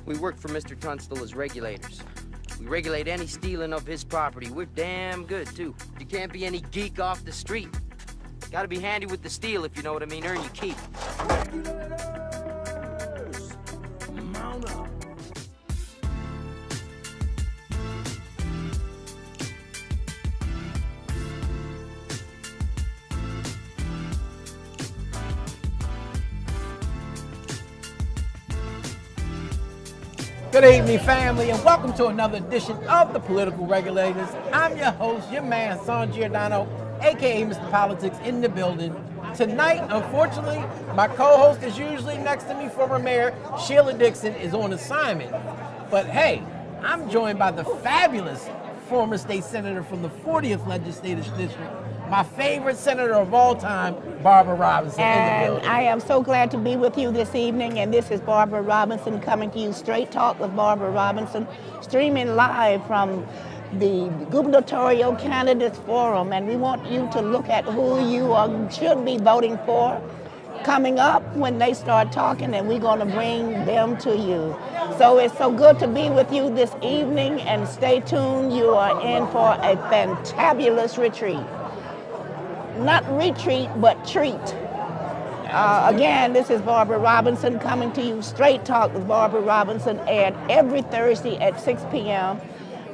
We work for Mr. Tunstall as regulators. We regulate any stealing of his property. We're damn good, too. You can't be any geek off the street. Gotta be handy with the steel, if you know what I mean. Earn your keep. Regulators, mount up. Good evening, family, and welcome to another edition of the Political Regulators. I'm your host, your man, Son Giordano, aka Mr. Politics, in the building. Tonight, unfortunately, my co-host is usually next to me, former Mayor Sheila Dixon, is on assignment. But hey, I'm joined by the fabulous former state senator from the 40th Legislative District, my favorite senator of all time, Barbara Robinson. And I am so glad to be with you this evening, and this is Barbara Robinson coming to you, Straight Talk with Barbara Robinson, streaming live from the Gubernatorial Candidates Forum, and we want you to look at who you should be voting for coming up when they start talking, and we're going to bring them to you. So it's so good to be with you this evening, and stay tuned. You are in for a fantabulous retreat. Not retreat, but treat. Again, this is Barbara Robinson coming to you, Straight Talk with Barbara Robinson, aired every Thursday at 6 p.m.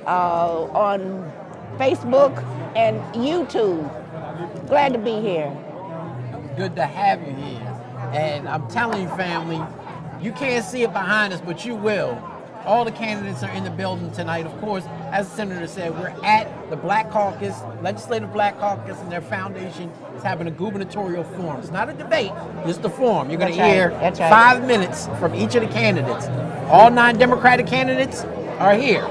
On Facebook and YouTube. Glad to be here. Good to have you here. And I'm telling you, family, you can't see it behind us, but you will. All the candidates are in the building tonight. Of course, as the senator said, we're at the Black Caucus, Legislative Black Caucus, and their foundation is having a gubernatorial forum. It's not a debate, just a forum. You're going to hear 5 minutes from each of the candidates. All 9 Democratic candidates are here.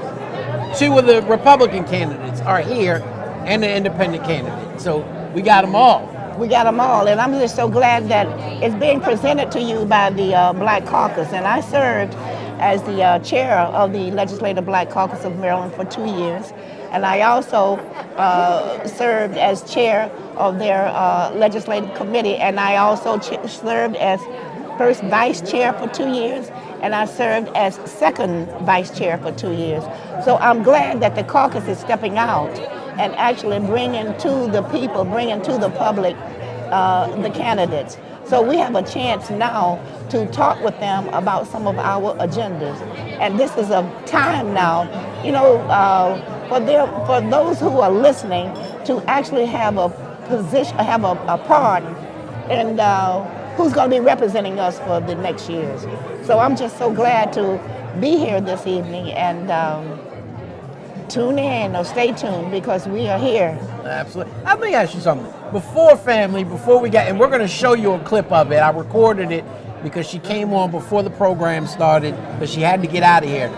2 of the Republican candidates are here, and the independent candidate. So we got them all. We got them all, and I'm just so glad that it's being presented to you by the Black Caucus. And I served as the chair of the Legislative Black Caucus of Maryland for 2 years, and I also served as chair of their legislative committee, and I also served as first vice chair for 2 years, and I served as second vice chair for 2 years. So I'm glad that the caucus is stepping out and actually bringing to the people, bringing to the public the candidates. So we have a chance now to talk with them about some of our agendas. And this is a time now, you know, for those who are listening to actually have a position, have a part in who's going to be representing us for the next years. So I'm just so glad to be here this evening, and tune in or stay tuned because we are here. Absolutely. Let me ask you something. Before we get, and we're going to show you a clip of it. I recorded it because she came on before the program started, but she had to get out of here.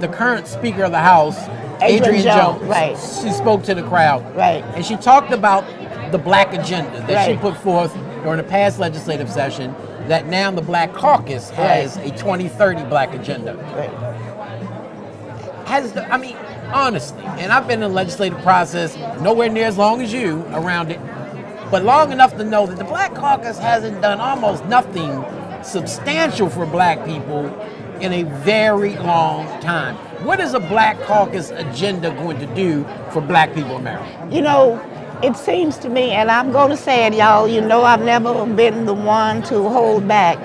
The current Speaker of the House, Adrian Jones. Right. She spoke to the crowd. Right. And she talked about the black agenda that she Right. put forth during the past legislative session, that now the Black Caucus has a 2030 black agenda. Right. Honestly, and I've been in the legislative process nowhere near as long as you around it, but long enough to know that the Black Caucus hasn't done almost nothing substantial for black people in a very long time. What is a Black Caucus agenda going to do for black people in Maryland? You know, it seems to me, and I'm going to say it, y'all, you know I've never been the one to hold back.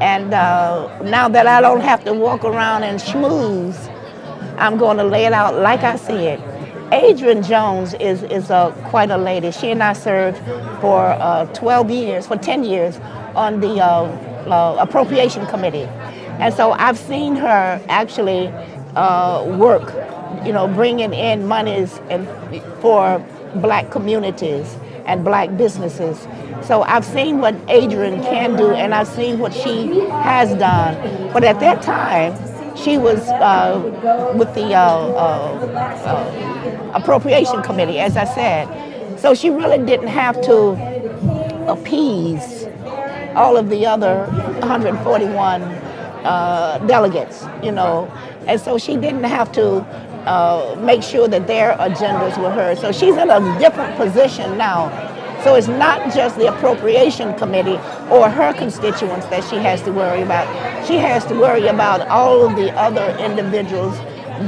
And now that I don't have to walk around and schmooze, I'm going to lay it out like I see it. Adrian Jones is quite a lady. She and I served for 10 years on the Appropriation Committee. And so I've seen her actually work, you know, bringing in monies for black communities and black businesses. So I've seen what Adrian can do, and I've seen what she has done. But at that time, she was with the Appropriation Committee, as I said. So she really didn't have to appease all of the other 141 delegates, you know. And so she didn't have to make sure that their agendas were heard. So she's in a different position now. So it's not just the appropriation committee or her constituents that she has to worry about. She has to worry about all of the other individuals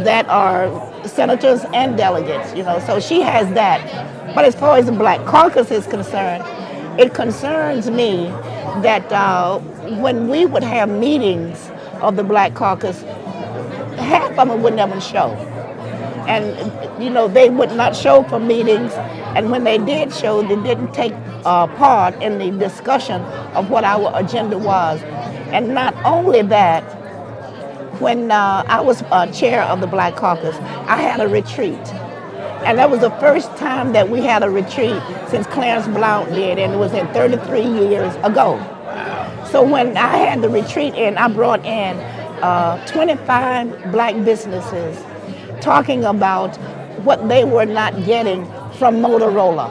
that are senators and delegates, so she has that. But as far as the Black Caucus is concerned, it concerns me that when we would have meetings of the Black Caucus, half of them would never show. And, they would not show for meetings. And when they did show, they didn't take part in the discussion of what our agenda was. And not only that, when I was chair of the Black Caucus, I had a retreat. And that was the first time that we had a retreat since Clarence Blount did, and it was in 33 years ago. So when I had the retreat I brought in 25 black businesses talking about what they were not getting from Motorola.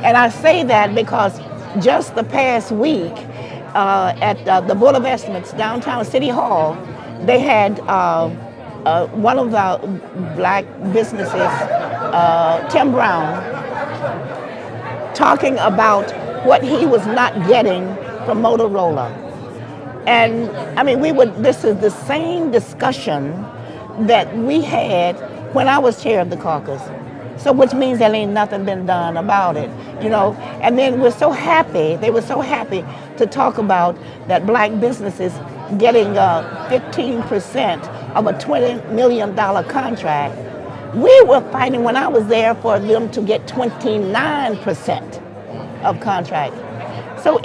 And I say that because just the past week at the Board of Estimates, downtown City Hall, they had one of the black businesses, Tim Brown, talking about what he was not getting from Motorola. And I mean, this is the same discussion that we had when I was chair of the caucus. So which means there ain't nothing been done about it, And then they were so happy to talk about that black businesses getting 15% of a $20 million contract. We were fighting when I was there for them to get 29% of contract. So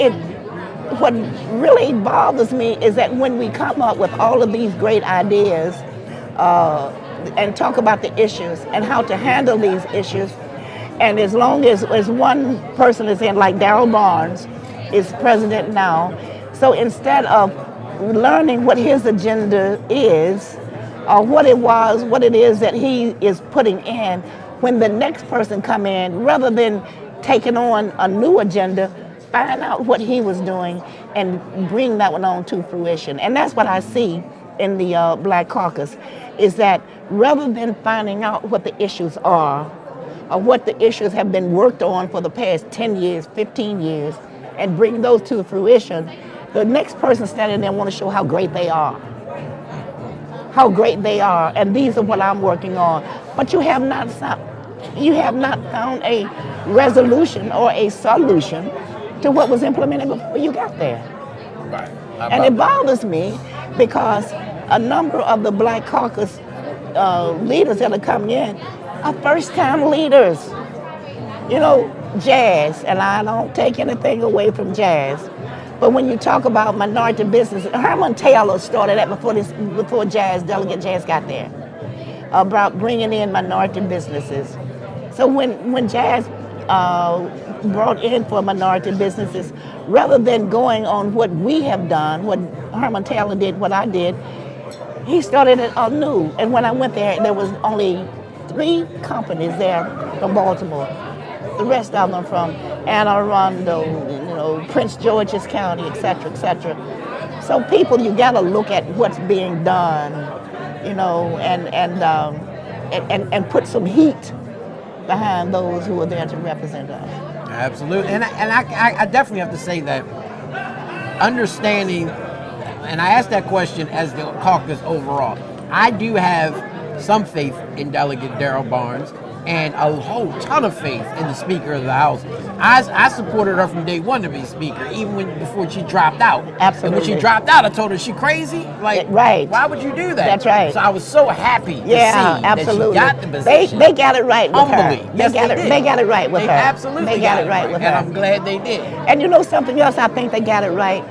what really bothers me is that when we come up with all of these great ideas and talk about the issues and how to handle these issues, and as long as one person is in, like Darrell Barnes is president now, so instead of learning what his agenda is, or what it is that he is putting in, when the next person come in, rather than taking on a new agenda, find out what he was doing and bring that one on to fruition. And that's what I see in the Black Caucus, is that rather than finding out what the issues are, or what the issues have been worked on for the past 10 years, 15 years, and bring those to fruition, the next person standing there want to show how great they are. How great they are, and these are what I'm working on. But you have not found a resolution or a solution to what was implemented before you got there. Right. And it bothers me because a number of the Black Caucus leaders that are coming in are first-time leaders. Jazz, and I don't take anything away from Jazz, but when you talk about minority business, Herman Taylor started that before Delegate Jazz got there, about bringing in minority businesses. So when Jazz brought in for minority businesses, rather than going on what we have done, what Herman Taylor did, what I did, he started it anew. And when I went there was only 3 companies there from Baltimore. The rest of them from Anne Arundel, Prince George's County, et cetera, et cetera. So people, you got to look at what's being done, and put some heat behind those who are there to represent us. Absolutely, and I definitely have to say that understanding, and I asked that question as the caucus overall. I do have some faith in Delegate Darrell Barnes, and a whole ton of faith in the Speaker of the House. I supported her from day one to be Speaker, even before she dropped out. Absolutely. And when she dropped out, I told her, she crazy? Right. Why would you do that? That's right. So I was so happy to see absolutely. that she got the position. They got it right with Humbly. her. Yes, They got it right with her. Absolutely They got it right with her. And I'm glad they did. And something else, I think they got it right.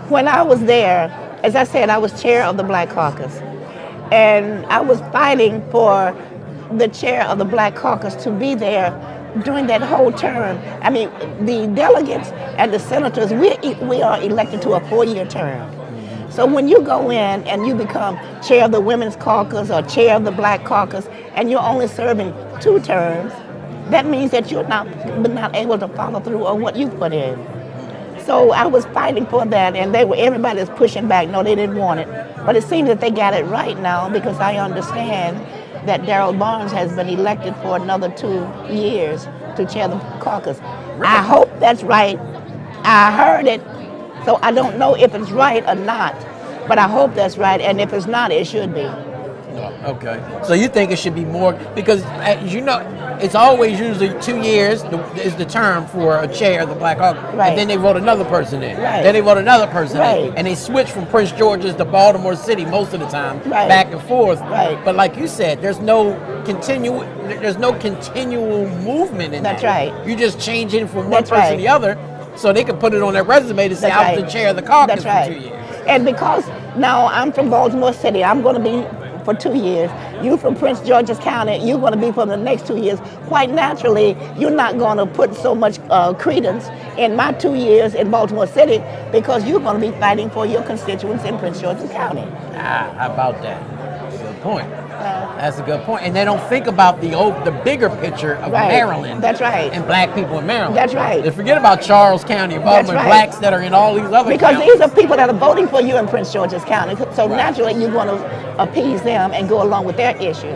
When I was there, as I said, I was chair of the Black Caucus. And I was fighting for the chair of the Black Caucus to be there during that whole term. I mean, the delegates and the senators, we are elected to a 4-year term. So when you go in and you become chair of the Women's Caucus or chair of the Black Caucus, and you're only serving 2 terms, that means that you're not able to follow through on what you put in. So I was fighting for that, and everybody was pushing back. No, they didn't want it. But it seems that they got it right now, because I understand that Darrell Barnes has been elected for another 2 years to chair the caucus. I hope that's right. I heard it, so I don't know if it's right or not, but I hope that's right, and if it's not, it should be. Okay. So you think it should be more, because as you know, it's always usually 2 years is the term for a chair of the Black Caucus. Right. And then they vote another person in. Right. Then they vote another person Right. in. And they switch from Prince George's to Baltimore City most of the time, Right. back and forth. Right. But like you said, there's no continual movement in That's that. right. You just change it from one That's person right. to the other, so they can put it on their resume to say That's I was right. the chair of the caucus That's right. for 2 years. And because now I'm from Baltimore City, I'm going to be for 2 years. You from Prince George's County, you're going to be for the next 2 years. Quite naturally, you're not going to put so much credence in my 2 years in Baltimore City because you're going to be fighting for your constituents in Prince George's County. How about that? Good point. That's a good point. And they don't think about the bigger picture of Right. Maryland. That's right. And black people in Maryland. That's right. They forget about Charles County, That's Baltimore, right. blacks that are in all these other Because counties. these are people that are voting for you in Prince George's County. So Right. naturally, you're going to appease them and go along with their issue.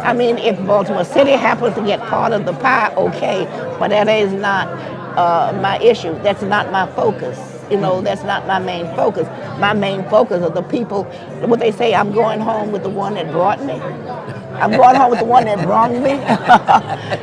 I mean, if Baltimore City happens to get part of the pie, okay, but that is not my issue. That's not my focus. You know, that's not my main focus. My main focus are the people, what they say, I'm going home with the one that brought me. I'm going home with the one that wronged me.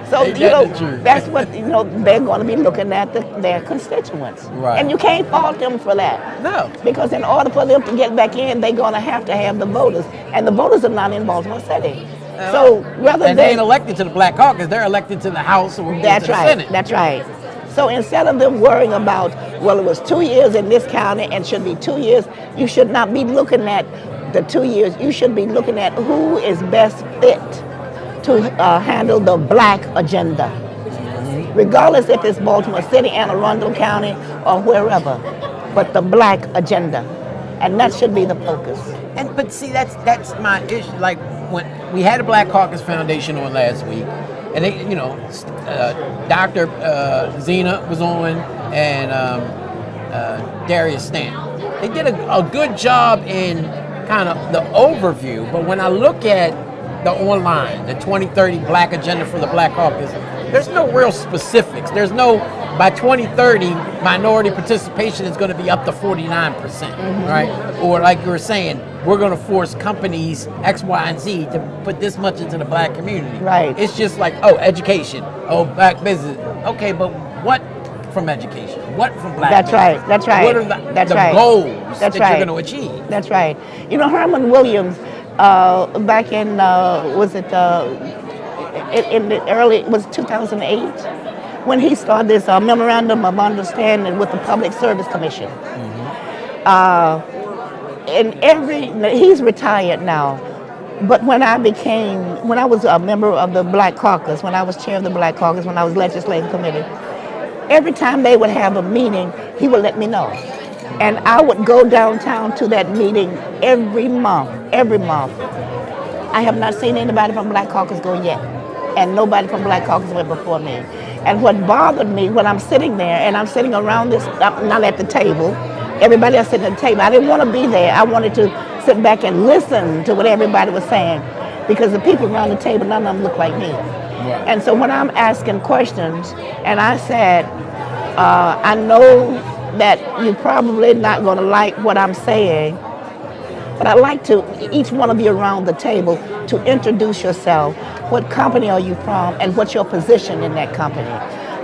So, Ain't you that know, the truth? that's what, you know, they're going to be looking at their constituents. Right. And you can't fault them for that. No. Because in order for them to get back in, they're going to have the voters. And the voters are not in Baltimore City. So rather And they than... ain't elected to the Black Caucus, they're elected to the House or That's to the right. Senate. That's right. So instead of them worrying about, well, it was 2 years in this county and should be 2 years, you should not be looking at the 2 years. You should be looking at who is best fit to handle the black agenda, regardless if it's Baltimore City, Anne Arundel County, or wherever, but the black agenda. And that should be the focus. But see, that's my issue. Like when we had a Black Caucus Foundation on last week, and they, you know, Dr. Zena was on, and Darius Stanton. They did a good job in kind of the overview, but when I look at the online, the 2030 Black Agenda for the Black Caucus, there's no real specifics. There's no, by 2030, minority participation is going to be up to 49%, right? Or like you were saying, we're going to force companies X, Y, and Z to put this much into the black community. Right. It's just like, oh, education, oh, black business. Okay, but what from education? What from black That's business? right. That's right. What are That's the right. goals That's that right. you're going to achieve? That's right. You know, Herman Williams, back in, in the early, it was 2008, when he started this memorandum of understanding with the Public Service Commission. He's retired now, but when I was a member of the Black Caucus, when I was chair of the Black Caucus, when I was legislative committee, every time they would have a meeting, he would let me know. And I would go downtown to that meeting every month. I have not seen anybody from Black Caucus go yet, and nobody from Black Caucus went before me. And what bothered me when I'm sitting there, and I'm sitting around this, not at the table, everybody else sitting at the table, I didn't want to be there. I wanted to sit back and listen to what everybody was saying, because the people around the table, none of them look like me. Right. And so when I'm asking questions, and I said, I know that you're probably not going to like what I'm saying, but I'd like to, each one of you around the table, to introduce yourself. What company are you from, and what's your position in that company?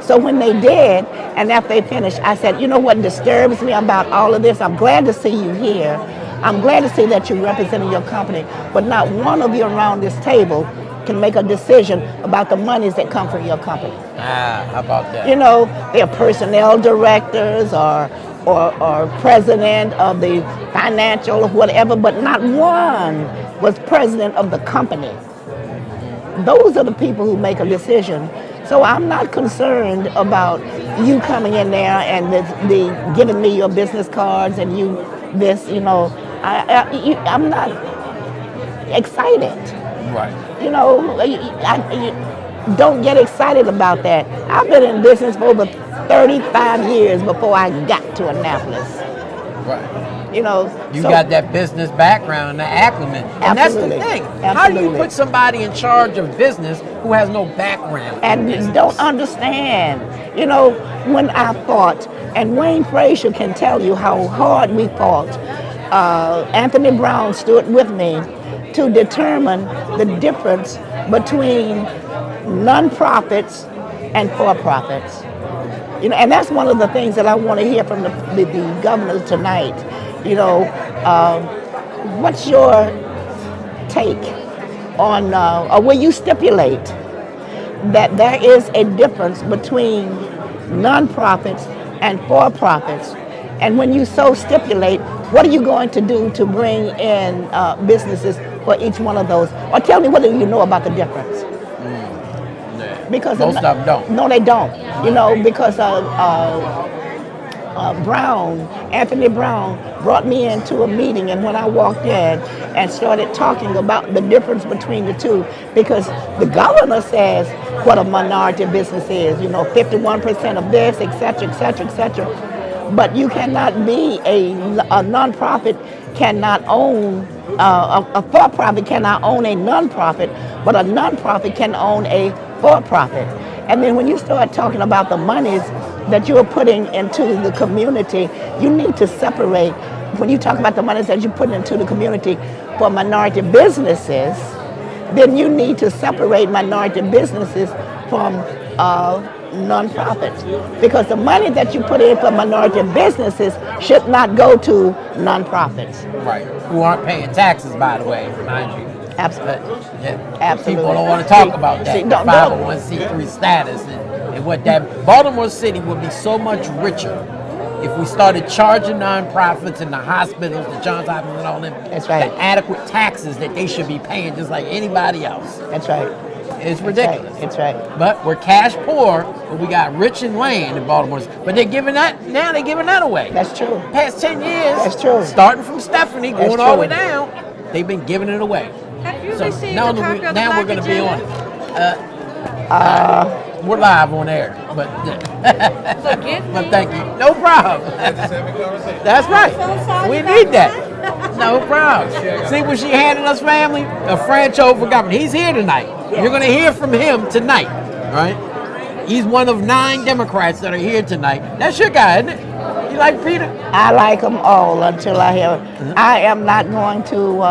So when they did, and after they finished, I said, you know what disturbs me about all of this? I'm glad to see you here. I'm glad to see that you're representing your company, but not one of you around this table can make a decision about the monies that come from your company. How about that? You know, they're personnel directors or president of the financial or whatever, but not one was president of the company. Those are the people who make a decision. So I'm not concerned about you coming in there and the giving me your business cards and you this, you know. I'm not excited. Right. You know, you don't get excited about that. I've been in business for over 35 years before I got to Annapolis. Right. You know, You got that business background, the acumen. And Absolutely. that's the thing. Absolutely. How do you put somebody in charge of business who has no background? and don't understand. You know, when I fought, and Wayne Frazier can tell you how hard we fought. Anthony Brown stood with me to determine the difference between non-profits and for-profits. You know, and that's one of the things that I want to hear from the governors tonight. You know, what's your take on, or will you stipulate that there is a difference between nonprofits and for-profits? And when you so stipulate, what are you going to do to bring in businesses for each one of those? Or tell me what do you know about the difference? Because most of them don't. No, they don't. You know, because Anthony Brown brought me into a meeting, and when I walked in and started talking about the difference between the two, because the governor says what a minority business is, you know, 51% of this, et cetera, et cetera, et cetera. But you cannot be a nonprofit, cannot own, a for-profit cannot own a nonprofit, but a nonprofit can own a for-profit. And then when you start talking about the monies that you're putting into the community, you need to separate. When you talk about the monies that you put into the community for minority businesses, then you need to separate minority businesses from nonprofits. Because the money that you put in for minority businesses should not go to nonprofits. Right. Who aren't paying taxes, by the way, remind you. Absolutely. Yeah. Absolutely. People don't want to talk about that, See, the don't- 501c3 status and what that. Baltimore City would be so much richer if we started charging nonprofits and the hospitals, the Johns Hopkins and all them, That's right. the adequate taxes that they should be paying just like anybody else. That's right. It's ridiculous. That's right. But we're cash poor, but we got rich in land in Baltimore. But they're giving that away. That's true. Past 10 years. That's true. Starting from Stephanie, That's going all the way true. down, they've been giving it away. Have you So received now, a copy of the now we're Black going to be on Agenda? it. We're live on air, but Forgive me. but thank you. No problem. That's right. so sorry We about need that. No problem. See what she handed us, family? A Franco for government. He's here tonight. You're going to hear from him tonight, right? He's one of 9 Democrats that are here tonight. That's your guy, isn't it? You like Peter? I like them all until I hear. I am not going to.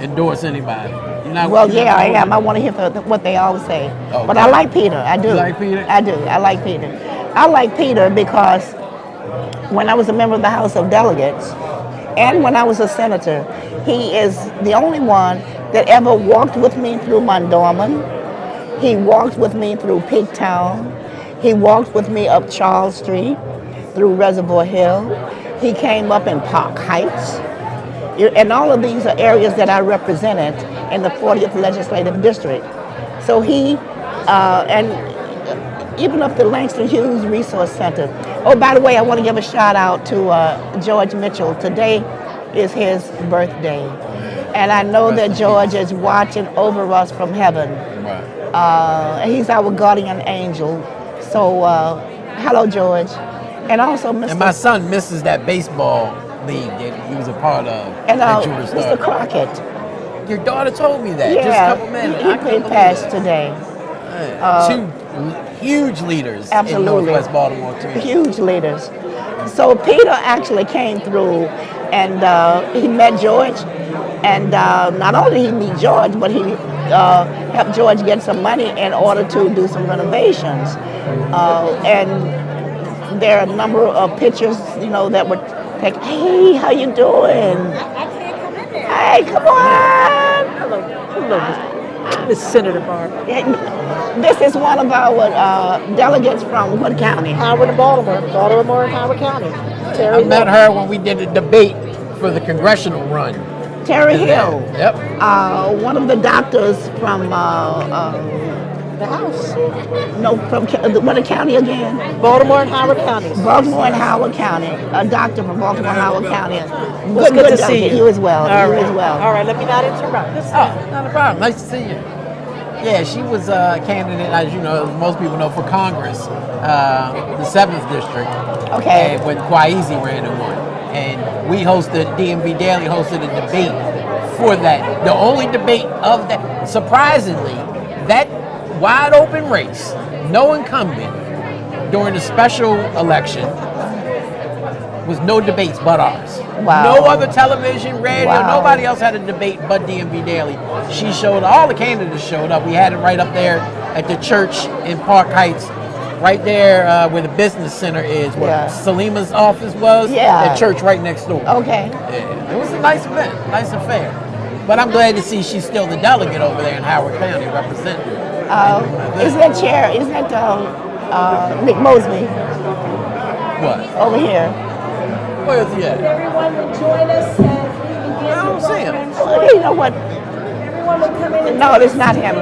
Endorse anybody. You're not, Well, you're yeah, not I am. going- I want to hear what they all say. Okay. But I like Peter. I do. You like Peter? I do. I like Peter. I like Peter because when I was a member of the House of Delegates and when I was a senator, he is the only one that ever walked with me through Mondorman. He walked with me through Pigtown. He walked with me up Charles Street, through Reservoir Hill. He came up in Park Heights. And all of these are areas that I represented in the 40th Legislative District. So he, and even up the Langston Hughes Resource Center. Oh, by the way, I want to give a shout out to George Mitchell. Today is his birthday. And I know that George is watching over us from heaven. He's our guardian angel. So, hello, George. And also, Mr. And my son misses that baseball league that he was a part of. And that you were Mr. starting. Crockett. Your daughter told me that just a Yeah, couple minutes. he I couldn't played believe pass that. today. Two huge leaders in Absolutely. Northwest Baltimore community. Huge leaders. So Peter actually came through and he met George. And not only did he meet George, but he helped George get some money in order to do some renovations. And there are a number of pictures, you know, that were taken. Hey, how you doing? I can't come in there. Hey, come on. Hello, Miss Senator Barber. This is one of our delegates from what county? Howard and Baltimore and Howard County. I met her when we did a debate for the congressional run. Terry Hill. Yep. One of the doctors from The House. from what county again? Baltimore and Howard counties. Baltimore and Howard County. A doctor from Baltimore and Howard County. It's good to see delegate. you. You as well. All you right. as well. All right, let me not interrupt. Oh, not a problem. Nice to see you. Yeah, she was a candidate, as you know, as most people know, for Congress, the 7th district. Okay. And when Kwaizi ran and won. And we hosted, DMV Daily hosted a debate for that. The only debate of that, surprisingly, that wide open race, no incumbent during the special election was no debates but ours. Wow. No other television, radio, Wow. nobody else had a debate but DMV Daily. She showed, all the candidates showed up. We had it right up there at the church in Park Heights, right there where the business center is, where Yeah. Salima's office was. Yeah. The church right next door. Okay. Yeah, it was a nice event, nice affair. But I'm glad to see she's still the delegate over there in Howard County representing. Is that chair? Is that Nick Mosby What? over here? Where is he at? Everyone would join us as we begin I don't the see him. program. Well, you know what? Everyone would come in and No, it's not him.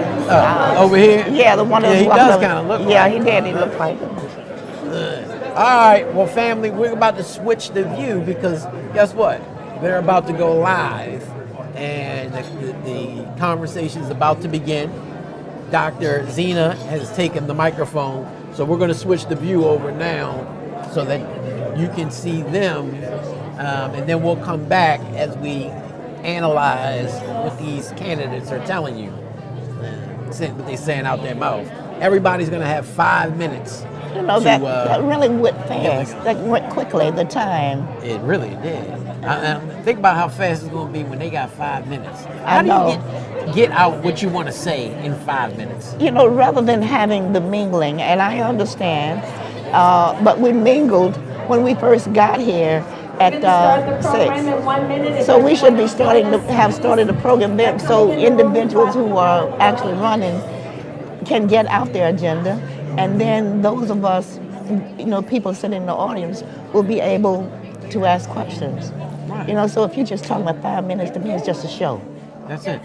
Over here? Yeah, the one Yeah, that's he walking does over. kinda look Yeah, like he did. He looked like him. All right, well, family, we're about to switch the view because guess what? They're about to go live, and the conversation is about to begin. Dr. Zena has taken the microphone, so we're going to switch the view over now so that you can see them, and then we'll come back as we analyze what these candidates are telling you, what they're saying out their mouth. Everybody's going to have 5 minutes. You know, that really went fast. That went quickly, the time. It really did. Think about how fast it's going to be when they got 5 minutes. I know. How do you get out what you want to say in 5 minutes? You know, rather than having the mingling, and I understand, but we mingled when we first got here at 6. So we should be started the program then, so individuals who are actually running can get out their agenda, and then those of us, you know, people sitting in the audience will be able to ask questions. Right. You know, so if you're just talking about 5 minutes, to me it's just a show. That's it.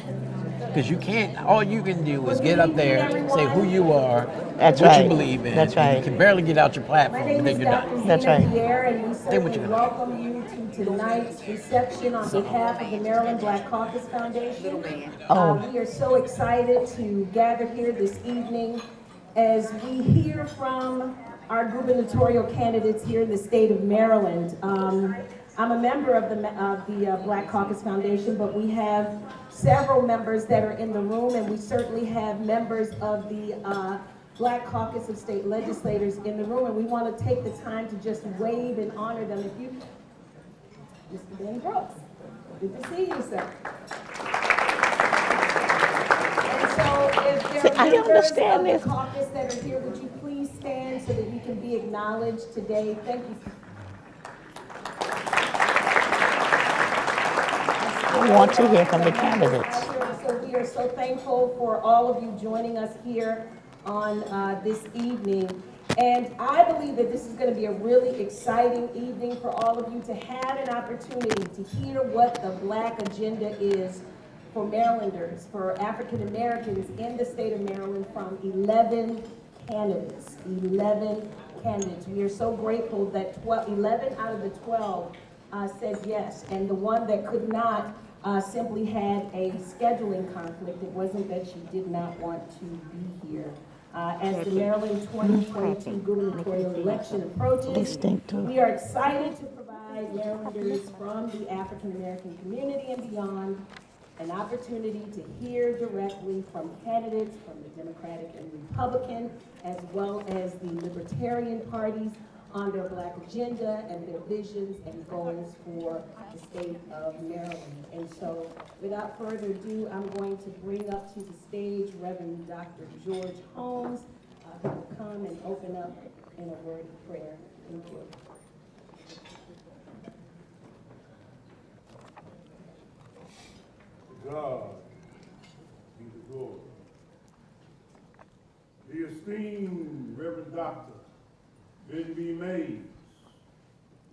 Because you can't, all you can do is get up there, say who you are, That's what right. you believe in. That's and right. You can barely get out your platform, My and name then is you're Dr. done. That's right. Pierre, and we Then what certainly you gonna welcome you to tonight's reception on behalf of the Maryland Black Caucus Foundation. We are so excited to gather here this evening as we hear from our gubernatorial candidates here in the state of Maryland. I'm a member of the Black Caucus Foundation, but we have several members that are in the room, and we certainly have members of the Black Caucus of State Legislators in the room, and we want to take the time to just wave and honor them. If you, Mr. Ben Brooks, good to see you, sir. And so, if there I are members understand of this. the caucus that are here, would you please stand so that you can be acknowledged today? Thank you. I want to hear from the candidates. So we are so thankful for all of you joining us here on this evening. And I believe that this is going to be a really exciting evening for all of you to have an opportunity to hear what the Black agenda is for Marylanders, for African Americans in the state of Maryland, from 11 candidates. 11 candidates. We are so grateful that 11 out of the 12 said yes, and the one that could not simply had a scheduling conflict. It wasn't that she did not want to be here. As the Maryland 2022 gubernatorial election approaches, we are excited to provide Marylanders from the African American community and beyond an opportunity to hear directly from candidates from the Democratic and Republican, as well as the Libertarian parties, on their Black agenda and their visions and goals for the state of Maryland. And so, without further ado, I'm going to bring up to the stage Reverend Dr. George Holmes, who will come and open up in a word of prayer. Thank you. God be the glory. The esteemed Reverend Dr. Benjamin Mays,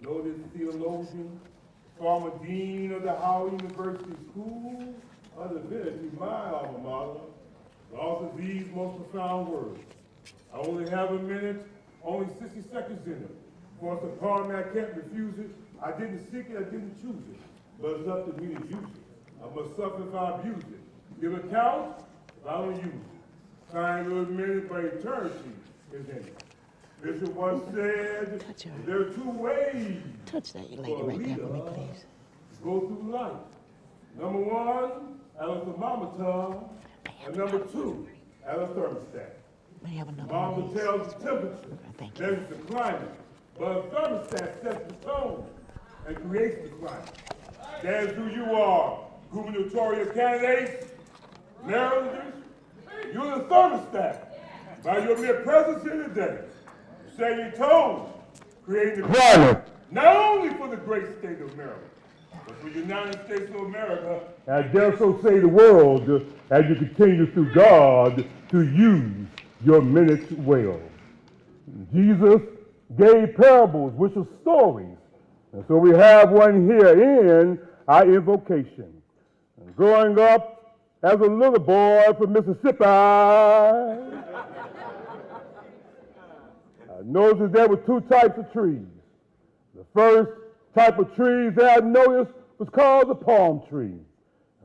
noted theologian, former dean of the Howard University School of Divinity, my alma mater, the author of these most profound words. I only have a minute, only 60 seconds in it. For us to pardon me, I can't refuse it. I didn't seek it, I didn't choose it. But it's up to me to use it. I must suffer if I abuse it. Give account if I don't use it. Time to a minute, but eternity is in it. Bishop once said, there are two ways Touch that lady for a right there for me, leader please. to go through life. Number one, as a thermometer, and number two, as a thermostat. May I have another Thermometer one, please? tells the temperature, Thank you. measures the climate, but a thermostat sets the tone and creates the climate. That's who you are, gubernatorial candidates, Marylanders. You're the thermostat. By your mere presence here today, setting your tone, creating the climate, not only for the great state of Maryland, but for the United States of America, and I dare so say the world, as you continue through God to use your minutes well. Jesus gave parables, which are stories. And so we have one here in our invocation. And growing up as a little boy from Mississippi, I noticed that there were two types of trees. The first type of trees that I noticed was called the palm tree.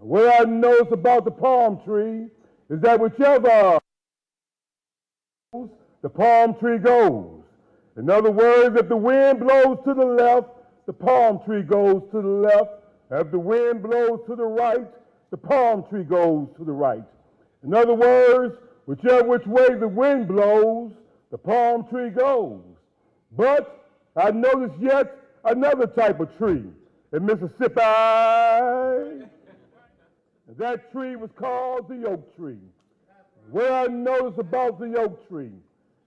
And what I noticed about the palm tree is that whichever the palm tree goes. In other words, if the wind blows to the left, the palm tree goes to the left. If the wind blows to the right, the palm tree goes to the right. In other words, whichever which way the wind blows, the palm tree goes. But I noticed yet another type of tree in Mississippi. That tree was called the oak tree. What I noticed about the oak tree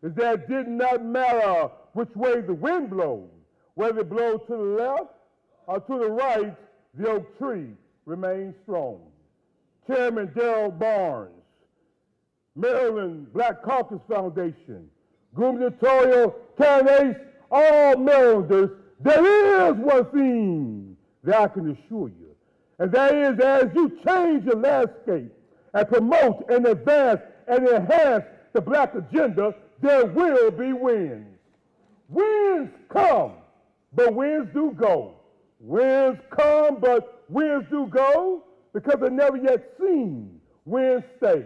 is that it did not matter which way the wind blows, whether it blows to the left or to the right, the oak tree remains strong. Chairman Darrell Barnes, Maryland Black Caucus Foundation, gubernatorial candidates, all Marylanders, there is one thing that I can assure you, and that is as you change your landscape and promote and advance and enhance the black agenda, there will be wins. Wins come, but wins do go. Wins come, but wins do go because they're never yet seen. Wins stay.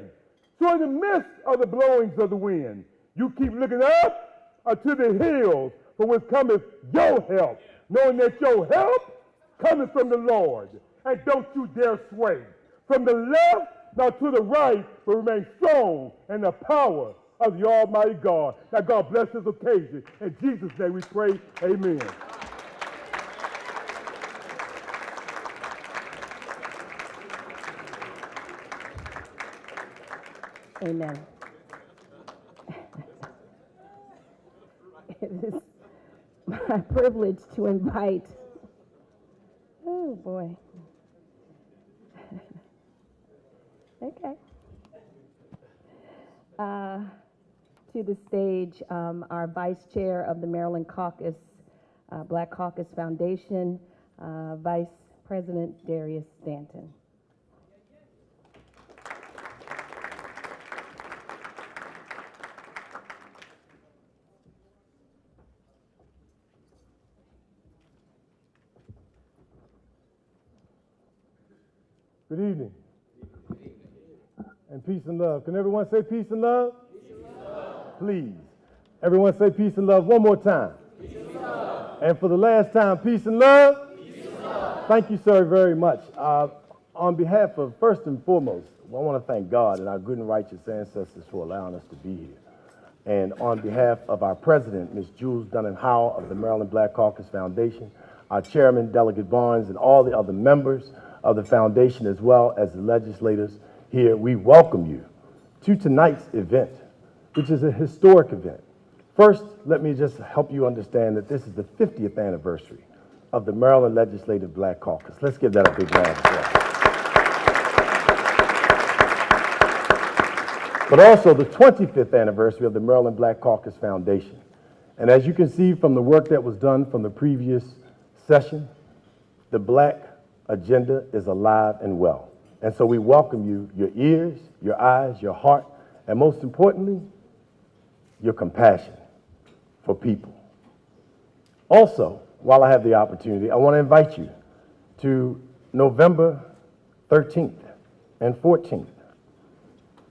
So in the midst of the blowings of the wind, you keep looking up unto the hills from which cometh your help, knowing that your help cometh from the Lord. And don't you dare sway from the left nor to the right, but remain strong in the power of the Almighty God. Now God bless this occasion. In Jesus' name we pray, amen. Amen. It is my privilege to invite, oh boy. Okay. To the stage, our Vice Chair of the Maryland Caucus, Black Caucus Foundation, Vice President Darius Stanton. Good evening. And peace and love. Can everyone say peace and love? Peace and love. Please. Everyone say peace and love one more time. Peace and love. And for the last time, peace and love. Peace and love. Thank you, sir, very much. On behalf of, first and foremost, I want to thank God and our good and righteous ancestors for allowing us to be here. And on behalf of our president, Ms. Jules Dunham-Howell of the Maryland Black Caucus Foundation, our chairman, Delegate Barnes, and all the other members of the foundation, as well as the legislators here, we welcome you to tonight's event, which is a historic event. First, let me just help you understand that this is the 50th anniversary of the Maryland Legislative Black Caucus. Let's give that a big round of applause. But also the 25th anniversary of the Maryland Black Caucus Foundation. And as you can see from the work that was done from the previous session, the black agenda is alive and well. And so we welcome you, your ears, your eyes, your heart, and most importantly, your compassion for people. Also, while I have the opportunity, I want to invite you to November 13th and 14th.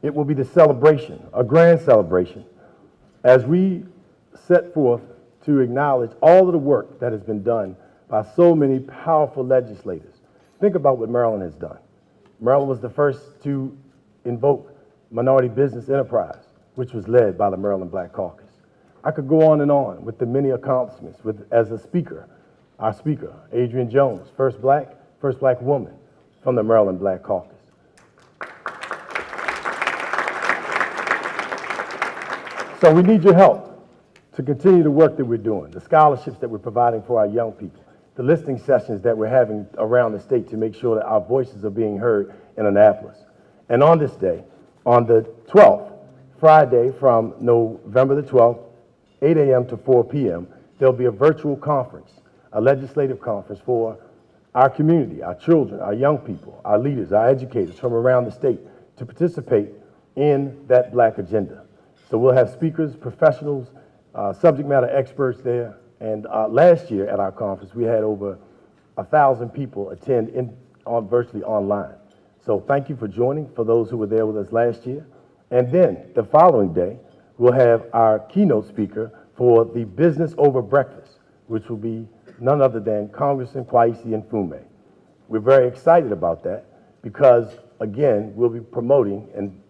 It will be the celebration, a grand celebration, as we set forth to acknowledge all of the work that has been done by so many powerful legislators. Think about what Maryland has done. Maryland was the first to invoke minority business enterprise, which was led by the Maryland Black Caucus. I could go on and on with the many accomplishments as a speaker, our speaker, Adrienne Jones, first black woman from the Maryland Black Caucus. So we need your help to continue the work that we're doing, the scholarships that we're providing for our young people, the listening sessions that we're having around the state to make sure that our voices are being heard in Annapolis. And on this day, on the 12th, Friday from November the 12th, 8 a.m. to 4 p.m., there'll be a virtual conference, a legislative conference for our community, our children, our young people, our leaders, our educators from around the state to participate in that Black agenda. So we'll have speakers, professionals, subject matter experts there. And last year at our conference, we had over 1,000 people attend virtually online. So thank you for joining, for those who were there with us last year. And then the following day, we'll have our keynote speaker for the Business Over Breakfast, which will be none other than Congressman Kwesi Mfume. We're very excited about that because, again, we'll be promoting and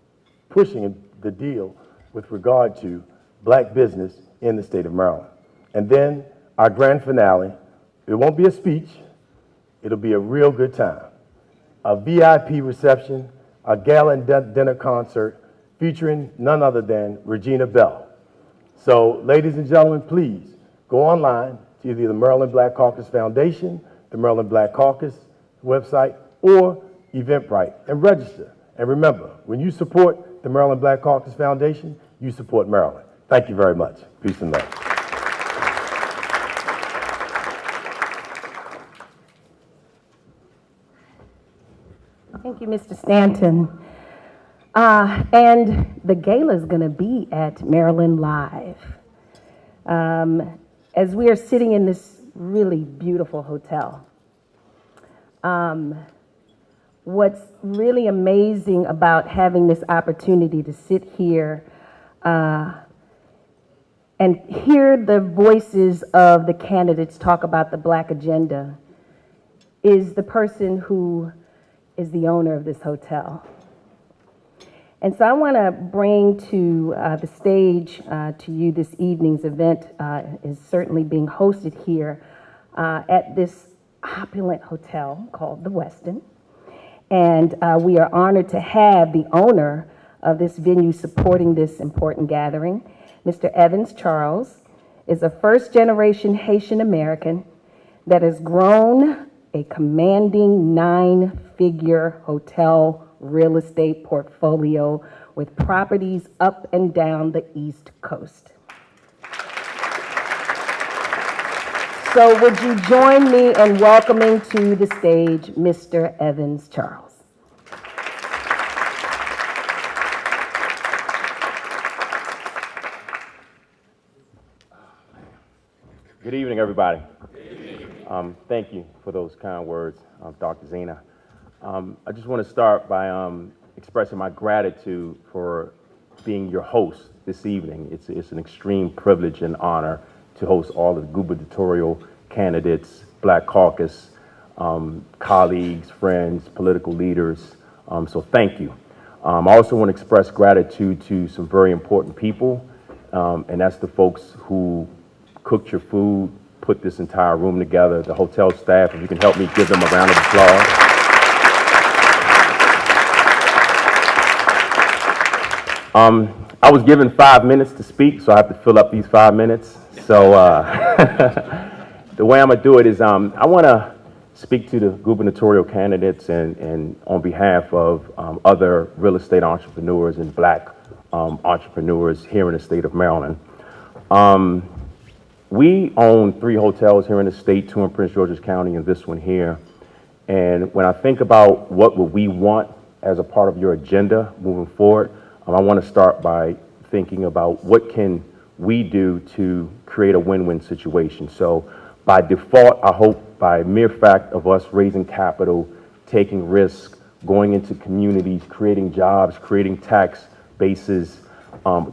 pushing the deal with regard to Black business in the state of Maryland. And then our grand finale, it won't be a speech, it'll be a real good time. A VIP reception, a gala and dinner concert featuring none other than Regina Bell. So, ladies and gentlemen, please go online to either the Maryland Black Caucus Foundation, the Maryland Black Caucus website, or Eventbrite and register. And remember, when you support the Maryland Black Caucus Foundation, you support Maryland. Thank you very much. Peace and love. Thank you, Mr. Stanton. And the gala is going to be at Maryland Live. As we are sitting in this really beautiful hotel, what's really amazing about having this opportunity to sit here and hear the voices of the candidates talk about the Black agenda is the person who is the owner of this hotel. And so I want to bring to the stage to you this evening's event is certainly being hosted here at this opulent hotel called the Westin. And we are honored to have the owner of this venue supporting this important gathering. Mr. Evans Charles is a first-generation Haitian American that has grown a commanding 9-figure hotel real estate portfolio with properties up and down the East Coast. So would you join me in welcoming to the stage Mr. Evans Charles. Good evening, everybody. Thank you for those kind words, Dr. Zena. I just want to start by expressing my gratitude for being your host this evening. It's an extreme privilege and honor to host all of the gubernatorial candidates, Black Caucus, colleagues, friends, political leaders. So thank you. I also want to express gratitude to some very important people, and that's the folks who cooked your food, put this entire room together, the hotel staff. If you can help me give them a round of applause. I was given 5 minutes to speak, so I have to fill up these 5 minutes. So the way I'm gonna do it is I wanna speak to the gubernatorial candidates and on behalf of other real estate entrepreneurs and Black entrepreneurs here in the state of Maryland. We own 3 hotels here in the state, 2 in Prince George's County and this one here. And when I think about what would we want as a part of your agenda moving forward, I want to start by thinking about what can we do to create a win-win situation. So by default, I hope by mere fact of us raising capital, taking risks, going into communities, creating jobs, creating tax bases,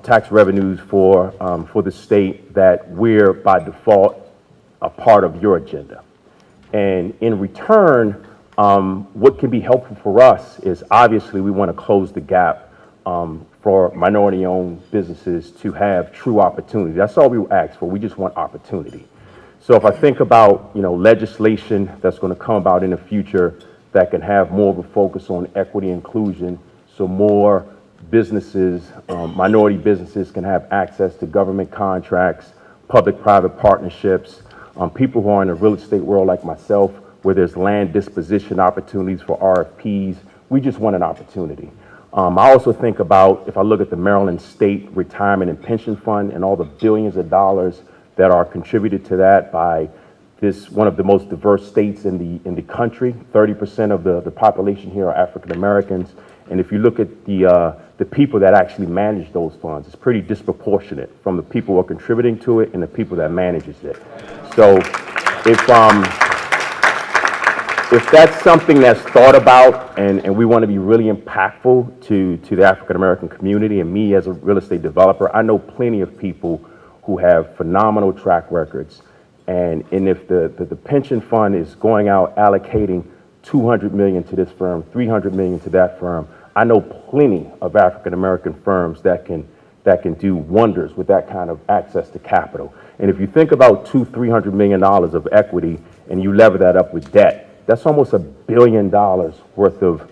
tax revenues for the state, that we're by default a part of your agenda. And in return, what can be helpful for us is obviously we want to close the gap for minority-owned businesses to have true opportunity. That's all we ask for. We just want opportunity. So if I think about, legislation that's going to come about in the future that can have more of a focus on equity inclusion, so more businesses, minority businesses can have access to government contracts, public-private partnerships, people who are in the real estate world like myself, where there's land disposition opportunities for RFPs. We just want an opportunity. I also think about, if I look at the Maryland State Retirement and Pension Fund and all the billions of dollars that are contributed to that by this, one of the most diverse states in the country. 30% of the population here are African Americans. And if you look at the people that actually manage those funds, it's pretty disproportionate from the people who are contributing to it and the people that manages it. So if that's something that's thought about and we want to be really impactful to the African American community, and me as a real estate developer, I know plenty of people who have phenomenal track records. And if the pension fund is going out allocating $200 million to this firm, $300 million to that firm, I know plenty of African American firms that can do wonders with that kind of access to capital. And if you think about $200-300 million of equity and you lever that up with debt, that's almost $1 billion worth of,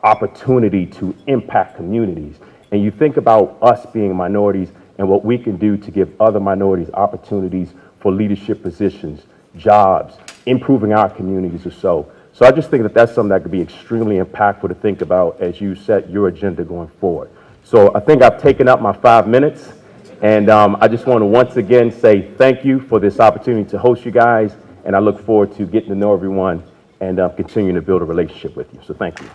opportunity to impact communities. And you think about us being minorities and what we can do to give other minorities opportunities for leadership positions, jobs, improving our communities or so. So I just think that that's something that could be extremely impactful to think about as you set your agenda going forward. So I think I've taken up my 5 minutes, and I just want to once again say thank you for this opportunity to host you guys, and I look forward to getting to know everyone and continuing to build a relationship with you. So thank you.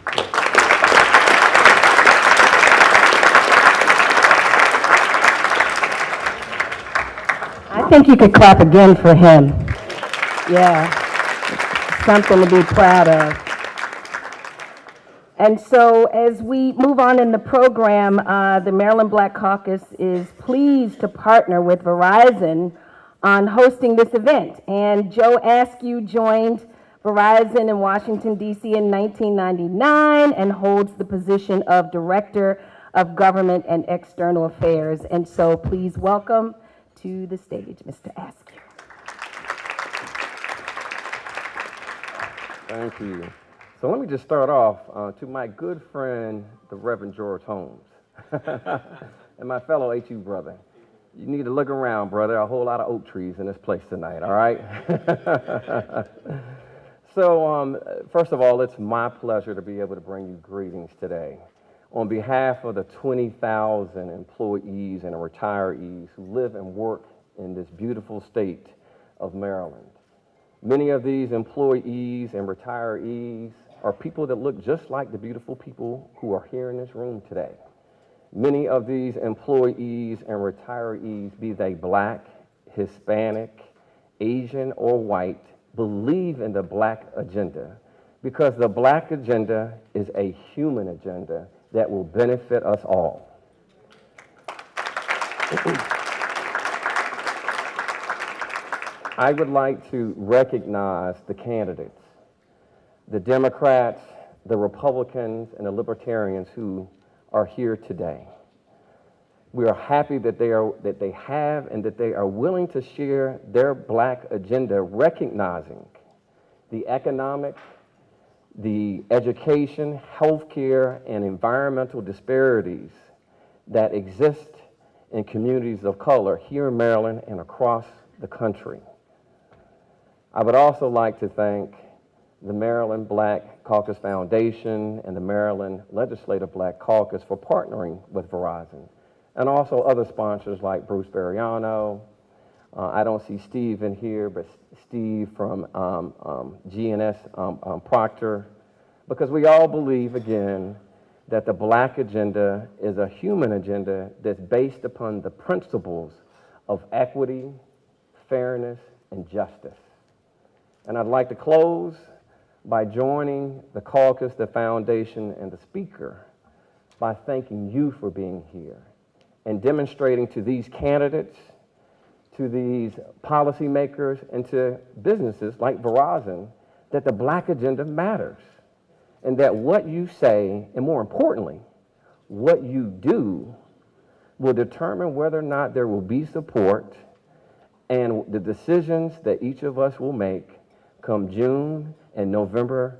I think you could clap again for him. Yeah, something to be proud of. And so as we move on in the program, the Maryland Black Caucus is pleased to partner with Verizon on hosting this event. And Joe Askew joined Verizon in Washington, D.C. in 1999 and holds the position of Director of Government and External Affairs. And so please welcome to the stage, Mr. Askew. Thank you. So let me just start off to my good friend, the Reverend George Holmes, and my fellow HU brother. You need to look around, brother. A whole lot of oak trees in this place tonight, all right? So first of all, it's my pleasure to be able to bring you greetings today. On behalf of the 20,000 employees and retirees who live and work in this beautiful state of Maryland. Many of these employees and retirees are people that look just like the beautiful people who are here in this room today. Many of these employees and retirees, be they Black, Hispanic, Asian, or white, believe in the Black agenda because the Black agenda is a human agenda that will benefit us all. I would like to recognize the candidates, the Democrats, the Republicans, and the Libertarians who are here today. We are happy that they have and that they are willing to share their Black agenda, recognizing the economic, the education, healthcare, and environmental disparities that exist in communities of color here in Maryland and across the country. I would also like to thank the Maryland Black Caucus Foundation and the Maryland Legislative Black Caucus for partnering with Verizon, and also other sponsors like Bruce Bariano. I don't see Steve in here, but Steve from GNS Proctor, because we all believe, again, that the Black agenda is a human agenda that's based upon the principles of equity, fairness, and justice. And I'd like to close by joining the caucus, the foundation, and the speaker by thanking you for being here and demonstrating to these candidates, to these policymakers, and to businesses like Verizon that the Black agenda matters and that what you say, and more importantly, what you do will determine whether or not there will be support and the decisions that each of us will make come June and November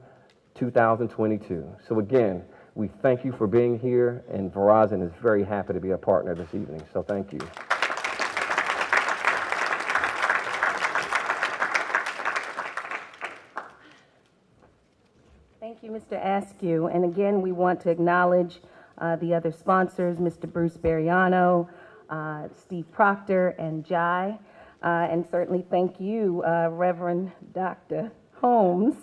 2022. So again, we thank you for being here, and Verizon is very happy to be a partner this evening, so thank you. Thank you, Mr. Askew. And again, we want to acknowledge the other sponsors, Mr. Bruce Bariano, Steve Proctor, and Jai. And certainly thank you, Reverend Dr. Holmes,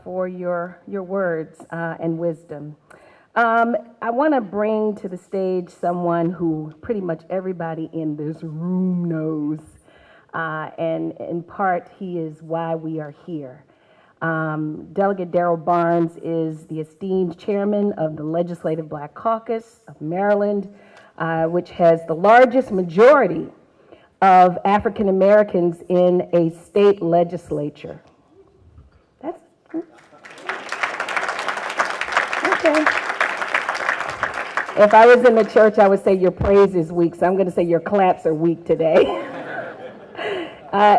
for your words and wisdom. I want to bring to the stage someone who pretty much everybody in this room knows. And in part, he is why we are here. Delegate Darrell Barnes is the esteemed chairman of the Legislative Black Caucus of Maryland, which has the largest majority of African Americans in a state legislature. That's okay. If I was in the church, I would say your praise is weak, so I'm going to say your claps are weak today.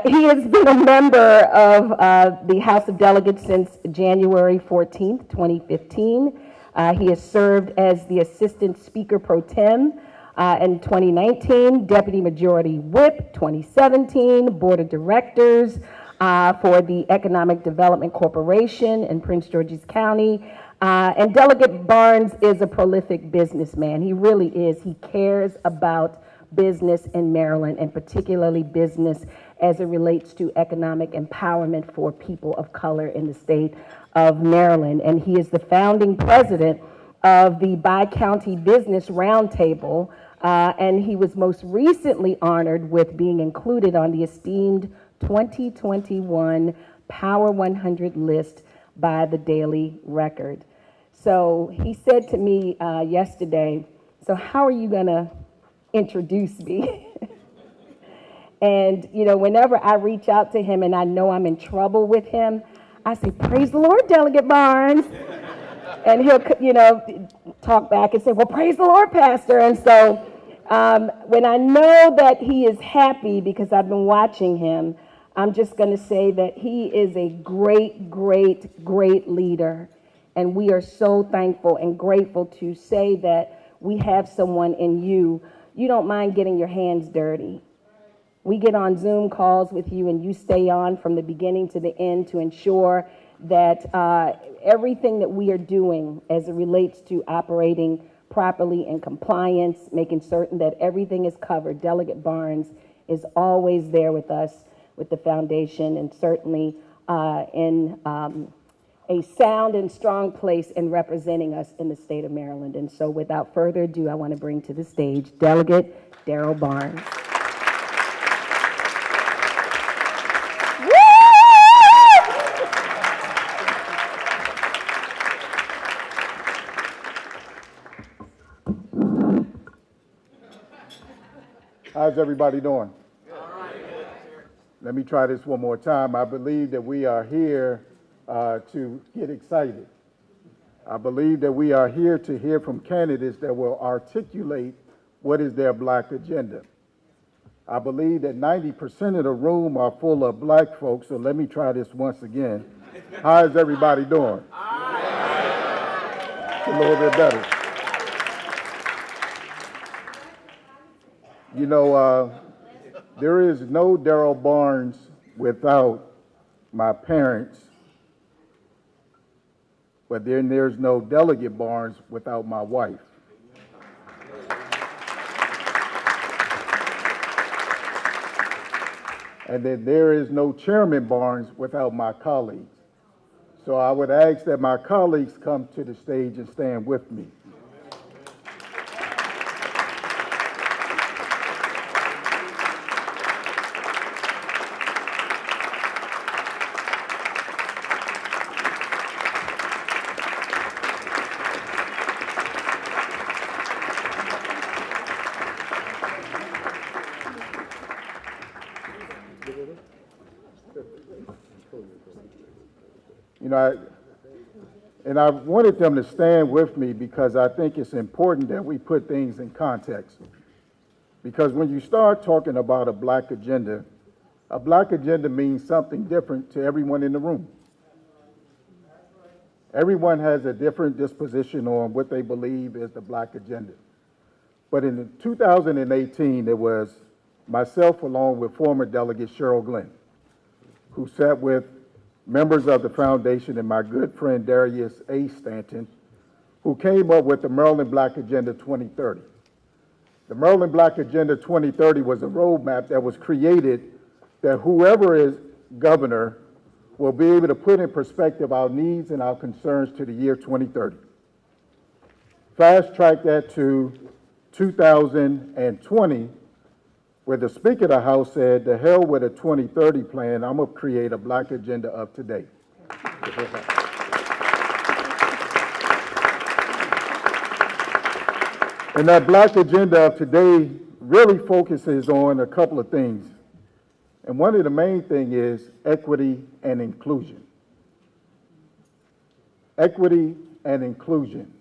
He has been a member of the House of Delegates since January 14th, 2015. He has served as the Assistant Speaker Pro Tem in 2019, Deputy Majority Whip 2017, Board of Directors for the Economic Development Corporation in Prince George's County. And Delegate Barnes is a prolific businessman. He really is. He cares about business in Maryland, and particularly business as it relates to economic empowerment for people of color in the state of Maryland. And he is the founding president of the Bi-County Business Roundtable, and he was most recently honored with being included on the esteemed 2021 Power 100 list by the Daily Record. So he said to me yesterday, so how are you gonna introduce me? And, you know, whenever I reach out to him and I know I'm in trouble with him, I say, praise the Lord, Delegate Barnes. And he'll, you know, talk back and say, well, praise the Lord, Pastor. And so when I know that he is happy because I've been watching him, I'm just going to say that he is a great, great, great leader. And we are so thankful and grateful to say that we have someone in you. You don't mind getting your hands dirty. We get on Zoom calls with you and you stay on from the beginning to the end to ensure that everything that we are doing as it relates to operating properly in compliance, making certain that everything is covered. Delegate Barnes is always there with us, with the foundation, and certainly in a sound and strong place in representing us in the state of Maryland. And so without further ado, I want to bring to the stage Delegate Darrell Barnes. How's everybody doing? Let me try this one more time. I believe that we are here to get excited. I believe that we are here to hear from candidates that will articulate what is their Black agenda. I believe that 90% of the room are full of Black folks, so let me try this once again. How is everybody doing? It's a little bit better. You know, there is no Darrell Barnes without my parents, but then there's no Delegate Barnes without my wife. And then there is no Chairman Barnes without my colleagues. So I would ask that my colleagues come to the stage and stand with me. and I wanted them to stand with me because I think it's important that we put things in context. Because when you start talking about a black agenda means something different to everyone in the room. Everyone has a different disposition on what they believe is the black agenda. But in 2018, it was myself along with former delegate Cheryl Glenn, who sat with members of the foundation and my good friend Darius A. Stanton, who came up with the Maryland Black Agenda 2030. The Maryland Black Agenda 2030 was a roadmap that was created that whoever is governor will be able to put in perspective our needs and our concerns to the year 2030. Fast track that to 2020, where the Speaker of the House said, "The hell with a 2030 plan, I'm gonna create a black agenda of today." And that black agenda of today really focuses on a couple of things. And one of the main things is equity and inclusion. Equity and inclusion.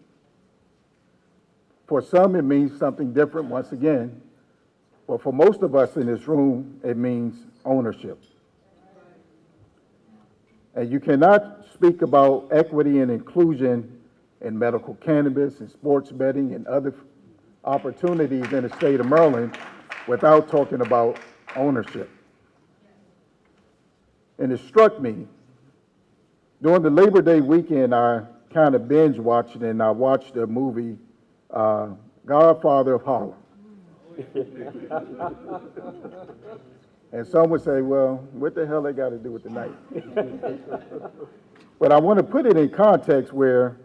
For some, it means something different once again, but for most of us in this room, it means ownership. And you cannot speak about equity and inclusion in medical cannabis and sports betting and other opportunities in the state of Maryland without talking about ownership. And it struck me, during the Labor Day weekend, I kind of binge watched it, and I watched the movie Godfather of Harlem. And some would say, well, what the hell they got to do with the night? But I want to put it in context where,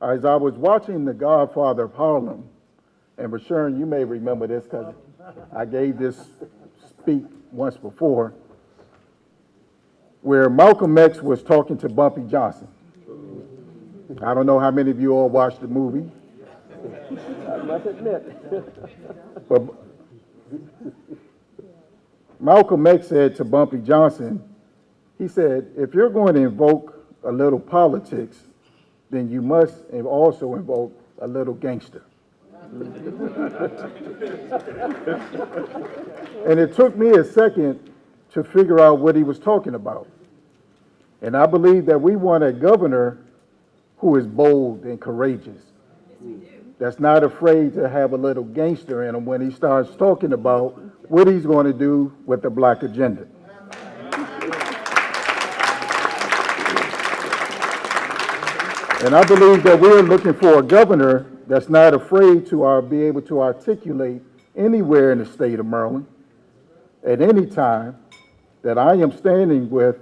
as I was watching The Godfather of Harlem, and Rashawn, you may remember this because I gave this speech once before, where Malcolm X was talking to Bumpy Johnson. I don't know how many of you all watched the movie. I must admit. But Malcolm X said to Bumpy Johnson, he said, if you're going to invoke a little politics, then you must also invoke a little gangster. And it took me a second to figure out what he was talking about. And I believe that we want a governor who is bold and courageous. That's not afraid to have a little gangster in him when he starts talking about what he's going to do with the black agenda. And I believe that we're looking for a governor that's not afraid to be able to articulate anywhere in the state of Maryland at any time that I am standing with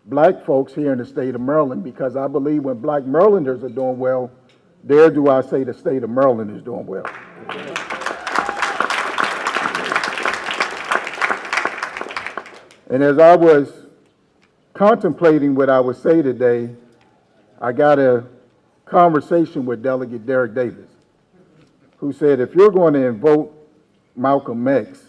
black folks here in the state of Maryland, because I believe when black Marylanders are doing well, there do I say the state of Maryland is doing well. And as I was contemplating what I would say today, I got a conversation with Delegate Derek Davis, who said, if you're going to invoke Malcolm X,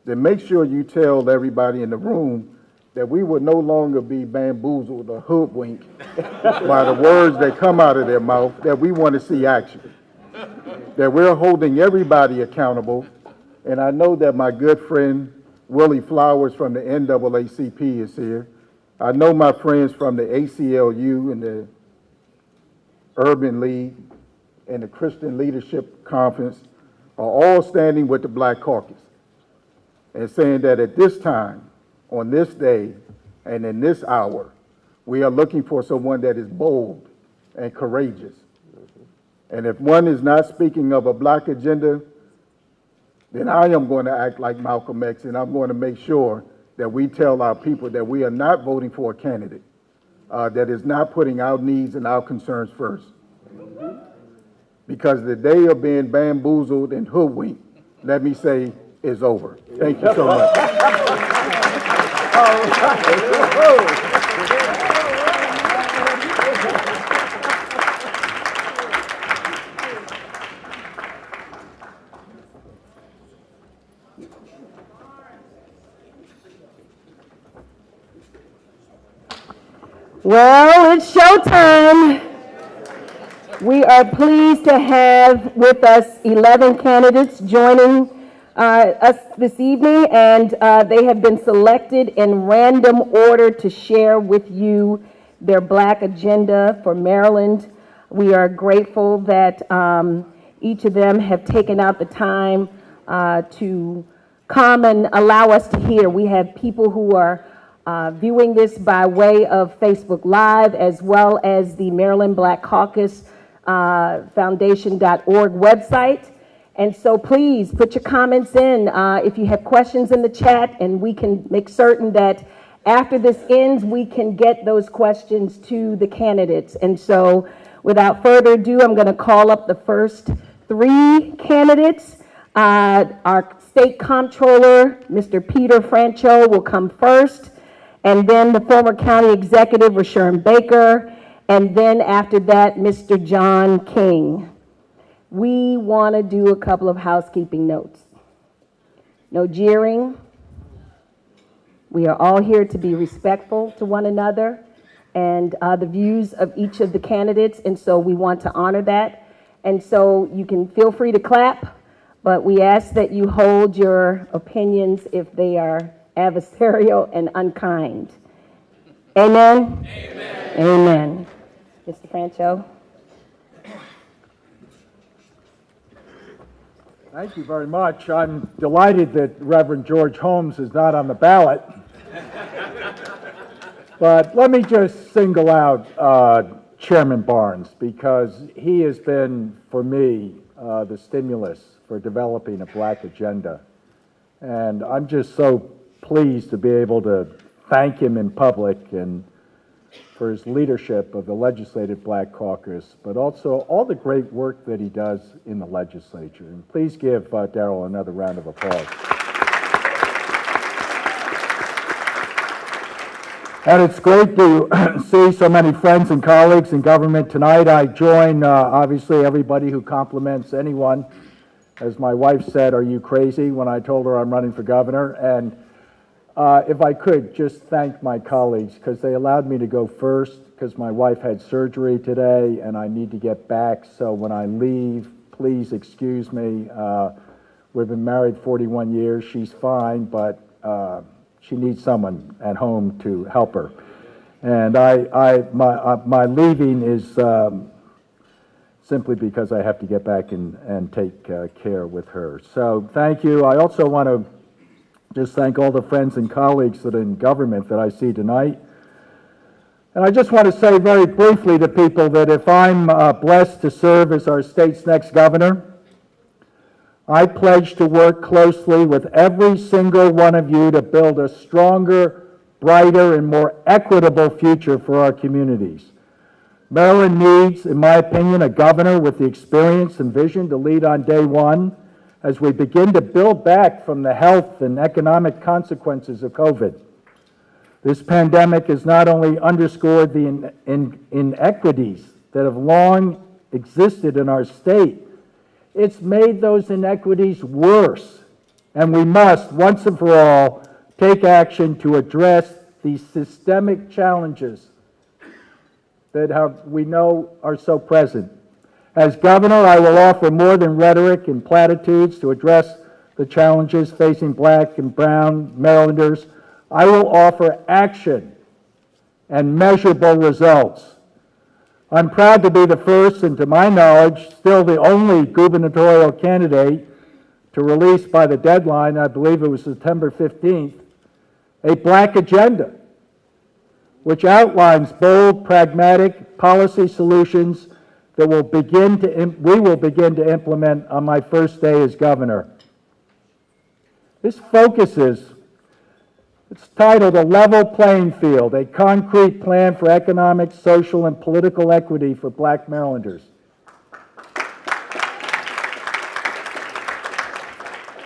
then make sure you tell everybody in the room that we would no longer be bamboozled or hoodwinked by the words that come out of their mouth, that we want to see action, that we're holding everybody accountable. And I know that my good friend Willie Flowers from the NAACP is here. I know my friends from the ACLU and the Urban League and the Christian Leadership Conference are all standing with the Black Caucus and saying that at this time, on this day, and in this hour, we are looking for someone that is bold and courageous. And if one is not speaking of a black agenda, then I am going to act like Malcolm X, and I'm going to make sure that we tell our people that we are not voting for a candidate that is not putting our needs and our concerns first. Because the day of being bamboozled and hoodwinked, let me say, is over. Thank you so much. Well, it's showtime. We are pleased to have with us 11 candidates joining us this evening, and they have been selected in random order to share with you their Black agenda for Maryland. We are grateful that each of them have taken out the time to come and allow us to hear. We have people who are viewing this by way of Facebook Live, as well as the Maryland Black Caucus Foundation.org website. And so please put your comments in if you have questions in the chat, and we can make certain that after this ends, we can get those questions to the candidates. And so without further ado, I'm going to call up the first 3 candidates. Our State Comptroller, Mr. Peter Francho, will come first, and then the former County Executive, Rashawn Baker, and then after that, Mr. John King. We want to do a couple of housekeeping notes. No jeering. We are all here to be respectful to one another and the views of each of the candidates, and so we want to honor that. And so you can feel free to clap, but we ask that you hold your opinions if they are adversarial and unkind. Amen? Amen. Amen. Mr. Francho. Thank you very much. I'm delighted that Reverend George Holmes is not on the ballot. But let me just single out Chairman Barnes, because he has been, for me, the stimulus for developing a Black agenda. And I'm just so pleased to be able to thank him in public and for his leadership of the Legislative Black Caucus, but also all the great work that he does in the legislature. And please give Darrell another round of applause. And it's great to see so many friends and colleagues in government tonight. I join, obviously, everybody who compliments anyone. As my wife said, "Are you crazy?" when I told her I'm running for governor. And if I could just thank my colleagues, because they allowed me to go first, because my wife had surgery today and I need to get back. So when I leave, please excuse me. We've been married 41 years. She's fine, but she needs someone at home to help her. And my leaving is simply because I have to get back and take care with her. So thank you. I also want to just thank all the friends and colleagues that are in government that I see tonight. And I just want to say very briefly to people that if I'm blessed to serve as our state's next governor, I pledge to work closely with every single one of you to build a stronger, brighter, and more equitable future for our communities. Maryland needs, in my opinion, a governor with the experience and vision to lead on day one as we begin to build back from the health and economic consequences of COVID. This pandemic has not only underscored the inequities that have long existed in our state, it's made those inequities worse. And we must, once and for all, take action to address these systemic challenges that we know are so present. As governor, I will offer more than rhetoric and platitudes to address the challenges facing Black and brown Marylanders. I will offer action and measurable results. I'm proud to be the first, and to my knowledge, still the only gubernatorial candidate to release by the deadline, I believe it was September 15th, a Black agenda, which outlines bold, pragmatic policy solutions that we will begin to implement on my first day as governor. This focuses, it's titled A Level Playing Field, a concrete plan for economic, social, and political equity for Black Marylanders.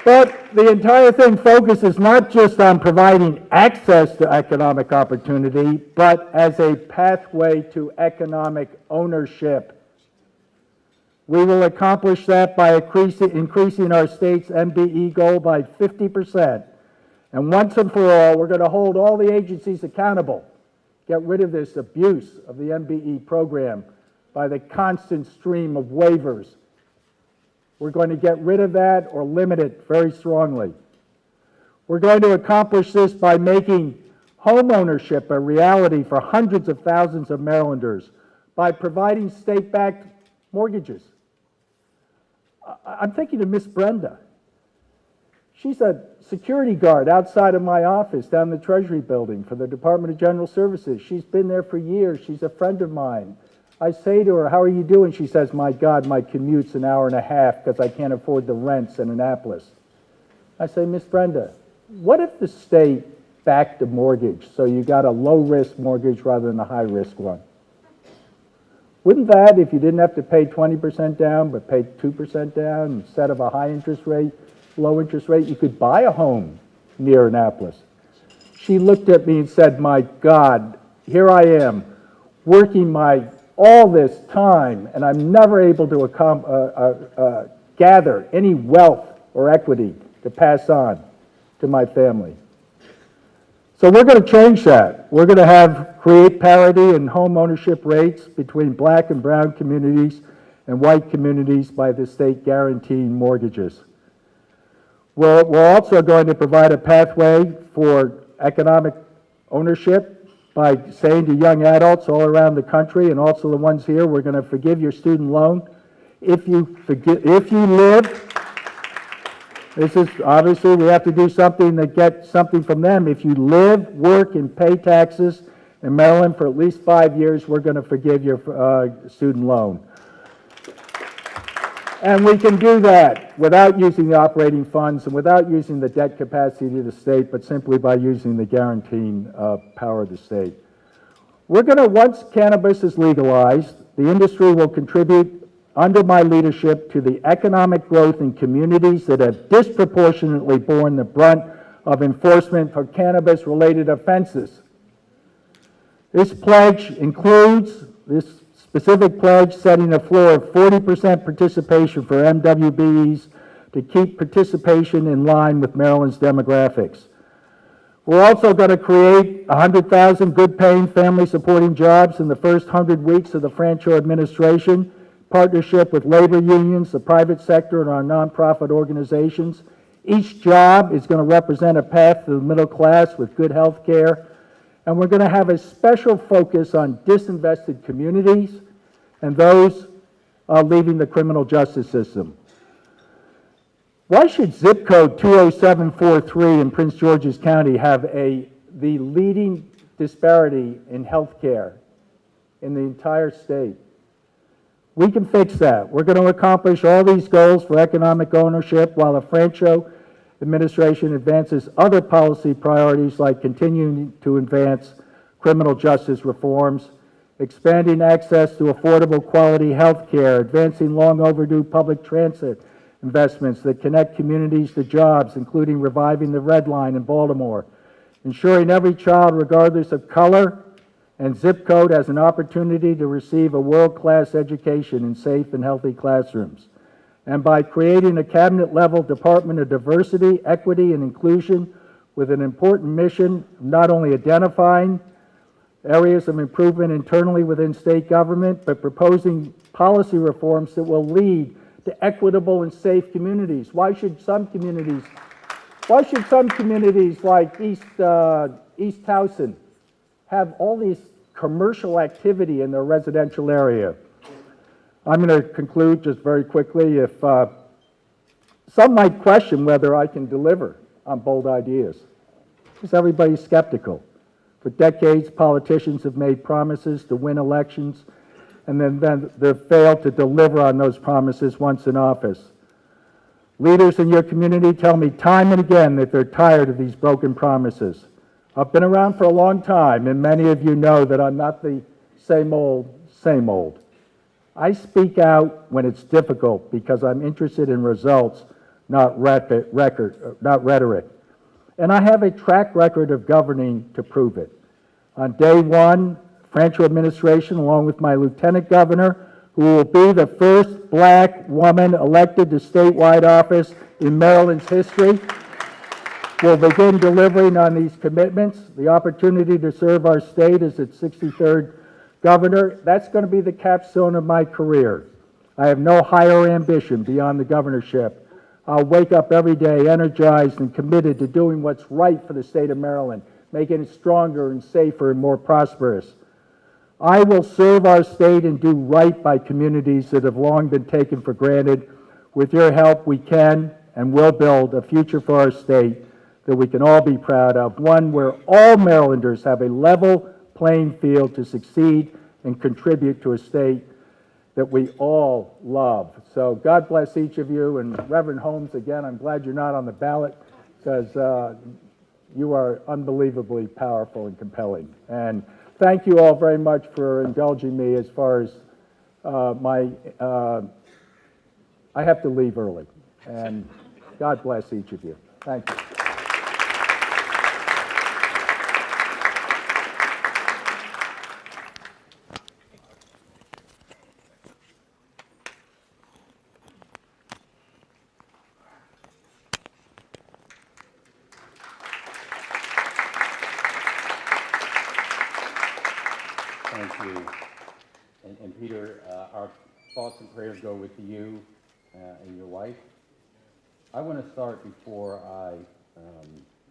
But the entire thing focuses not just on providing access to economic opportunity, but as a pathway to economic ownership. We will accomplish that by increasing our state's MBE goal by 50%. And once and for all, we're going to hold all the agencies accountable get rid of this abuse of the MBE program by the constant stream of waivers. We're going to get rid of that or limit it very strongly. We're going to accomplish this by making homeownership a reality for hundreds of thousands of Marylanders by providing state-backed mortgages. I'm thinking of Miss Brenda. She's a security guard outside of my office down in the Treasury building for the Department of General Services. She's been there for years. She's a friend of mine. I say to her, "How are you doing?" She says, "My God, my commute's an hour and a half because I can't afford the rents in Annapolis." I say, "Miss Brenda, what if the state backed a mortgage so you got a low-risk mortgage rather than a high-risk one? Wouldn't that, if you didn't have to pay 20% down but pay 2% down instead of a high interest rate, low interest rate, you could buy a home near Annapolis?" She looked at me and said, "My God, here I am working all this time and I'm never able to gather any wealth or equity to pass on to my family." So we're going to change that. We're going to create parity in home ownership rates between black and brown communities and white communities by the state guaranteeing mortgages. We're also going to provide a pathway for economic ownership by saying to young adults all around the country and also the ones here, we're going to forgive your student loan if you live. This is obviously we have to do something to get something from them. If you live, work, and pay taxes in Maryland for at least 5 years, we're going to forgive your student loan. And we can do that without using the operating funds and without using the debt capacity of the state, but simply by using the guaranteeing power of the state. We're going to, once cannabis is legalized, the industry will contribute under my leadership to the economic growth in communities that have disproportionately borne the brunt of enforcement for cannabis-related offenses. This pledge includes this specific pledge setting a floor of 40% participation for MWBEs to keep participation in line with Maryland's demographics. We're also going to create 100,000 good-paying family-supporting jobs in the first 100 weeks of the Franchot administration, partnership with labor unions, the private sector, and our nonprofit organizations. Each job is going to represent a path to the middle class with good health care. And we're going to have a special focus on disinvested communities and those leaving the criminal justice system. Why should zip code 20743 in Prince George's County have the leading disparity in health care in the entire state? We can fix that. We're going to accomplish all these goals for economic ownership while the Franchot administration advances other policy priorities like continuing to advance criminal justice reforms, expanding access to affordable quality health care, advancing long overdue public transit investments that connect communities to jobs, including reviving the Red Line in Baltimore, ensuring every child, regardless of color and zip code, has an opportunity to receive a world-class education in safe and healthy classrooms, and by creating a cabinet-level Department of Diversity, Equity, and Inclusion with an important mission of not only identifying areas of improvement internally within state government, but proposing policy reforms that will lead to equitable and safe communities. Why should some communities like East Towson have all these commercial activity in their residential area? I'm going to conclude just very quickly. If some might question whether I can deliver on bold ideas, because everybody's skeptical. For decades, politicians have made promises to win elections, and then they've failed to deliver on those promises once in office. Leaders in your community tell me time and again that they're tired of these broken promises. I've been around for a long time, and many of you know that I'm not the same old, same old. I speak out when it's difficult because I'm interested in results, not rhetoric. And I have a track record of governing to prove it. On day one, Franchot administration, along with my lieutenant governor, who will be the first black woman elected to statewide office in Maryland's history, will begin delivering on these commitments. The opportunity to serve our state as its 63rd governor, that's going to be the capstone of my career. I have no higher ambition beyond the governorship. I'll wake up every day energized and committed to doing what's right for the state of Maryland, making it stronger and safer and more prosperous. I will serve our state and do right by communities that have long been taken for granted. With your help, we can and will build a future for our state that we can all be proud of, one where all Marylanders have a level playing field to succeed and contribute to a state that we all love. So God bless each of you. And Reverend Holmes, again, I'm glad you're not on the ballot because you are unbelievably powerful and compelling. And thank you all very much for indulging me as far as I have to leave early. And God bless each of you. Thank you. Thank you. And Peter, our thoughts and prayers go with you and your wife. I want to start before I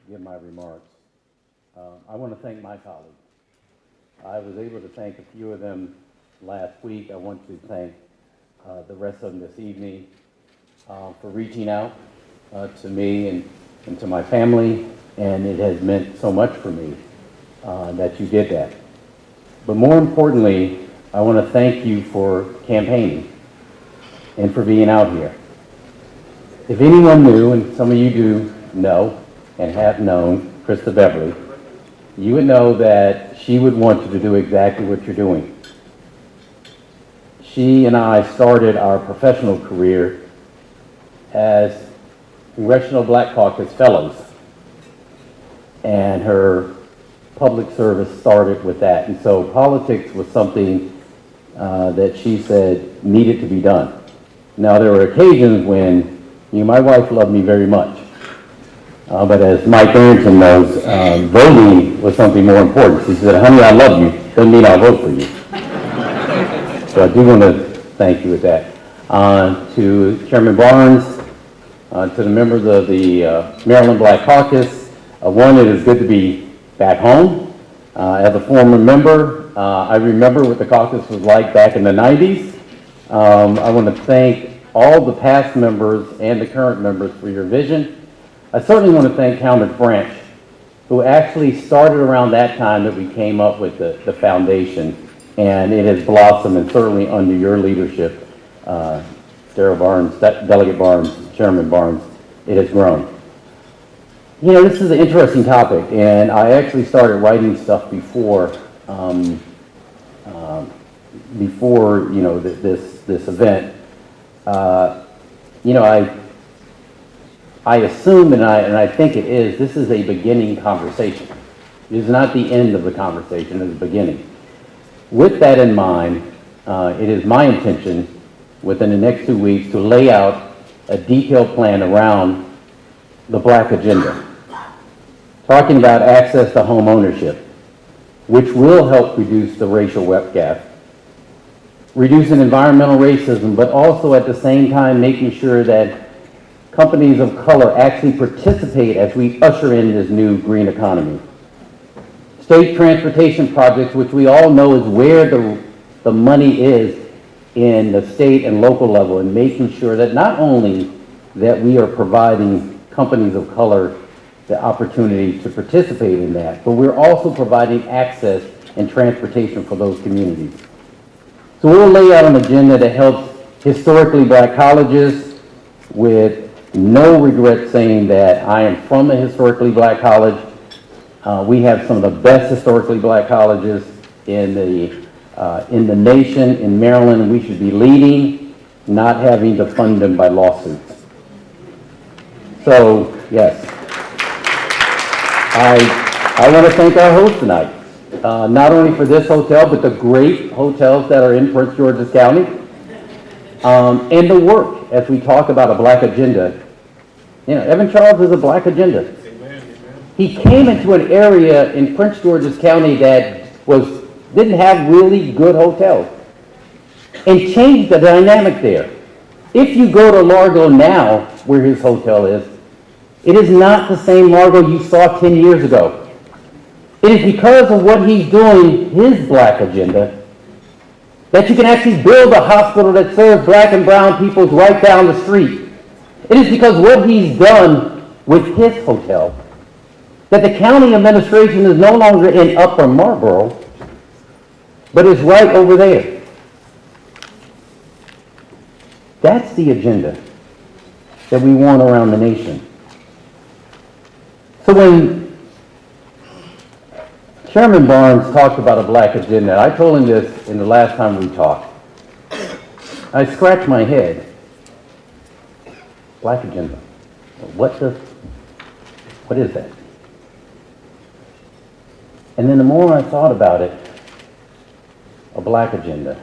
give my remarks. I want to thank my colleagues. I was able to thank a few of them last week. I want to thank the rest of them this evening for reaching out to me and to my family, and it has meant so much for me that you did that. But more importantly, I want to thank you for campaigning and for being out here. If anyone knew, and some of you do know and have known Krista Beverly, you would know that she would want you to do exactly what you're doing. She and I started our professional career as Congressional Black Caucus Fellows, and her public service started with that. And so politics was something that she said needed to be done. Now, there were occasions when my wife loved me very much. But as Mike Barrington knows, voting was something more important. She said, honey, I love you. Doesn't mean I'll vote for you. So I do want to thank you with that. To Chairman Barnes, to the members of the Maryland Black Caucus, one, it is good to be back home. As a former member, I remember what the caucus was like back in the 90s. I want to thank all the past members and the current members for your vision. I certainly want to thank Talmadge Branch, who actually started around that time that we came up with the foundation, and it has blossomed, and certainly under your leadership, Sarah Barnes, Delegate Barnes, Chairman Barnes, it has grown. You know, this is an interesting topic, and I actually started writing stuff before this event. I assume, and I think it is, this is a beginning conversation. It is not the end of the conversation, it is the beginning. With that in mind, it is my intention within the next 2 weeks to lay out a detailed plan around the Black agenda, talking about access to home ownership, which will help reduce the racial wealth gap, reducing environmental racism, but also at the same time making sure that companies of color actually participate as we usher in this new green economy. State transportation projects, which we all know is where the money is in the state and local level, and making sure that not only that we are providing companies of color the opportunity to participate in that, but we're also providing access and transportation for those communities. So we'll lay out an agenda that helps historically Black colleges, with no regret saying that I am from a historically Black college. We have some of the best historically Black colleges in the nation, in Maryland, and we should be leading, not having to fund them by lawsuits. So, yes. I want to thank our host tonight, not only for this hotel, but the great hotels that are in Prince George's County, and the work as we talk about a Black agenda. You know, Evan Charles is a Black agenda. He came into an area in Prince George's County that didn't have really good hotels and changed the dynamic there. If you go to Largo now, where his hotel is, it is not the same Largo you saw 10 years ago. It is because of what he's doing, his black agenda, that you can actually build a hospital that serves black and brown people right down the street. It is because what he's done with his hotel that the county administration is no longer in Upper Marlboro, but is right over there. That's the agenda that we want around the nation. So when Chairman Barnes talked about a black agenda, I told him this in the last time we talked. I scratched my head. Black agenda. What is that? And then the more I thought about it, a black agenda,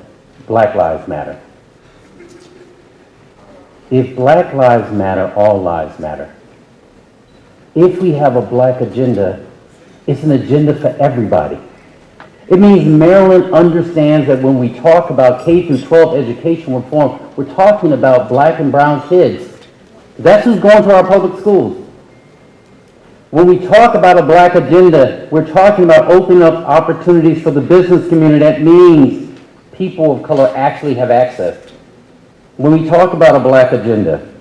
Black Lives Matter. If Black Lives Matter, all lives matter. If we have a black agenda, it's an agenda for everybody. It means Maryland understands that when we talk about K through 12 education reform, we're talking about black and brown kids. That's who's going to our public schools. When we talk about a black agenda, we're talking about opening up opportunities for the business community. That means people of color actually have access. When we talk about a black agenda,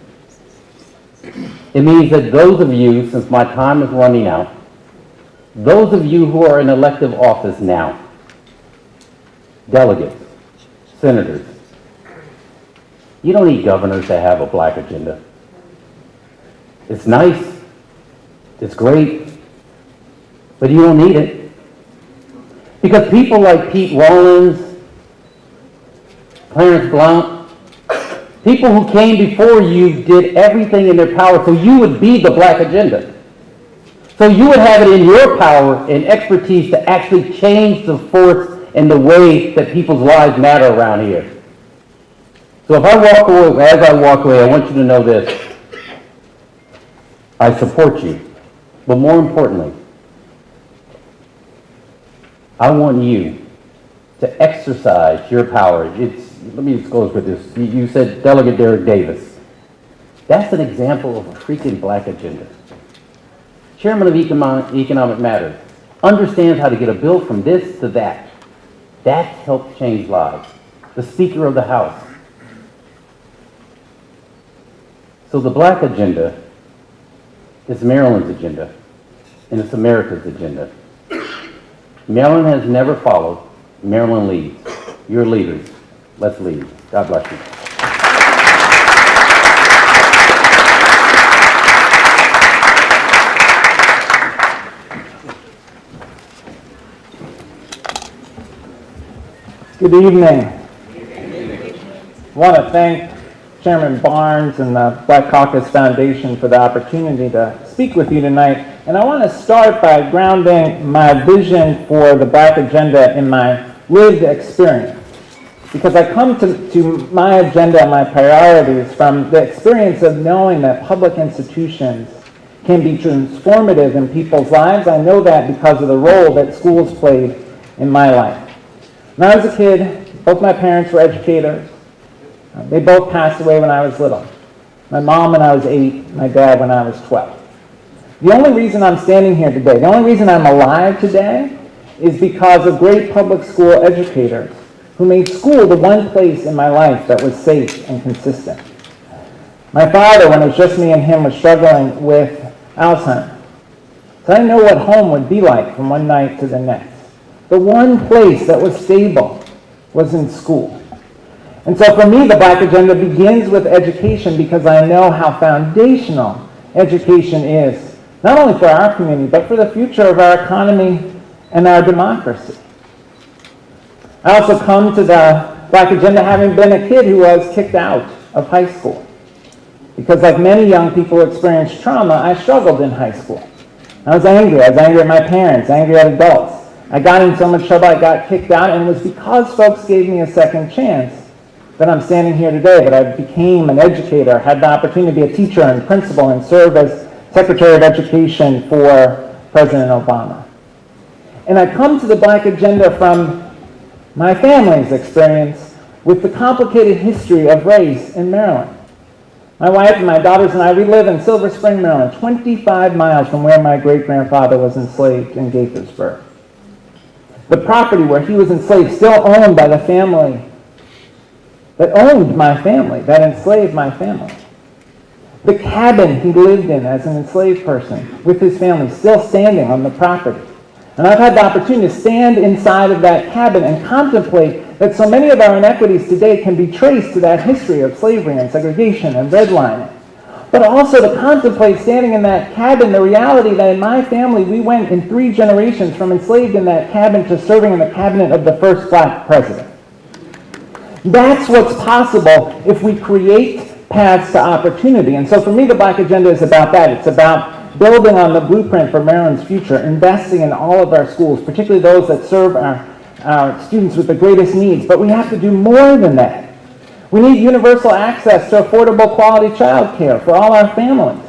it means that those of you, since my time is running out, those of you who are in elective office now, delegates, senators, you don't need governors to have a black agenda. It's nice, it's great, but you don't need it. Because people like Pete Rollins, Clarence Blount, people who came before you did everything in their power so you would be the black agenda. So you would have it in your power and expertise to actually change the force and the way that people's lives matter around here. So if I walk away, as I walk away, I want you to know this. I support you. But more importantly, I want you to exercise your power. Let me just close with this. You said Delegate Derek Davis. That's an example of a freaking black agenda. Chairman of Economic Matters understands how to get a bill from this to that. That helps change lives. The Speaker of the House. So the black agenda is Maryland's agenda, and it's America's agenda. Maryland has never followed. Maryland leads. You're leaders. Let's lead. God bless you. Good evening. I want to thank Chairman Barnes and the Black Caucus Foundation for the opportunity to speak with you tonight. And I want to start by grounding my vision for the Black agenda in my lived experience. Because I come to my agenda and my priorities from the experience of knowing that public institutions can be transformative in people's lives. I know that because of the role that schools played in my life. When I was a kid, both my parents were educators. They both passed away when I was little. My mom when I was 8, my dad when I was 12. The only reason I'm standing here today, the only reason I'm alive today, is because of great public school educators who made school the one place in my life that was safe and consistent. My father, when it was just me and him, was struggling with Alzheimer's. So I know what home would be like from one night to the next. The one place that was stable was in school. And so for me, the Black agenda begins with education because I know how foundational education is, not only for our community, but for the future of our economy and our democracy. I also come to the Black agenda having been a kid who was kicked out of high school. Because like many young people who experienced trauma, I struggled in high school. I was angry. I was angry at my parents, angry at adults. I got in so much trouble, I got kicked out, and it was because folks gave me a second chance that I'm standing here today, that I became an educator, had the opportunity to be a teacher and principal and serve as Secretary of Education for President Obama. And I come to the Black agenda from my family's experience with the complicated history of race in Maryland. My wife and my daughters and I, we live in Silver Spring, Maryland, 25 miles from where my great-grandfather was enslaved in Gaithersburg. The property where he was enslaved still owned by the family that owned my family, that enslaved my family. The cabin he lived in as an enslaved person with his family still standing on the property. And I've had the opportunity to stand inside of that cabin and contemplate that so many of our inequities today can be traced to that history of slavery and segregation and redlining. But also to contemplate standing in that cabin, the reality that in my family we went in 3 generations from enslaved in that cabin to serving in the cabinet of the first Black president. That's what's possible if we create paths to opportunity. And so for me, the Black agenda is about that. It's about building on the blueprint for Maryland's future, investing in all of our schools, particularly those that serve our students with the greatest needs. But we have to do more than that. We need universal access to affordable quality child care for all our families.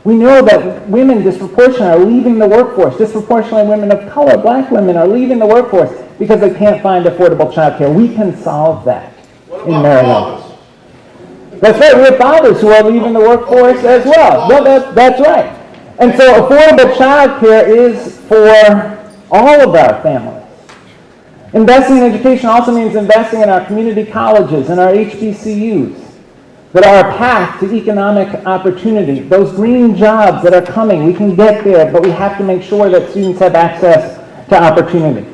We know that women disproportionately are leaving the workforce. Disproportionately women of color, Black women, are leaving the workforce because they can't find affordable child care. We can solve that in Maryland. That's right, we have fathers who are leaving the workforce as well. No, that's right. And so affordable child care is for all of our families. Investing in education also means investing in our community colleges and our HBCUs that are a path to economic opportunity. Those green jobs that are coming, we can get there, but we have to make sure that students have access to opportunity.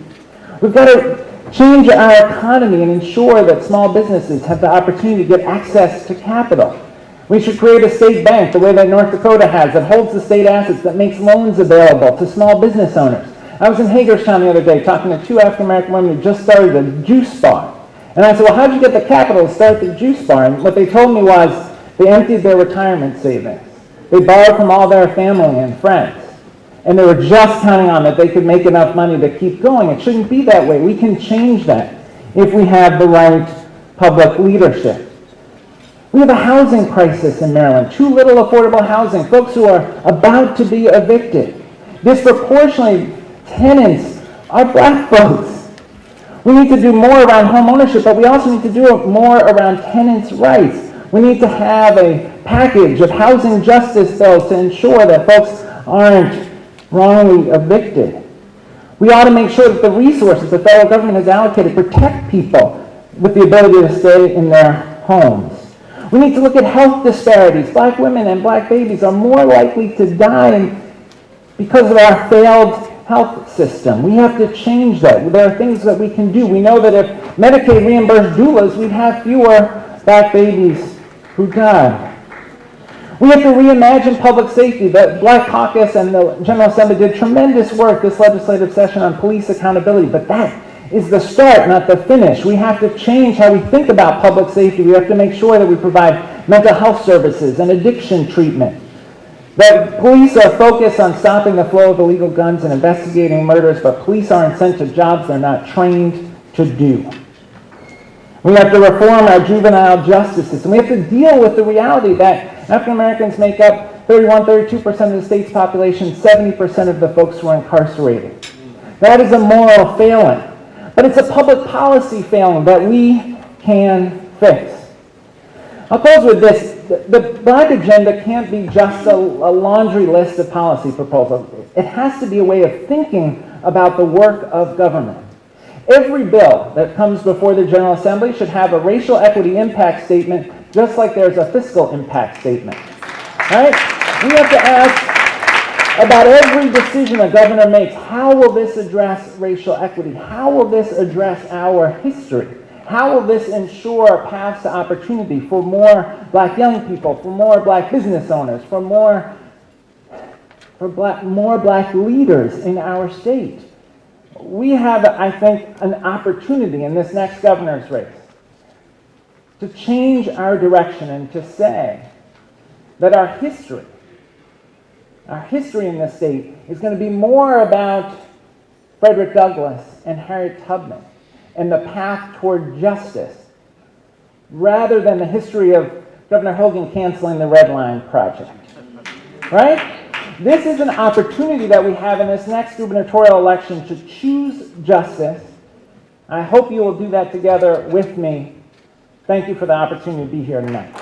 We've got to change our economy and ensure that small businesses have the opportunity to get access to capital. We should create a state bank the way that North Dakota has, that holds the state assets, that makes loans available to small business owners. I was in Hagerstown the other day talking to 2 African-American women who just started a juice bar. And I said, well, how'd you get the capital to start the juice bar? And what they told me was they emptied their retirement savings. They borrowed from all their family and friends. And they were just counting on that they could make enough money to keep going. It shouldn't be that way. We can change that if we have the right public leadership. We have a housing crisis in Maryland. Too little affordable housing. Folks who are about to be evicted. Disproportionately, tenants are Black folks. We need to do more around home ownership, but we also need to do more around tenants' rights. We need to have a package of housing justice bills to ensure that folks aren't wrongly evicted. We ought to make sure that the resources the federal government has allocated protect people with the ability to stay in their homes. We need to look at health disparities. Black women and Black babies are more likely to die because of our failed health system. We have to change that. There are things that we can do. We know that if Medicaid reimbursed doulas, we'd have fewer Black babies who die. We have to reimagine public safety. The Black Caucus and the General Assembly did tremendous work this legislative session on police accountability, but that is the start, not the finish. We have to change how we think about public safety. We have to make sure that we provide mental health services and addiction treatment. That police are focused on stopping the flow of illegal guns and investigating murders, but police aren't sent to jobs they're not trained to do. We have to reform our juvenile justice system. We have to deal with the reality that African Americans make up 32% of the state's population, 70% of the folks who are incarcerated. That is a moral failing, but it's a public policy failing that we can fix. I'll close with this. The Black agenda can't be just a laundry list of policy proposals. It has to be a way of thinking about the work of government. Every bill that comes before the General Assembly should have a racial equity impact statement, just like there's a fiscal impact statement. Right? We have to ask about every decision a governor makes, how will this address racial equity? How will this address our history? How will this ensure paths to opportunity for more Black young people, for more Black business owners, for more Black leaders in our state? We have, I think, an opportunity in this next governor's race to change our direction and to say that our history in this state is going to be more about Frederick Douglass and Harriet Tubman and the path toward justice, rather than the history of Governor Hogan canceling the Red Line project, right? This is an opportunity that we have in this next gubernatorial election to choose justice. I hope you will do that together with me. Thank you for the opportunity to be here tonight.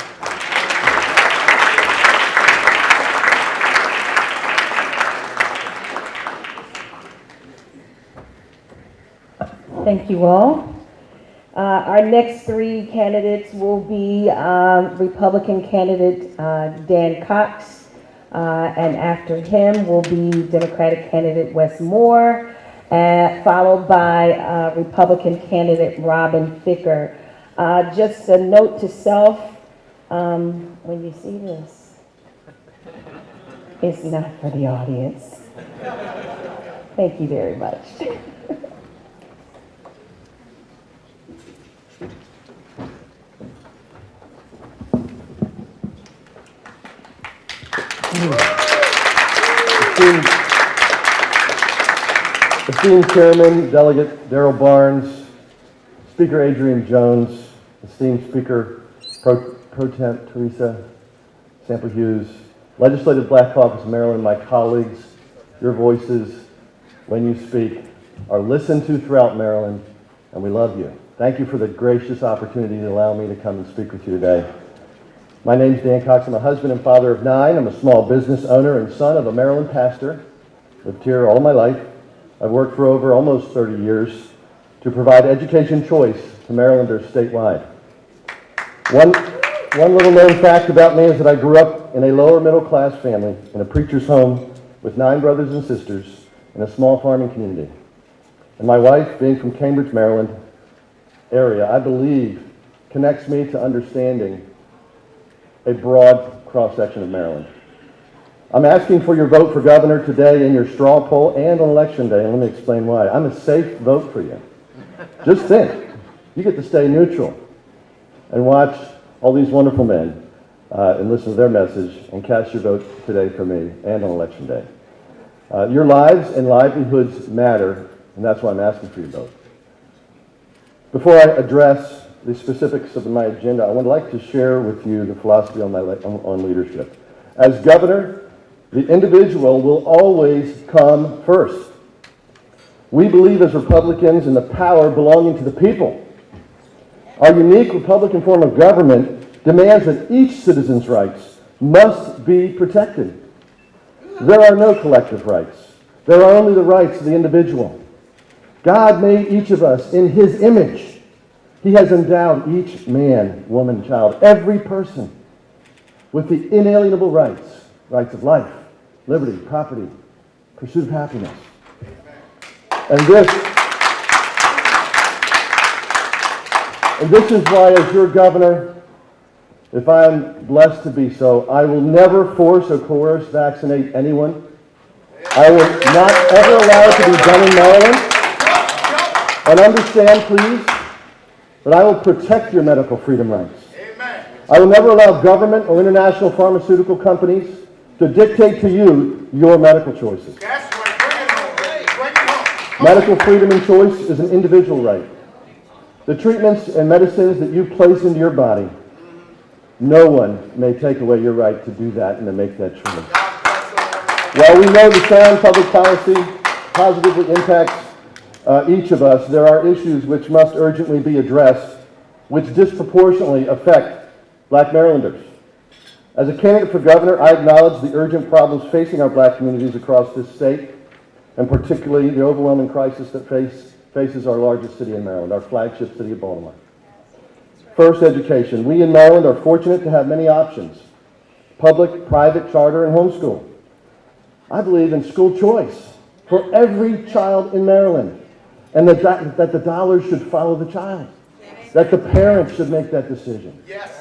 Thank you all. Our next three candidates will be Republican candidate Dan Cox, and after him will be Democratic candidate Wes Moore, followed by Republican candidate Robin Ficker. Just a note to self, when you see this, it's not for the audience. Thank you very much. Esteemed Chairman, Delegate Darrell Barnes, Speaker Adrian Jones, esteemed Speaker Pro Temp Teresa Sample Hughes, Legislative Black Caucus Maryland, my colleagues, your voices, when you speak, are listened to throughout Maryland, and we love you. Thank you for the gracious opportunity to allow me to come and speak with you today. My name is Dan Cox. I'm a husband and father of 9. I'm a small business owner and son of a Maryland pastor. Lived here all my life. I've worked for over almost 30 years to provide education choice to Marylanders statewide. One little known fact about me is that I grew up in a lower middle class family in a preacher's home with 9 brothers and sisters in a small farming community. And my wife, being from Cambridge, Maryland area, I believe connects me to understanding a broad cross-section of Maryland. I'm asking for your vote for governor today in your straw poll and on election day, and let me explain why. I'm a safe vote for you. Just think, you get to stay neutral and watch all these wonderful men and listen to their message and cast your vote today for me and on election day. Your lives and livelihoods matter, and that's why I'm asking for your vote. Before I address the specifics of my agenda, I would like to share with you the philosophy on leadership. As governor, the individual will always come first. We believe as Republicans in the power belonging to the people. Our unique Republican form of government demands that each citizen's rights must be protected. There are no collective rights. There are only the rights of the individual. God made each of us in His image. He has endowed each man, woman, child, every person with the inalienable rights of life, liberty, property, pursuit of happiness. And this is why, as your governor, if I'm blessed to be so, I will never force or coerce vaccinate anyone. I will not ever allow it to be done in Maryland. And understand, please, that I will protect your medical freedom rights. Amen. I will never allow government or international pharmaceutical companies to dictate to you your medical choices. That's right. Bring it home. Medical freedom and choice is an individual right. The treatments and medicines that you place into your body, no one may take away your right to do that and to make that choice. While we know the sound public policy positively impacts each of us, there are issues which must urgently be addressed, which disproportionately affect Black Marylanders. As a candidate for governor, I acknowledge the urgent problems facing our Black communities across this state, and particularly the overwhelming crisis that faces our largest city in Maryland, our flagship city of Baltimore. First, education. We in Maryland are fortunate to have many options: public, private, charter, and homeschool. I believe in school choice for every child in Maryland, and that the dollars should follow the child, that the parents should make that decision. Yes.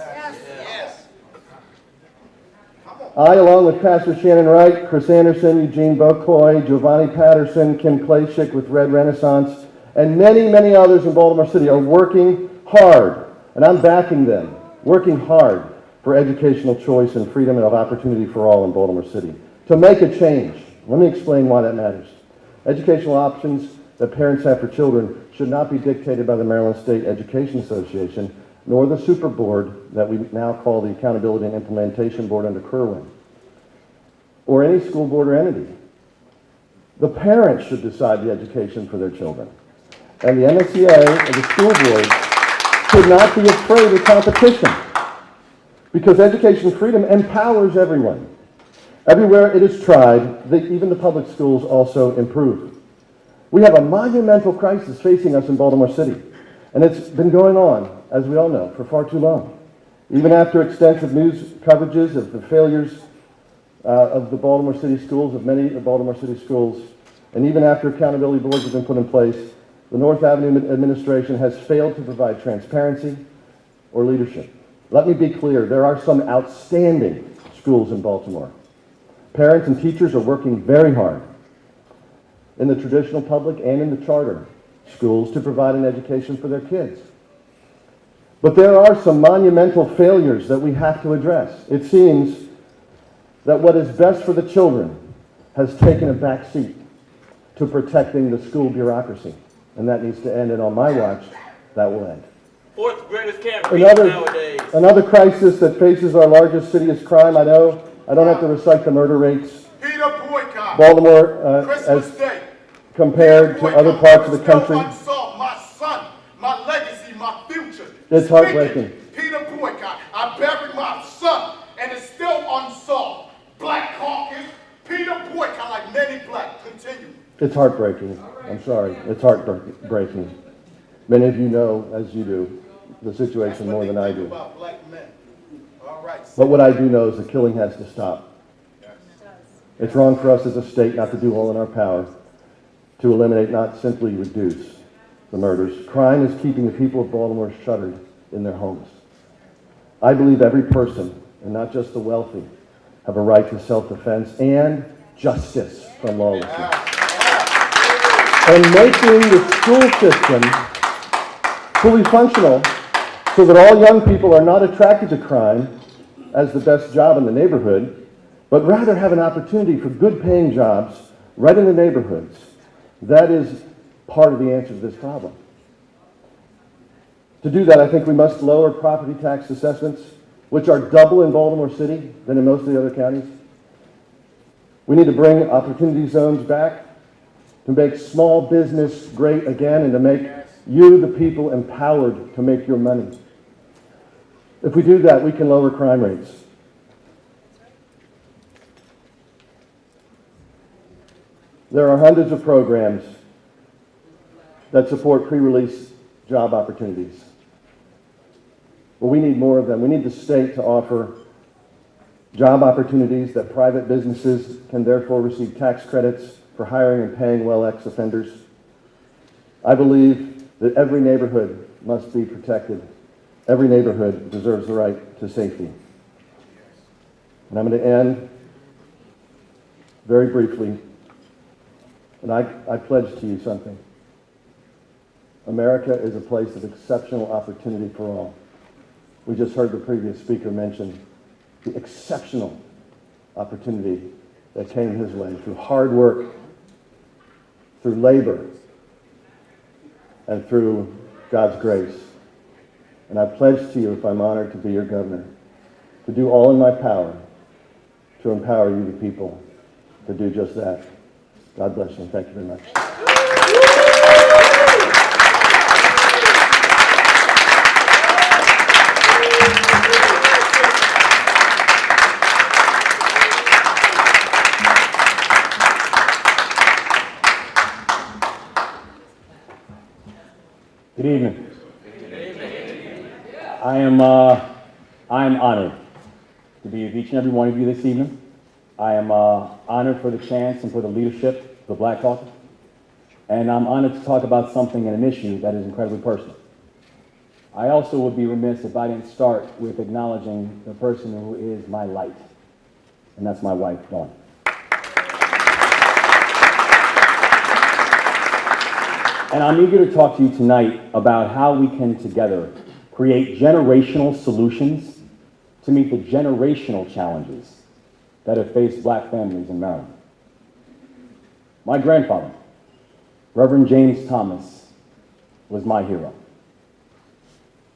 I, along with Pastor Shannon Wright, Chris Anderson, Eugene Bocoy, Giovanni Patterson, Kim Klashik with Red Renaissance, and many, many others in Baltimore City are working hard, and I'm backing them, working hard for educational choice and freedom of opportunity for all in Baltimore City. To make a change, let me explain why that matters. Educational options that parents have for children should not be dictated by the Maryland State Education Association, nor the Super Board that we now call the Accountability and Implementation Board under Kerwin, or any school board or entity. The parents should decide the education for their children. And the MSEA and the school board should not be afraid of competition, because education freedom empowers everyone. Everywhere it is tried, even the public schools also improve. We have a monumental crisis facing us in Baltimore City, and it's been going on, as we all know, for far too long. Even after extensive news coverages of the failures of the Baltimore City schools, of many of the Baltimore City schools, and even after accountability boards have been put in place, the North Avenue administration has failed to provide transparency or leadership. Let me be clear, there are some outstanding schools in Baltimore. Parents and teachers are working very hard in the traditional public and in the charter schools to provide an education for their kids. But there are some monumental failures that we have to address. It seems that what is best for the children has taken a back seat to protecting the school bureaucracy, and that needs to end, and on my watch, that will end. Fourth greatest campaign nowadays. Another crisis that faces our largest city is crime. I know I don't have to recite the murder rates. Baltimore, as compared to other parts of the country, my son, my legacy, my future. it's heartbreaking. Peter Boycott, I buried my son, and it's still unsolved. Black Caucus, Peter Boycott, like many black. Continue. It's heartbreaking. I'm sorry. It's heartbreaking. Many of you know, as you do, the situation more than I do. But what I do know is the killing has to stop. It's wrong for us as a state not to do all in our power to eliminate, not simply reduce, the murders. Crime is keeping the people of Baltimore shuttered in their homes. I believe every person, and not just the wealthy, have a right to self-defense and justice from lawlessness. And making the school system fully functional so that all young people are not attracted to crime as the best job in the neighborhood, but rather have an opportunity for good paying jobs right in the neighborhoods. That is part of the answer to this problem. To do that, I think we must lower property tax assessments, which are double in Baltimore City than in most of the other counties. We need to bring opportunity zones back to make small business great again and to make you, the people, empowered to make your money. If we do that, we can lower crime rates. There are hundreds of programs that support pre-release job opportunities. Well, we need more of them. We need the state to offer job opportunities that private businesses can therefore receive tax credits for hiring and paying well ex-offenders. I believe that every neighborhood must be protected. Every neighborhood deserves the right to safety. And I'm going to end very briefly, and I pledge to you something. America is a place of exceptional opportunity for all. We just heard the previous speaker mention the exceptional opportunity that came his way through hard work, through labor, and through God's grace. And I pledge to you, if I'm honored to be your governor, to do all in my power to empower you, the people, to do just that. God bless you, and thank you very much. Good evening. I'm honored to be with each and every one of you this evening. I am honored for the chance and for the leadership of the Black Caucus. And I'm honored to talk about something and an issue that is incredibly personal. I also would be remiss if I didn't start with acknowledging the person who is my light, and that's my wife, Dawn. And I'm eager to talk to you tonight about how we can together create generational solutions to meet the generational challenges that have faced black families in Maryland. My grandfather, Reverend James Thomas, was my hero.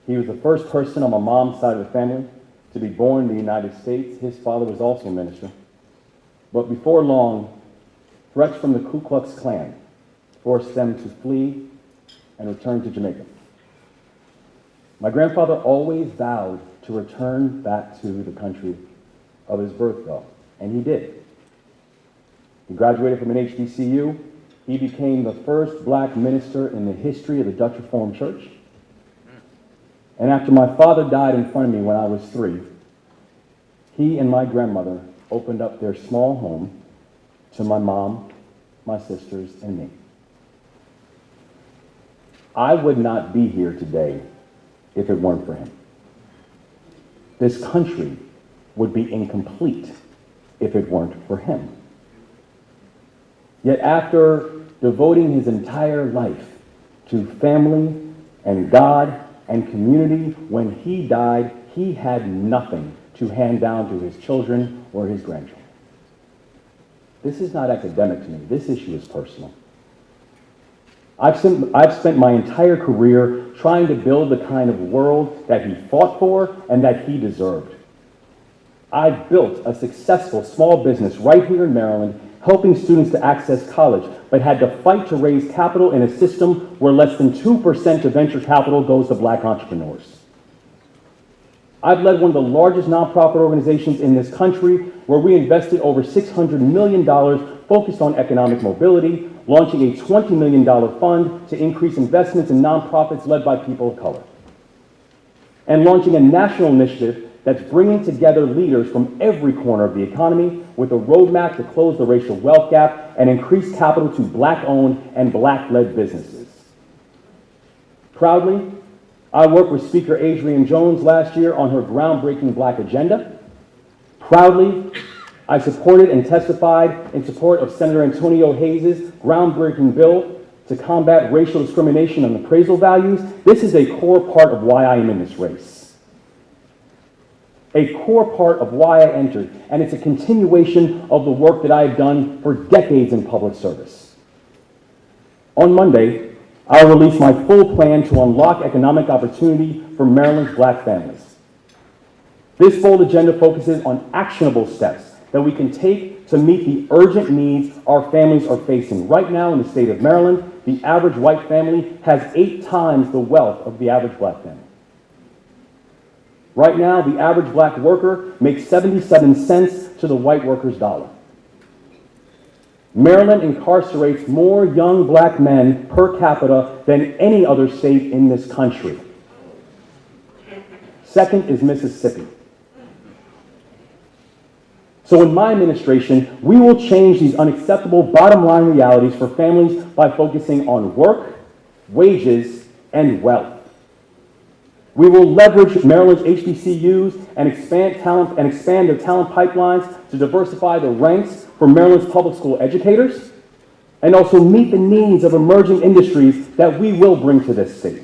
He was the first person on my mom's side of the family to be born in the United States. His father was also a minister. But before long, threats from the Ku Klux Klan forced them to flee and return to Jamaica. My grandfather always vowed to return back to the country of his birth, though, and he did. He graduated from an HBCU. He became the first black minister in the history of the Dutch Reformed Church. And after my father died in front of me when I was 3, he and my grandmother opened up their small home to my mom, my sisters, and me. I would not be here today if it weren't for him. This country would be incomplete if it weren't for him. Yet after devoting his entire life to family and God and community, when he died, he had nothing to hand down to his children or his grandchildren. This is not academic to me. This issue is personal. I've spent my entire career trying to build the kind of world that he fought for and that he deserved. I built a successful small business right here in Maryland, helping students to access college, but had to fight to raise capital in a system where less than 2% of venture capital goes to black entrepreneurs. I've led one of the largest nonprofit organizations in this country, where we invested over $600 million focused on economic mobility, launching a $20 million fund to increase investments in nonprofits led by people of color, and launching a national initiative that's bringing together leaders from every corner of the economy with a roadmap to close the racial wealth gap and increase capital to black-owned and black-led businesses. Proudly, I worked with Speaker Adrienne Jones last year on her groundbreaking Black Agenda. Proudly, I supported and testified in support of Senator Antonio Hayes' groundbreaking bill to combat racial discrimination on appraisal values. This is a core part of why I am in this race. A core part of why I entered, and it's a continuation of the work that I have done for decades in public service. On Monday, I'll release my full plan to unlock economic opportunity for Maryland's black families. This bold agenda focuses on actionable steps that we can take to meet the urgent needs our families are facing. Right now in the state of Maryland, the average white family has 8 times the wealth of the average black family. Right now, the average black worker makes 77 cents to the white worker's dollar. Maryland incarcerates more young black men per capita than any other state in this country. Second is Mississippi. So in my administration, we will change these unacceptable bottom line realities for families by focusing on work, wages, and wealth. We will leverage Maryland's HBCUs and expand their talent pipelines to diversify the ranks for Maryland's public school educators, and also meet the needs of emerging industries that we will bring to this state.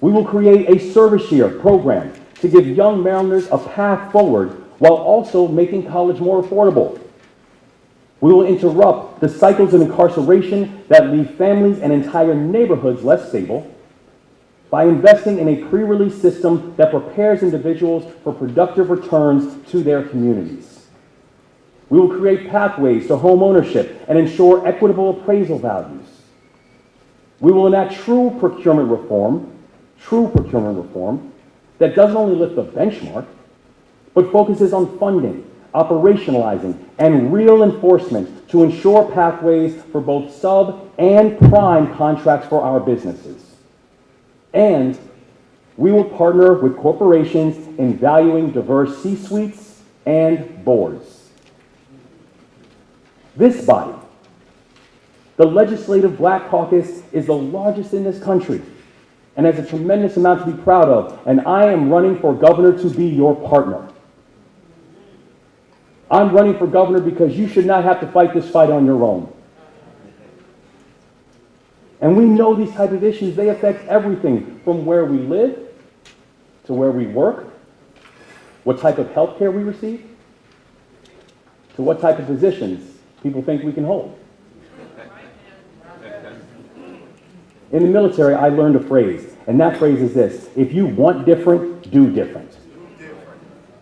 We will create a service year program to give young Marylanders a path forward while also making college more affordable. We will interrupt the cycles of incarceration that leave families and entire neighborhoods less stable by investing in a pre-release system that prepares individuals for productive returns to their communities. We will create pathways to home ownership and ensure equitable appraisal values. We will enact true procurement reform that doesn't only lift the benchmark, but focuses on funding, operationalizing, and real enforcement to ensure pathways for both sub and prime contracts for our businesses. And we will partner with corporations in valuing diverse C-suites and boards. This body, the Legislative Black Caucus, is the largest in this country and has a tremendous amount to be proud of, and I am running for governor to be your partner. I'm running for governor because you should not have to fight this fight on your own. And we know these type of issues, they affect everything from where we live to where we work, what type of health care we receive, to what type of positions people think we can hold. In the military, I learned a phrase, and that phrase is this: if you want different, do different.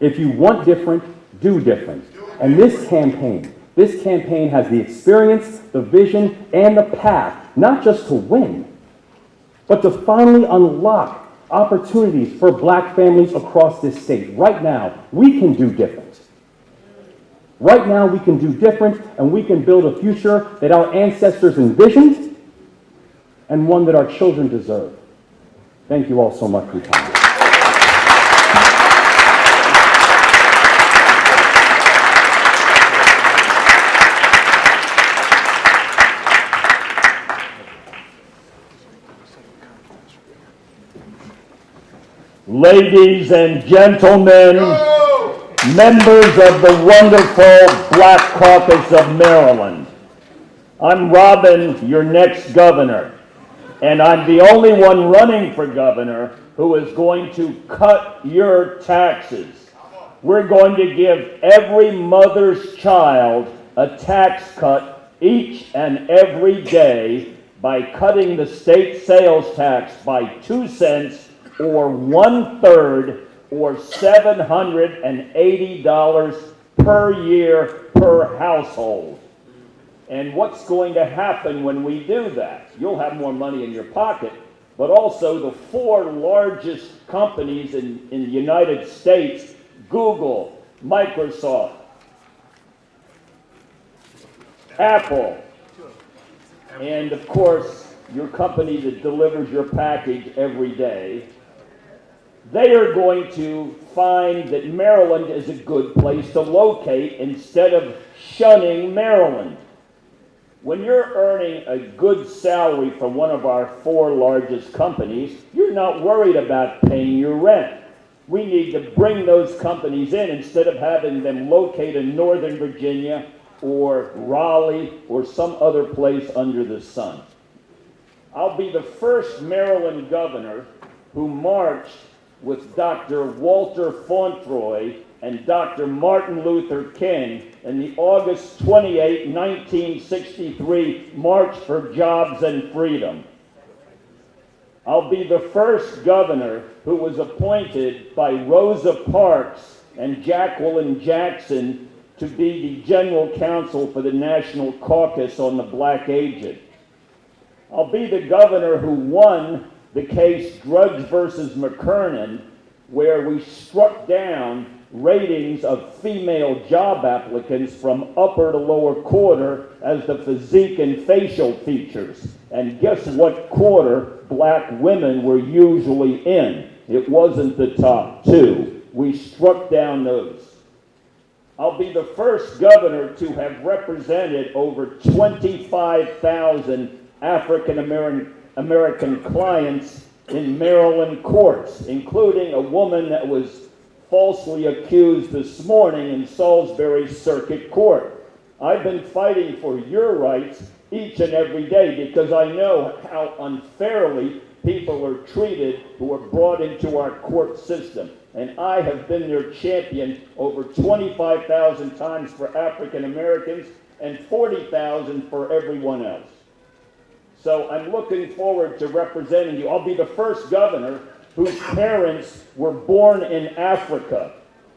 If you want different, do different. And this campaign has the experience, the vision, and the path, not just to win, but to finally unlock opportunities for black families across this state. Right now, we can do different. Right now, we can do different, and we can build a future that our ancestors envisioned and one that our children deserve. Thank you all so much for your time. Ladies and gentlemen, members of the wonderful Black Caucus of Maryland, I'm Robin, your next governor, and I'm the only one running for governor who is going to cut your taxes. We're going to give every mother's child a tax cut each and every day by cutting the state sales tax by 2 cents or 1/3 or $780 per year per household. And what's going to happen when we do that? You'll have more money in your pocket, but also the 4 largest companies in the United States, Google, Microsoft, Apple, and of course, your company that delivers your package every day, they are going to find that Maryland is a good place to locate instead of shunning Maryland. When you're earning a good salary from one of our 4 largest companies, you're not worried about paying your rent. We need to bring those companies in instead of having them locate in Northern Virginia or Raleigh or some other place under the sun. I'll be the first Maryland governor who marched with Dr. Walter Fauntroy and Dr. Martin Luther King in the August 28, 1963 March for Jobs and Freedom. I'll be the first governor who was appointed by Rosa Parks and Jacqueline Jackson to be the general counsel for the National Caucus on the Black Aged. I'll be the governor who won the case Drugs versus McKernan, where we struck down ratings of female job applicants from upper to lower quarter as the physique and facial features. And guess what quarter black women were usually in? It wasn't the top 2. We struck down those. I'll be the first governor to have represented over 25,000 African American clients in Maryland courts, including a woman that was falsely accused this morning in Salisbury Circuit Court. I've been fighting for your rights each and every day because I know how unfairly people are treated who are brought into our court system. And I have been their champion over 25,000 times for African Americans and 40,000 for everyone else. So I'm looking forward to representing you. I'll be the first governor whose parents were born in Africa,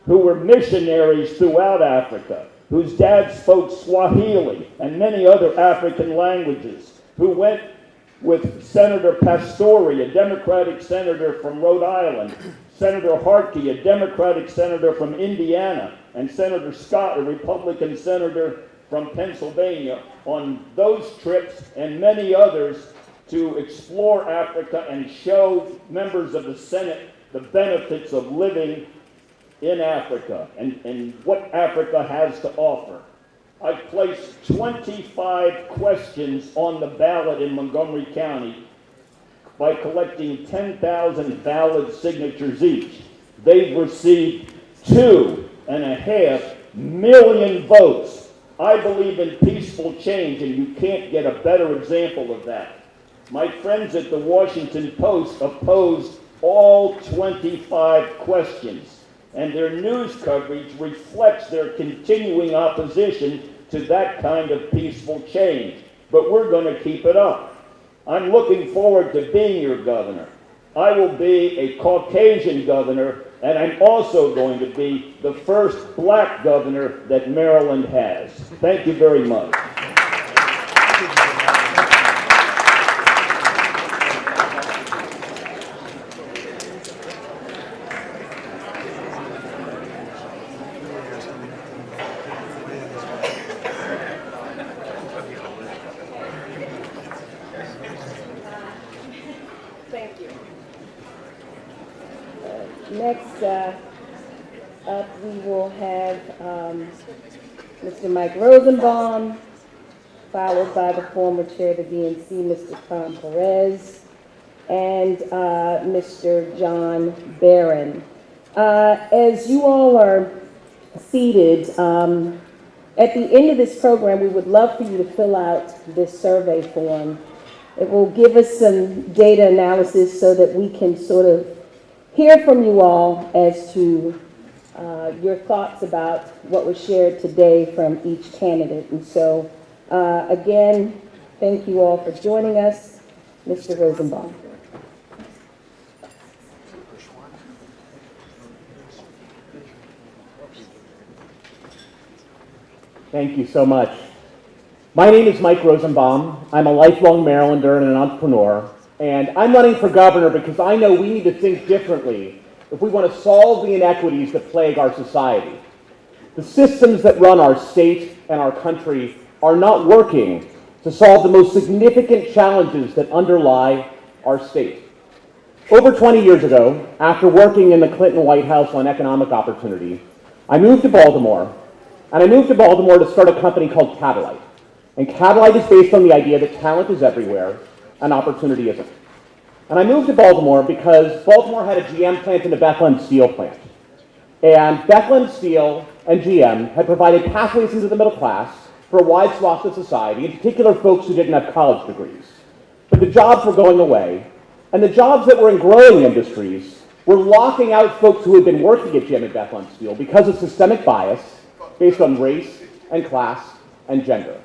who were missionaries throughout Africa, whose dad spoke Swahili and many other African languages, who went with Senator Pastore, a Democratic senator from Rhode Island, Senator Harkey, a Democratic senator from Indiana, and Senator Scott, a Republican senator from Pennsylvania, on those trips and many others to explore Africa and show members of the Senate the benefits of living in Africa and what Africa has to offer. I've placed 25 questions on the ballot in Montgomery County by collecting 10,000 valid signatures each. They've received 2.5 million votes. I believe in peaceful change, and you can't get a better example of that. My friends at the Washington Post opposed all 25 questions, and their news coverage reflects their continuing opposition to that kind of peaceful change. But we're going to keep it up. I'm looking forward to being your governor. I will be a Caucasian governor And I'm also going to be the first black governor that Maryland has. Thank you very much. Thank you. Next up, we will have Mr. Mike Rosenbaum, followed by the former chair of the DNC, Mr. Tom Perez, and Mr. John Barron. As you all are seated, at the end of this program, we would love for you to fill out this survey form. It will give us some data analysis so that we can sort of hear from you all as to your thoughts about what was shared today from each candidate. And so, again, thank you all for joining us. Mr. Rosenbaum. Thank you so much. My name is Mike Rosenbaum. I'm a lifelong Marylander and an entrepreneur. And I'm running for governor because I know we need to think differently if we want to solve the inequities that plague our society. The systems that run our state and our country are not working to solve the most significant challenges that underlie our state. Over 20 years ago, after working in the Clinton White House on economic opportunity, I moved to Baltimore. And I moved to Baltimore to start a company called Catalyte. And Catalyte is based on the idea that talent is everywhere and opportunity isn't. And I moved to Baltimore because Baltimore had a GM plant and a Bethlehem Steel plant. And Bethlehem Steel and GM had provided pathways into the middle class for a wide swath of society, in particular folks who didn't have college degrees. But the jobs were going away, and the jobs that were in growing industries were locking out folks who had been working at GM and Bethlehem Steel because of systemic bias based on race and class and gender.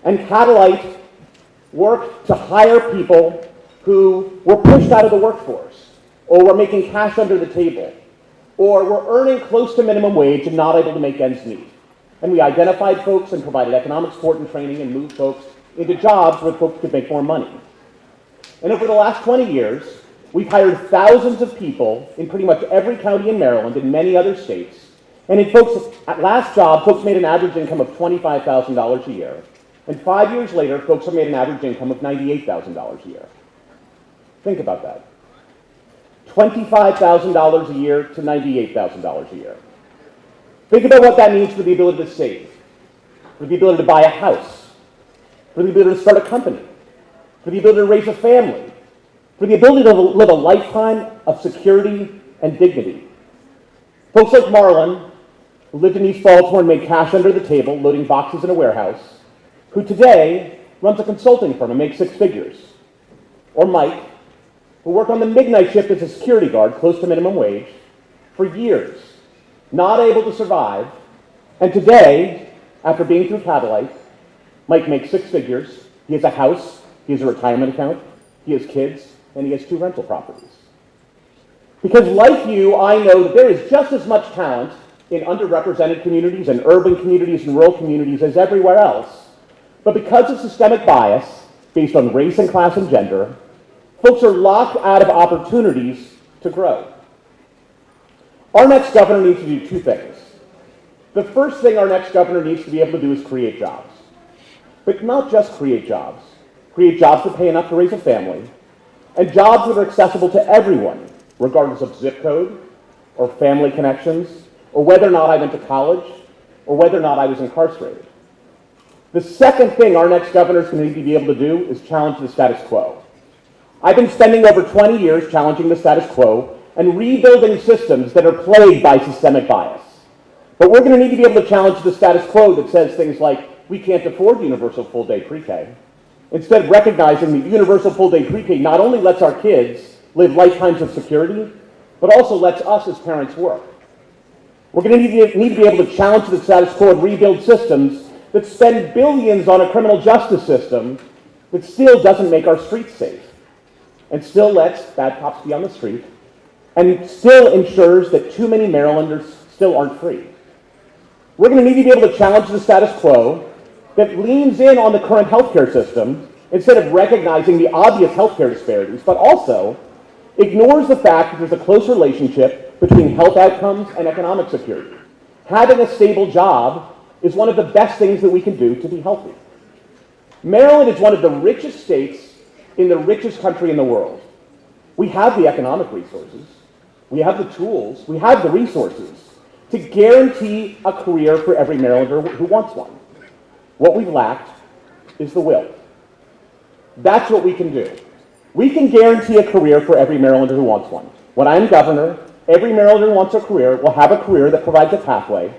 And Catalyte worked to hire people who were pushed out of the workforce, or were making cash under the table, or were earning close to minimum wage and not able to make ends meet. And we identified folks and provided economic support and training and moved folks into jobs where folks could make more money. And over the last 20 years, we've hired thousands of people in pretty much every county in Maryland and many other states. And in folks, at last job, folks made an average income of $25,000 a year. And 5 years later, folks have made an average income of $98,000 a year. Think about that. $25,000 a year to $98,000 a year. Think about what that means for the ability to save, for the ability to buy a house, for the ability to start a company, for the ability to raise a family, for the ability to live a lifetime of security and dignity. Folks like Marlon, who lived in East Baltimore and made cash under the table, loading boxes in a warehouse, who today runs a consulting firm and makes 6 figures. Or Mike, who worked on the midnight shift as a security guard, close to minimum wage, for years, not able to survive. And today, after being through Catalyte, Mike makes 6 figures. He has a house, he has a retirement account, he has kids, and he has 2 rental properties. Because like you, I know that there is just as much talent in underrepresented communities and urban communities and rural communities as everywhere else. But because of systemic bias, based on race and class and gender, folks are locked out of opportunities to grow. Our next governor needs to do 2 things. The first thing our next governor needs to be able to do is create jobs. But not just create jobs that pay enough to raise a family, and jobs that are accessible to everyone, regardless of zip code, or family connections, or whether or not I went to college, or whether or not I was incarcerated. The second thing our next governor is going to need to be able to do is challenge the status quo. I've been spending over 20 years challenging the status quo and rebuilding systems that are plagued by systemic bias. But we're going to need to be able to challenge the status quo that says things like, we can't afford universal full-day pre-K. Instead, recognizing that universal full-day pre-K not only lets our kids live lifetimes of security, but also lets us as parents work. We're going to need to be able to challenge the status quo and rebuild systems that spend billions on a criminal justice system that still doesn't make our streets safe, and still lets bad cops be on the street, and still ensures that too many Marylanders still aren't free. We're going to need to be able to challenge the status quo that leans in on the current healthcare system instead of recognizing the obvious healthcare disparities, but also ignores the fact that there's a close relationship between health outcomes and economic security. Having a stable job is one of the best things that we can do to be healthy. Maryland is one of the richest states in the richest country in the world. We have the economic resources, we have the tools, we have the resources to guarantee a career for every Marylander who wants one. What we've lacked is the will. That's what we can do. We can guarantee a career for every Marylander who wants one. When I'm governor, every Marylander who wants a career will have a career that provides a pathway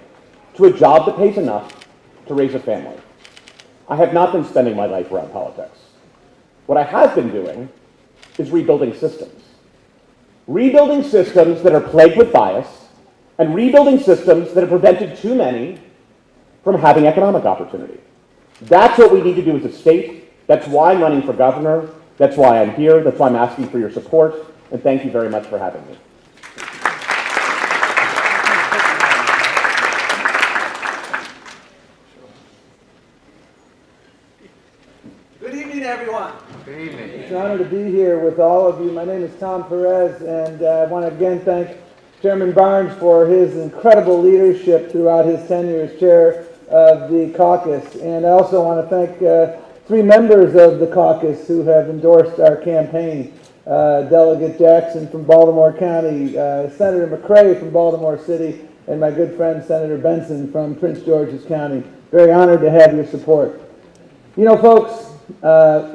to a job that pays enough to raise a family. I have not been spending my life around politics. What I have been doing is rebuilding systems. Rebuilding systems that are plagued with bias, and rebuilding systems that have prevented too many from having economic opportunity. That's what we need to do as a state. That's why I'm running for governor. That's why I'm here. That's why I'm asking for your support. And thank you very much for having me. Good evening, everyone. Good evening. It's an honor to be here with all of you. My name is Tom Perez, and I want to again thank Chairman Barnes for his incredible leadership throughout his tenure as chair of the caucus. And I also want to thank three members of the caucus who have endorsed our campaign. Delegate Jackson from Baltimore County, Senator McCray from Baltimore City, and my good friend Senator Benson from Prince George's County. Very honored to have your support. You know, folks,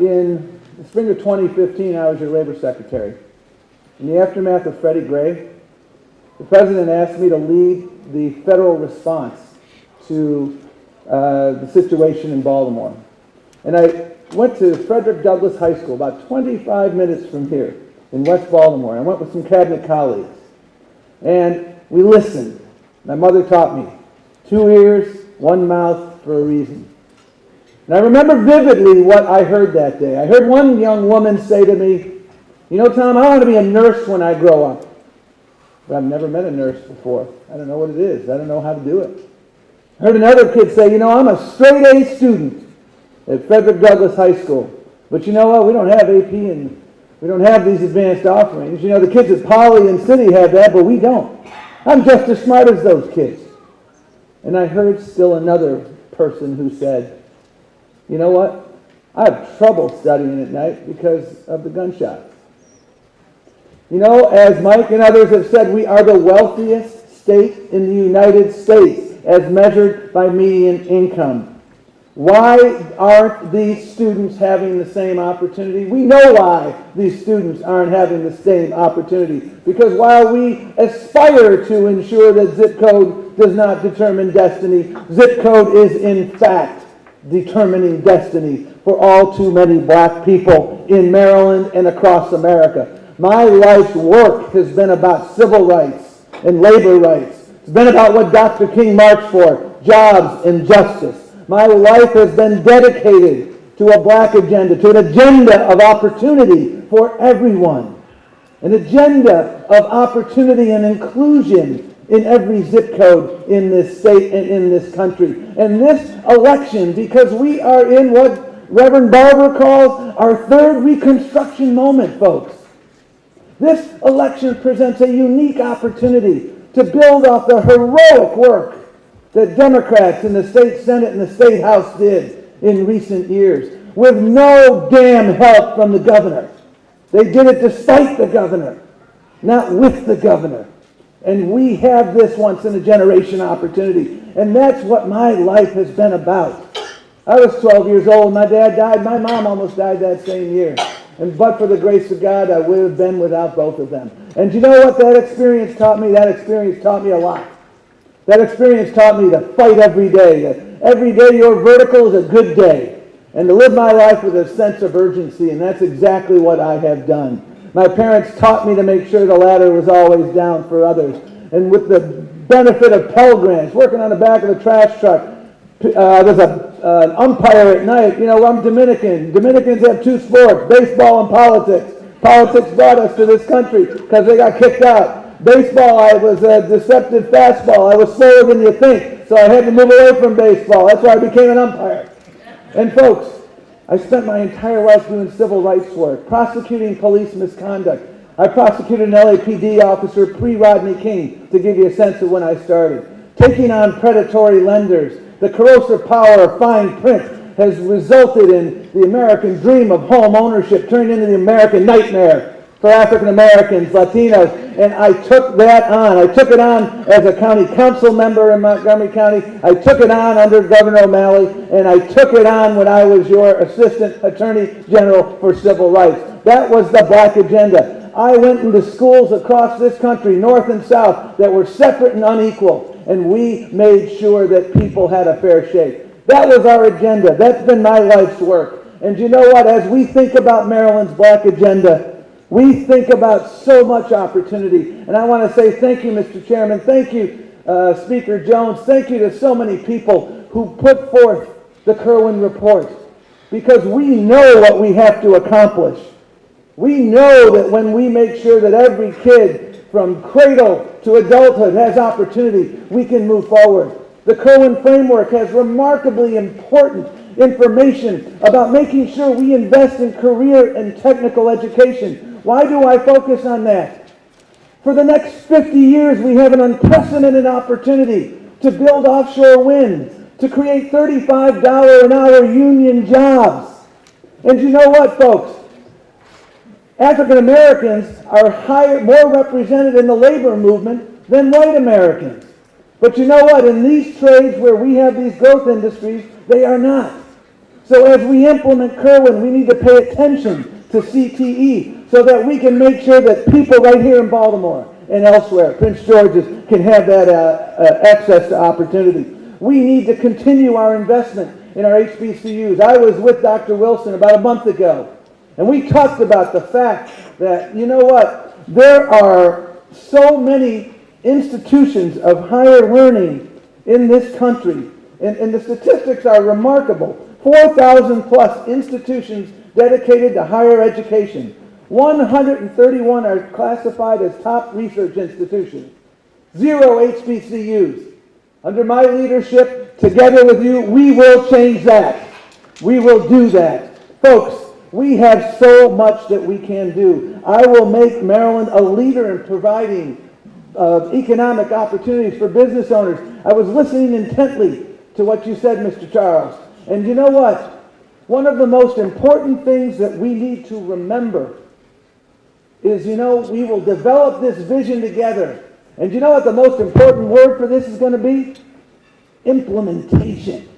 in the spring of 2015, I was your labor secretary. In the aftermath of Freddie Gray, the president asked me to lead the federal response to the situation in Baltimore. And I went to Frederick Douglass High School, about 25 minutes from here in West Baltimore. I went with some cabinet colleagues. And we listened. My mother taught me, 2 ears, 1 mouth for a reason. And I remember vividly what I heard that day. I heard one young woman say to me, you know, Tom, I want to be a nurse when I grow up. But I've never met a nurse before. I don't know what it is. I don't know how to do it. I heard another kid say, you know, I'm a straight A student at Frederick Douglass High School. But you know what? We don't have AP and we don't have these advanced offerings. You know, the kids at Poly and City have that, but we don't. I'm just as smart as those kids. And I heard still another person who said, you know what? I have trouble studying at night because of the gunshots. You know, as Mike and others have said, we are the wealthiest state in the United States as measured by median income. Why aren't these students having the same opportunity? We know why these students aren't having the same opportunity. Because while we aspire to ensure that zip code does not determine destiny, zip code is in fact determining destiny for all too many black people in Maryland and across America. My life's work has been about civil rights and labor rights. It's been about what Dr. King marched for, jobs and justice. My life has been dedicated to a black agenda, to an agenda of opportunity for everyone. An agenda of opportunity and inclusion in every zip code in this state and in this country. And this election, because we are in what Reverend Barber calls our third Reconstruction moment, folks. This election presents a unique opportunity to build off the heroic work that Democrats in the state Senate and the state House did in recent years with no damn help from the governor. They did it despite the governor, not with the governor. And we have this once-in-a-generation opportunity. And that's what my life has been about. I was 12 years old. My dad died. My mom almost died that same year. And but for the grace of God, I would have been without both of them. And you know what that experience taught me? That experience taught me a lot. That experience taught me to fight every day. That every day your vertical is a good day. And to live my life with a sense of urgency. And that's exactly what I have done. My parents taught me to make sure the ladder was always down for others. And with the benefit of Pell Grants, working on the back of a trash truck, there's an umpire at night. You know, I'm Dominican. Dominicans have two sports, baseball and politics. Politics brought us to this country because they got kicked out. Baseball, I was a deceptive fastball. I was slower than you think, so I had to move away from baseball. That's why I became an umpire. And folks, I spent my entire life doing civil rights work, prosecuting police misconduct. I prosecuted an LAPD officer pre-Rodney King, to give you a sense of when I started. Taking on predatory lenders. The corrosive power of fine print has resulted in the American dream of home ownership turned into the American nightmare for African Americans, Latinos, and I took that on. I took it on as a county council member in Montgomery County. I took it on under Governor O'Malley, and I took it on when I was your Assistant Attorney General for Civil Rights. That was the Black agenda. I went into schools across this country, north and south, that were separate and unequal, and we made sure that people had a fair shake. That was our agenda. That's been my life's work. And you know what? As we think about Maryland's Black agenda, we think about so much opportunity. And I want to say thank you, Mr. Chairman. Thank you, Speaker Jones. Thank you to so many people who put forth the Kerwin Report, because we know what we have to accomplish. We know that when we make sure that every kid from cradle to adulthood has opportunity, we can move forward. The Kerwin Framework has remarkably important information about making sure we invest in career and technical education. Why do I focus on that? For the next 50 years, we have an unprecedented opportunity to build offshore wind, to create $35 an hour union jobs. And you know what, folks? African Americans are more represented in the labor movement than white Americans. But you know what? In these trades where we have these growth industries, they are not. So as we implement Kerwin, we need to pay attention to CTE so that we can make sure that people right here in Baltimore and elsewhere, Prince George's, can have that access to opportunity. We need to continue our investment in our HBCUs. I was with Dr. Wilson about a month ago, and we talked about the fact that, you know what, there are so many institutions of higher learning in this country, and the statistics are remarkable. 4,000 plus institutions dedicated to higher education. 131 are classified as top research institutions. 0 HBCUs. Under my leadership, together with you, we will change that. We will do that. Folks, we have so much that we can do. I will make Maryland a leader in providing economic opportunities for business owners. I was listening intently to what you said, Mr. Charles. And you know what? One of the most important things that we need to remember is, you know, we will develop this vision together. And you know what the most important word for this is going to be? Implementation.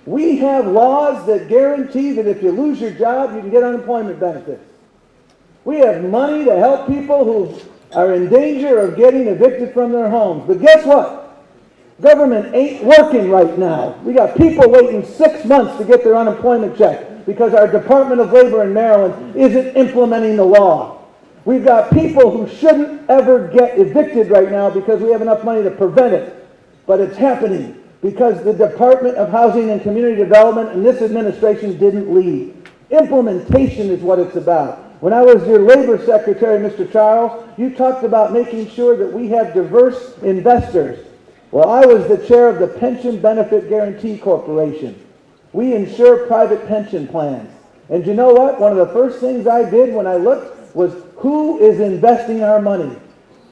We have laws that guarantee that if you lose your job, you can get unemployment benefits. We have money to help people who are in danger of getting evicted from their homes. But guess what? Government ain't working right now. We got people waiting 6 months to get their unemployment check because our Department of Labor in Maryland isn't implementing the law. We've got people who shouldn't ever get evicted right now because we have enough money to prevent it. But it's happening because the Department of Housing and Community Development and this administration didn't lead. Implementation is what it's about. When I was your labor secretary, Mr. Charles, you talked about making sure that we have diverse investors. Well, I was the chair of the Pension Benefit Guarantee Corporation. We insure private pension plans. And you know what? One of the first things I did when I looked was who is investing our money?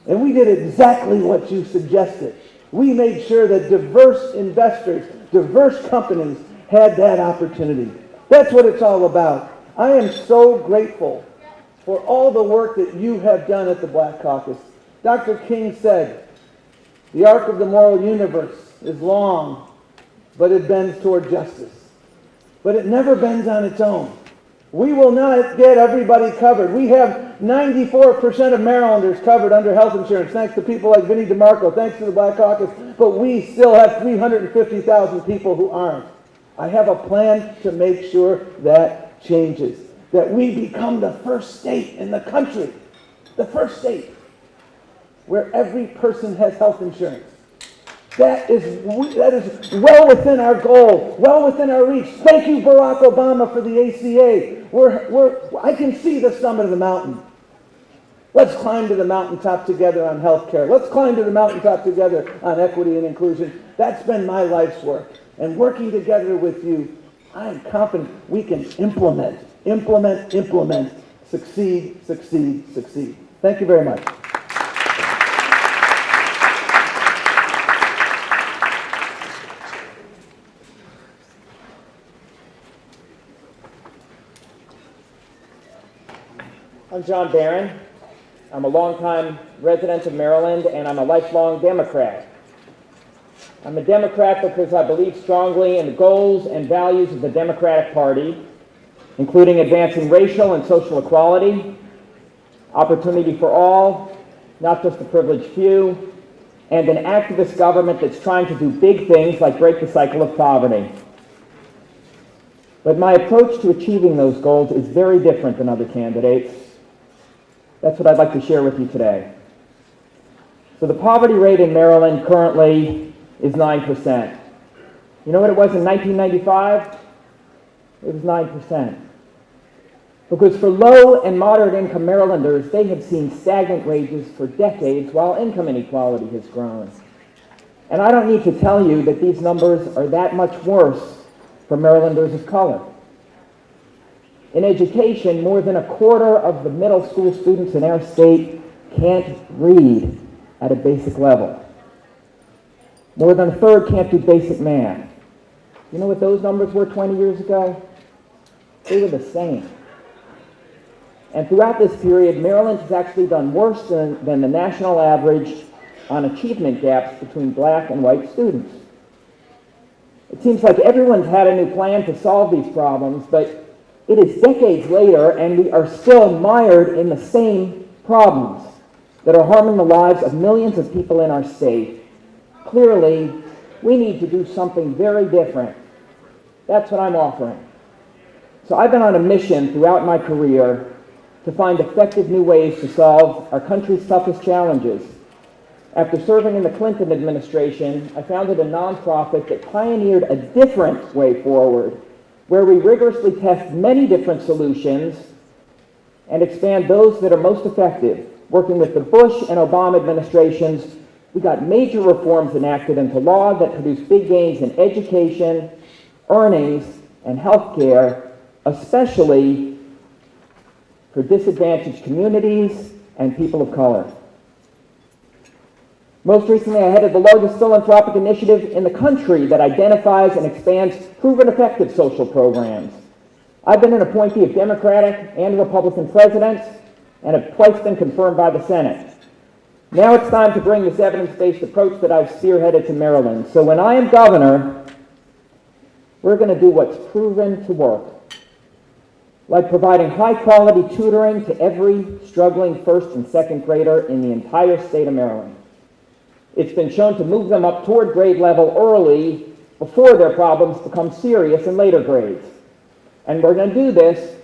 And we did exactly what you suggested. We made sure that diverse investors, diverse companies had that opportunity. That's what it's all about. I am so grateful for all the work that you have done at the Black Caucus. Dr. King said, the arc of the moral universe is long, but it bends toward justice. But it never bends on its own. We will not get everybody covered. We have 94% of Marylanders covered under health insurance, thanks to people like Vinnie DeMarco, thanks to the Black Caucus, but we still have 350,000 people who aren't. I have a plan to make sure that changes, that we become the first state in the country, the first state where every person has health insurance. That is well within our goal, well within our reach. Thank you, Barack Obama, for the ACA. I can see the summit of the mountain. Let's climb to the mountaintop together on health care. Let's climb to the mountaintop together on equity and inclusion. That's been my life's work. And working together with you, I'm confident we can implement, succeed. Thank you very much. I'm John Barron. I'm a longtime resident of Maryland, and I'm a lifelong Democrat. I'm a Democrat because I believe strongly in the goals and values of the Democratic Party, including advancing racial and social equality, opportunity for all, not just the privileged few, and an activist government that's trying to do big things like break the cycle of poverty. But my approach to achieving those goals is very different than other candidates. That's what I'd like to share with you today. So the poverty rate in Maryland currently is 9%. You know what it was in 1995? It was 9%. Because for low and moderate income Marylanders, they have seen stagnant wages for decades while income inequality has grown. And I don't need to tell you that these numbers are that much worse for Marylanders of color. In education, more than a quarter of the middle school students in our state can't read at a basic level. More than a third can't do basic math. You know what those numbers were 20 years ago? They were the same. And throughout this period, Maryland has actually done worse than the national average on achievement gaps between black and white students. It seems like everyone's had a new plan to solve these problems, but it is decades later, and we are still mired in the same problems that are harming the lives of millions of people in our state. Clearly, we need to do something very different. That's what I'm offering. So I've been on a mission throughout my career to find effective new ways to solve our country's toughest challenges. After serving in the Clinton administration, I founded a nonprofit that pioneered a different way forward, where we rigorously test many different solutions and expand those that are most effective. Working with the Bush and Obama administrations, we got major reforms enacted into law that produced big gains in education, earnings, and health care, especially for disadvantaged communities and people of color. Most recently, I headed the largest philanthropic initiative in the country that identifies and expands proven effective social programs. I've been an appointee of Democratic and Republican presidents and have twice been confirmed by the Senate. Now it's time to bring this evidence-based approach that I've spearheaded to Maryland. So when I am governor, we're going to do what's proven to work, like providing high-quality tutoring to every struggling first and second grader in the entire state of Maryland. It's been shown to move them up toward grade level early before their problems become serious in later grades. And we're going to do this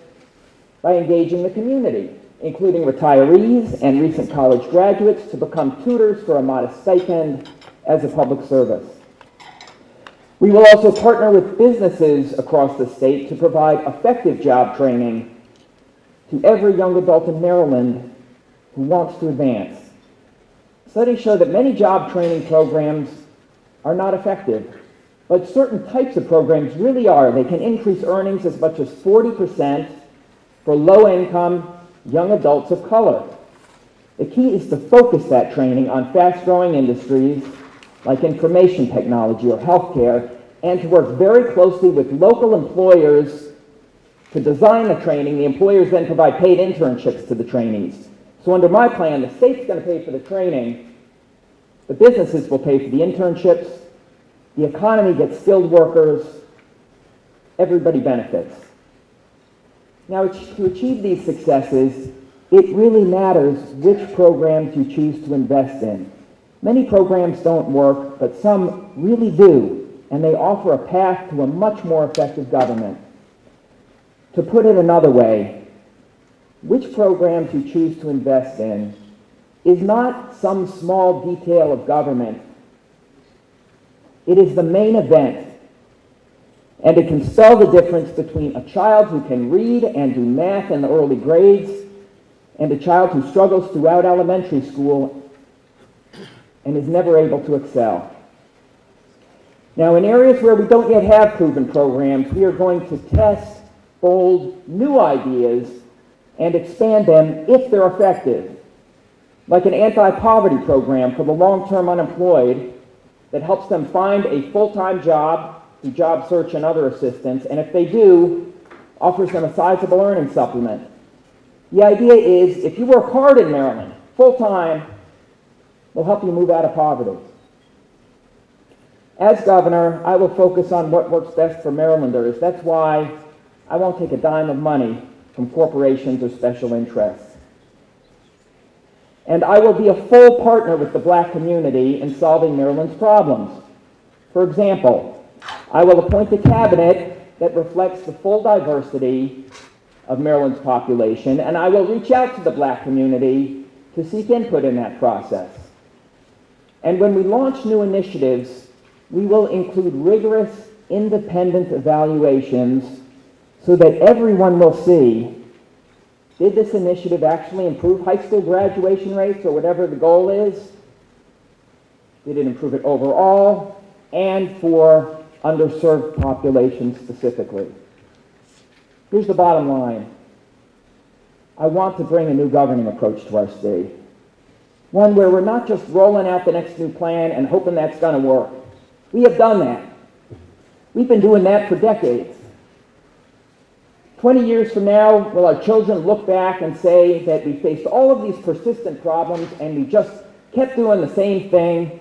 by engaging the community, including retirees and recent college graduates, to become tutors for a modest stipend as a public service. We will also partner with businesses across the state to provide effective job training to every young adult in Maryland who wants to advance. Studies show that many job training programs are not effective, but certain types of programs really are. They can increase earnings as much as 40% for low-income young adults of color. The key is to focus that training on fast-growing industries like information technology or healthcare, and to work very closely with local employers to design the training. The employers then provide paid internships to the trainees. So under my plan, the state's going to pay for the training, the businesses will pay for the internships, the economy gets skilled workers, everybody benefits. Now, to achieve these successes, it really matters which programs you choose to invest in. Many programs don't work, but some really do, and they offer a path to a much more effective government. To put it another way, which programs you choose to invest in is not some small detail of government It is the main event. And it can spell the difference between a child who can read and do math in the early grades and a child who struggles throughout elementary school and is never able to excel. Now, in areas where we don't yet have proven programs, we are going to test bold new ideas and expand them if they're effective, like an anti-poverty program for the long-term unemployed that helps them find a full-time job through job search and other assistance, and if they do, offers them a sizable earning supplement. The idea is, if you work hard in Maryland, full-time, we'll help you move out of poverty. As governor, I will focus on what works best for Marylanders. That's why I won't take a dime of money from corporations or special interests. And I will be a full partner with the Black community in solving Maryland's problems. For example, I will appoint a cabinet that reflects the full diversity of Maryland's population, and I will reach out to the Black community to seek input in that process. And when we launch new initiatives, we will include rigorous, independent evaluations so that everyone will see, did this initiative actually improve high school graduation rates or whatever the goal is? Did it improve it overall and for underserved populations specifically? Here's the bottom line. I want to bring a new governing approach to our state. One where we're not just rolling out the next new plan and hoping that's going to work. We have done that. We've been doing that for decades. 20 years from now, will our children look back and say that we faced all of these persistent problems and we just kept doing the same thing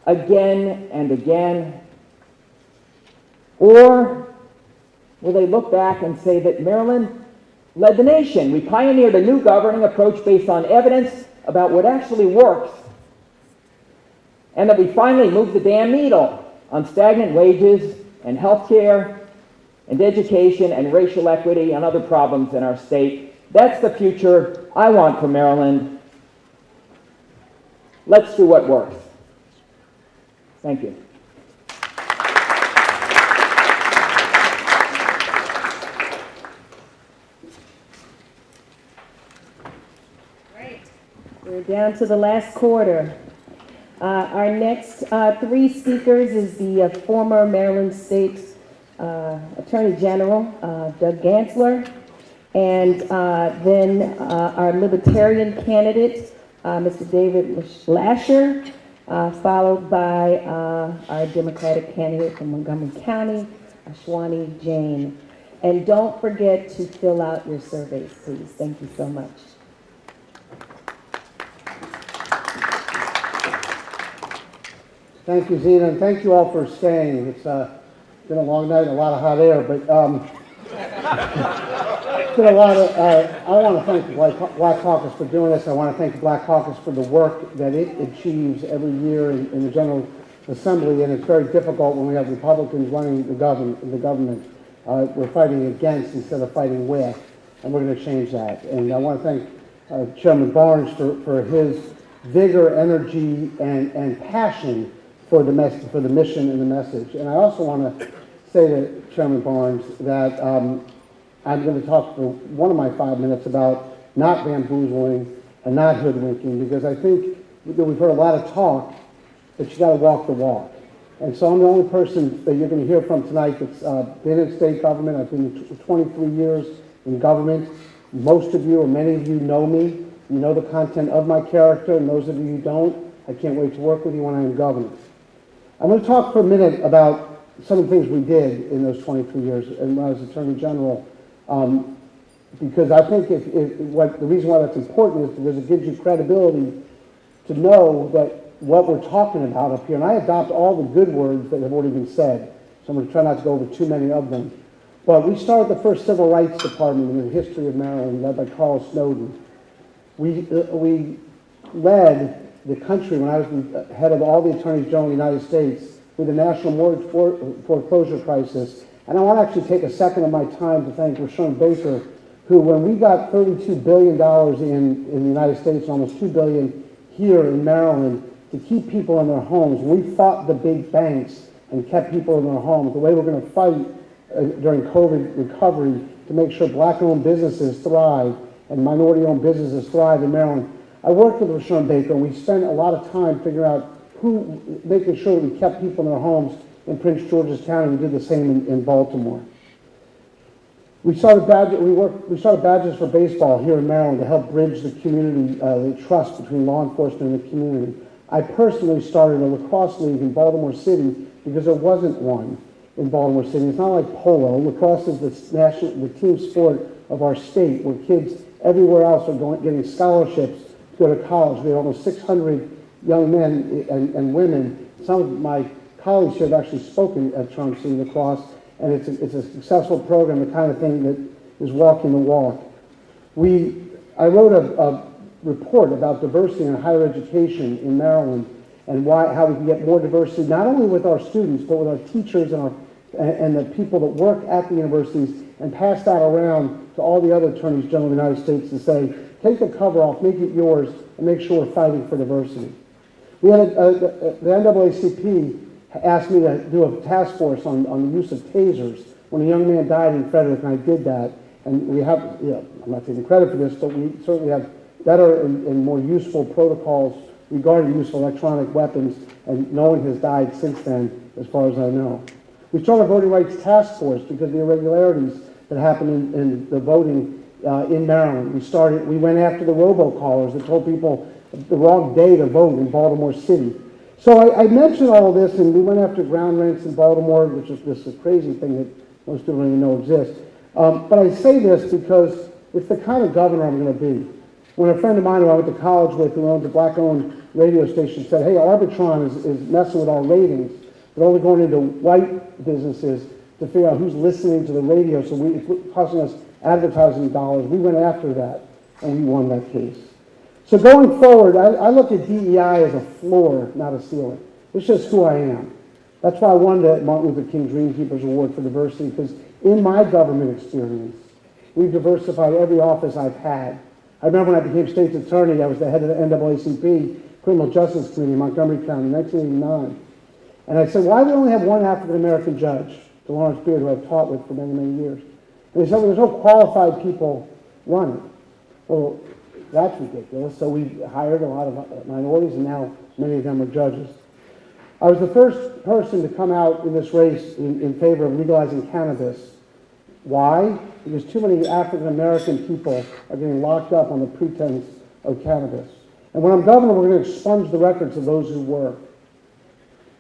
again and again? Or will they look back and say that Maryland led the nation? We pioneered a new governing approach based on evidence about what actually works, and that we finally moved the damn needle on stagnant wages and health care and education and racial equity and other problems in our state. That's the future I want for Maryland. Let's do what works. Thank you. We're down to the last quarter. Our next three speakers is the former Maryland State Attorney General, Doug Gansler, and then our Libertarian candidate, Mr. David Lasher, followed by our Democratic candidate from Montgomery County, Ashwani Jain. And don't forget to fill out your surveys, please. Thank you so much. Thank you, Zena, and thank you all for staying. It's been a long night, a lot of hot air, but it's been a lot of, I want to thank the Black Caucus for doing this. I want to thank the Black Caucus for the work that it achieves every year in the General Assembly, and it's very difficult when we have Republicans running the government. We're fighting against instead of fighting with, and we're going to change that. And I want to thank Chairman Barnes for his vigor, energy, and passion for the mission and the message. And I also want to say to Chairman Barnes that I'm going to talk for one of my 5 minutes about not bamboozling and not hoodwinking, because I think that we've heard a lot of talk, but you got to walk the walk. And so I'm the only person that you're going to hear from tonight that's been in state government. I've been 23 years in government. Most of you, or many of you, know me. You know the content of my character, and those of you who don't, I can't wait to work with you when I am governor. I'm going to talk for a minute about some of the things we did in those 23 years and when I was Attorney General, because I think the reason why that's important is because it gives you credibility to know that what we're talking about up here, and I adopt all the good words that have already been said, so I'm going to try not to go over too many of them. But we started the first civil rights department in the history of Maryland, led by Carl Snowden. We led the country, when I was the head of all the attorneys general in the United States, with the national mortgage foreclosure crisis. And I want to actually take a second of my time to thank Rashawn Baker, who, when we got $32 billion in the United States, almost $2 billion here in Maryland, to keep people in their homes, we fought the big banks and kept people in their homes, the way we're going to fight during COVID recovery to make sure black-owned businesses thrive and minority-owned businesses thrive in Maryland. I worked with Rashawn Baker, and we spent a lot of time figuring out making sure that we kept people in their homes in Prince George's County. We did the same in Baltimore. We started badges for baseball here in Maryland to help bridge the community, the trust between law enforcement and the community. I personally started a lacrosse league in Baltimore City because there wasn't one in Baltimore City. It's not like polo. Lacrosse is the team sport of our state, where kids everywhere else are getting scholarships to go to college. We have almost 600 young men and women. Some of my colleagues here have actually spoken at Charm City Lacrosse, and it's a successful program, the kind of thing that is walking the walk. I wrote a report about diversity in higher education in Maryland and how we can get more diversity, not only with our students, but with our teachers and the people that work at the universities, and pass that around to all the other attorneys general of the United States to say, take the cover off, make it yours, and make sure we're fighting for diversity. We had the NAACP asked me to do a task force on the use of tasers when a young man died in Frederick, and I did that. And we have, I'm not taking credit for this, but we certainly have better and more useful protocols regarding the use of electronic weapons, and no one has died since then, as far as I know. We started a voting rights task force because of the irregularities that happened in the voting in Maryland. We went after the robocallers that told people the wrong day to vote in Baltimore City. So I mentioned all of this, and we went after ground rents in Baltimore, which is this crazy thing that most people don't even know exists. But I say this because it's the kind of governor I'm going to be. When a friend of mine who I went to college with, who owns a black-owned radio station, said, hey, Arbitron is messing with our ratings. They're only going into white businesses to figure out who's listening to the radio, so it's costing us advertising dollars. We went after that, and we won that case. So going forward, I look at DEI as a floor, not a ceiling. It's just who I am. That's why I won the Martin Luther King Dreamkeepers Award for diversity, because in my government experience, we've diversified every office I've had. I remember when I became state's attorney, I was the head of the NAACP Criminal Justice Committee in Montgomery County in 1989. And I said, why do we only have one African-American judge, Lawrence Beard, who I've taught with for many, many years? And they said, well, there's no qualified people running. Well, that's ridiculous. So we hired a lot of minorities, and now many of them are judges. I was the first person to come out in this race in favor of legalizing cannabis. Why? Because too many African-American people are getting locked up on the pretense of cannabis. And when I'm governor, we're going to expunge the records of those who were.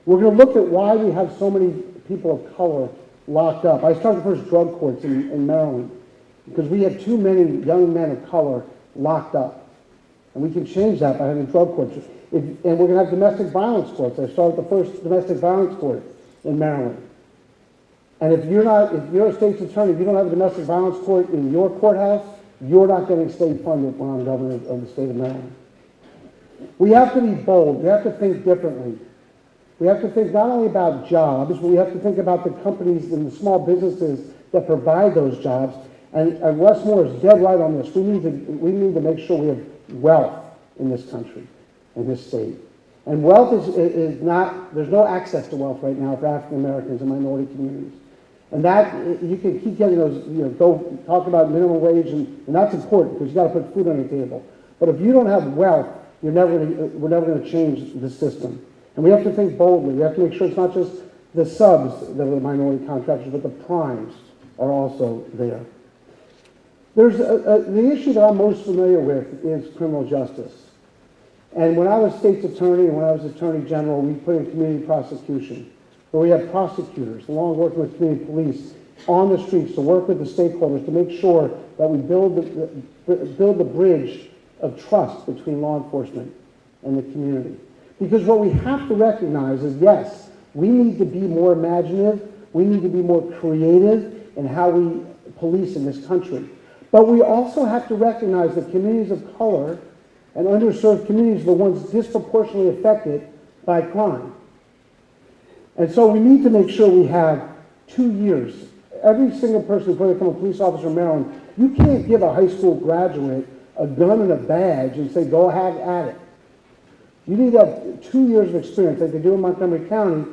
We're going to look at why we have so many people of color locked up. I started the first drug courts in Maryland because we had too many young men of color locked up. And we can change that by having drug courts. And we're going to have domestic violence courts. I started the first domestic violence court in Maryland. And if you're a state's attorney, if you don't have a domestic violence court in your courthouse, you're not getting state funded when I'm governor of the state of Maryland. We have to be bold. We have to think differently. We have to think not only about jobs, but we have to think about the companies and the small businesses that provide those jobs. And Wes Moore is dead right on this. We need to make sure we have wealth in this country, in this state. And wealth is not, there's no access to wealth right now for African Americans and minority communities. And that, you can keep getting those, go talk about minimum wage, and that's important because you got to put food on the table. But if you don't have wealth, we're never going to change the system. And we have to think boldly. We have to make sure it's not just the subs that are the minority contractors, but the primes are also there. The issue that I'm most familiar with is criminal justice. And when I was state's attorney and when I was attorney general, we put in community prosecution, where we have prosecutors, along working with community police, on the streets to work with the stakeholders to make sure that we build the bridge of trust between law enforcement and the community. Because what we have to recognize is, yes, we need to be more imaginative, we need to be more creative in how we police in this country. But we also have to recognize that communities of color and underserved communities are the ones disproportionately affected by crime. And so we need to make sure we have 2 years. Every single person before they become a police officer in Maryland, you can't give a high school graduate a gun and a badge and say, go have at it. You need to have 2 years of experience, like they do in Montgomery County,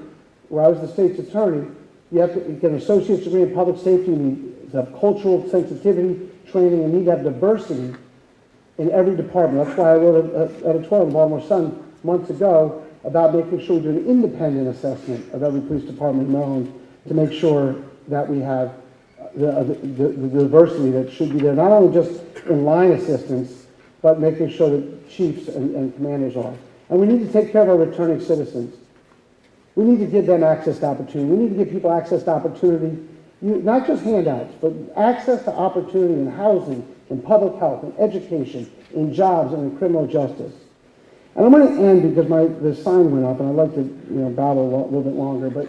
where I was the state's attorney, you have to get an associate's degree in public safety, you need to have cultural sensitivity training, and you need to have diversity in every department. That's why I wrote an editorial in the Baltimore Sun months ago about making sure we do an independent assessment of every police department in Maryland to make sure that we have the diversity that should be there, not only just in line assistants, but making sure that chiefs and commanders are. And we need to take care of our returning citizens. We need to give them access to opportunity. We need to give people access to opportunity, not just handouts, but access to opportunity in housing, in public health, in education, in jobs, and in criminal justice. And I'm going to end because the sign went up, and I'd like to babble a little bit longer, but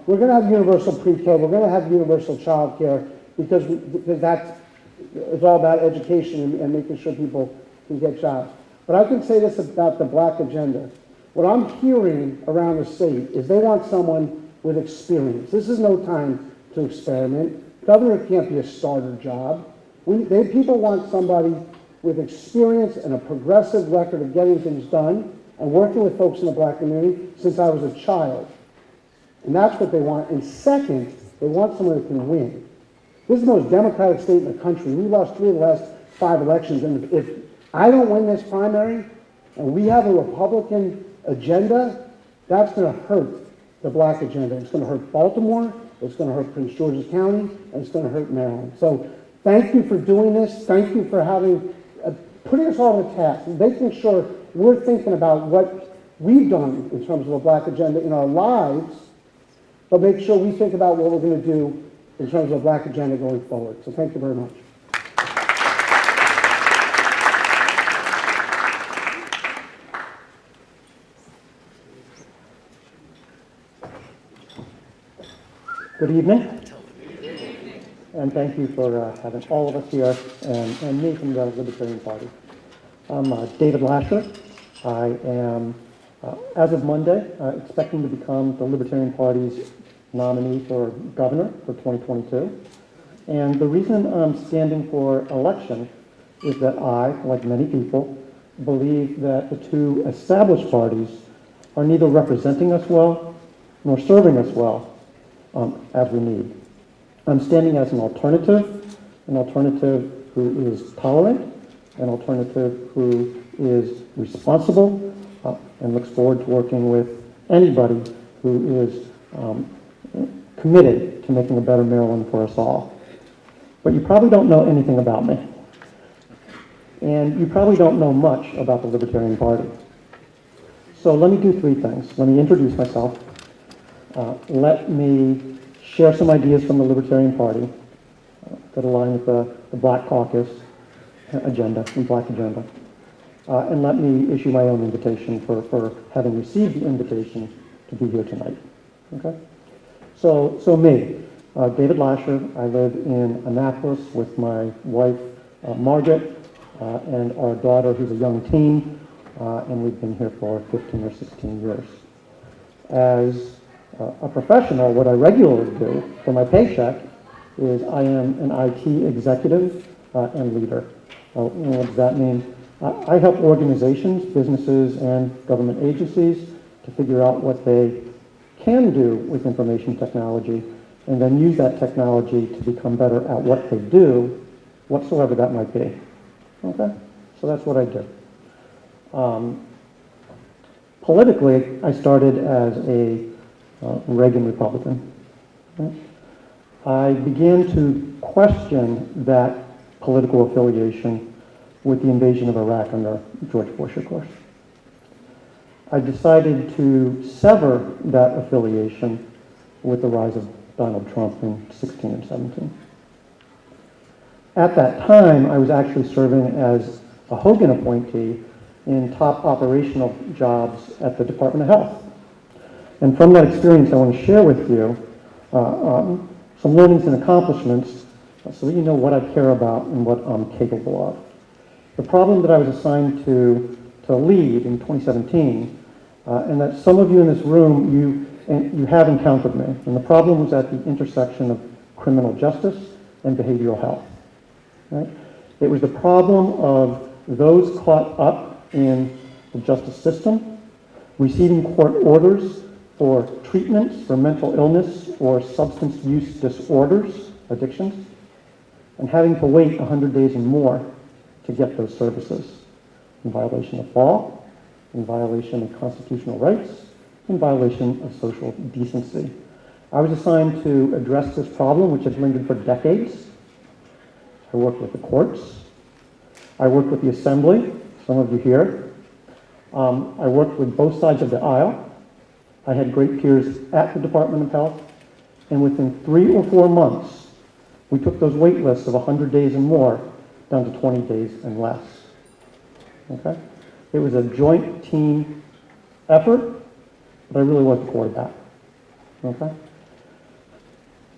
we're going to have universal pre-K. We're going to have universal child care because it's all about education and making sure people can get jobs. But I can say this about the Black agenda. What I'm hearing around the state is they want someone with experience. This is no time to experiment. Governor can't be a starter job. People want somebody with experience and a progressive record of getting things done and working with folks in the Black community since I was a child. And that's what they want. And second, they want someone who can win. This is the most democratic state in the country. We lost 3 of the last 5 elections. And if I don't win this primary and we have a Republican agenda, that's going to hurt the Black agenda. It's going to hurt Baltimore, it's going to hurt Prince George's County, and it's going to hurt Maryland. So thank you for doing this. Thank you for putting us all on the task, making sure we're thinking about what we've done in terms of a Black agenda in our lives, but make sure we think about what we're going to do in terms of a Black agenda going forward. So thank you very much. Good evening, and thank you for having all of us here and me from the Libertarian Party. I'm David Lasher. I am, as of Monday, expecting to become the Libertarian Party's nominee for governor for 2022. And the reason I'm standing for election is that I, like many people, believe that the 2 established parties are neither representing us well nor serving us well as we need. I'm standing as an alternative who is tolerant, an alternative who is responsible, and looks forward to working with anybody who is committed to making a better Maryland for us all. But you probably don't know anything about me. And you probably don't know much about the Libertarian Party. So let me do 3 things. Let me introduce myself. Let me share some ideas from the Libertarian Party that align with the Black Caucus agenda and Black agenda. And let me issue my own invitation for having received the invitation to be here tonight. Okay? So me, David Lasher. I live in Annapolis with my wife, Margaret, and our daughter, who's a young teen, and we've been here for 15 or 16 years. As a professional, what I regularly do for my paycheck is I am an IT executive and leader. What does that mean? I help organizations, businesses, and government agencies to figure out what they can do with information technology and then use that technology to become better at what they do, whatsoever that might be. Okay? So that's what I do. Politically, I started as a Reagan Republican. Right? I began to question that political affiliation with the invasion of Iraq under George Bush, of course. I decided to sever that affiliation with the rise of Donald Trump in 16 and 17. At that time, I was actually serving as a Hogan appointee in top operational jobs at the Department of Health. And from that experience, I want to share with you some learnings and accomplishments so that you know what I care about and what I'm capable of. The problem that I was assigned to lead in 2017, and that some of you in this room, you have encountered me, and the problem was at the intersection of criminal justice and behavioral health. Right? It was the problem of those caught up in the justice system, receiving court orders for treatments for mental illness or substance use disorders, addictions, and having to wait 100 days and more to get those services in violation of law, in violation of constitutional rights, in violation of social decency. I was assigned to address this problem, which has lingered for decades. I worked with the courts. I worked with the Assembly, some of you here. I worked with both sides of the aisle. I had great peers at the Department of Health, and within 3 or 4 months, we took those wait lists of 100 days and more down to 20 days and less. Okay? It was a joint team effort, but I really was the quarterback. Okay?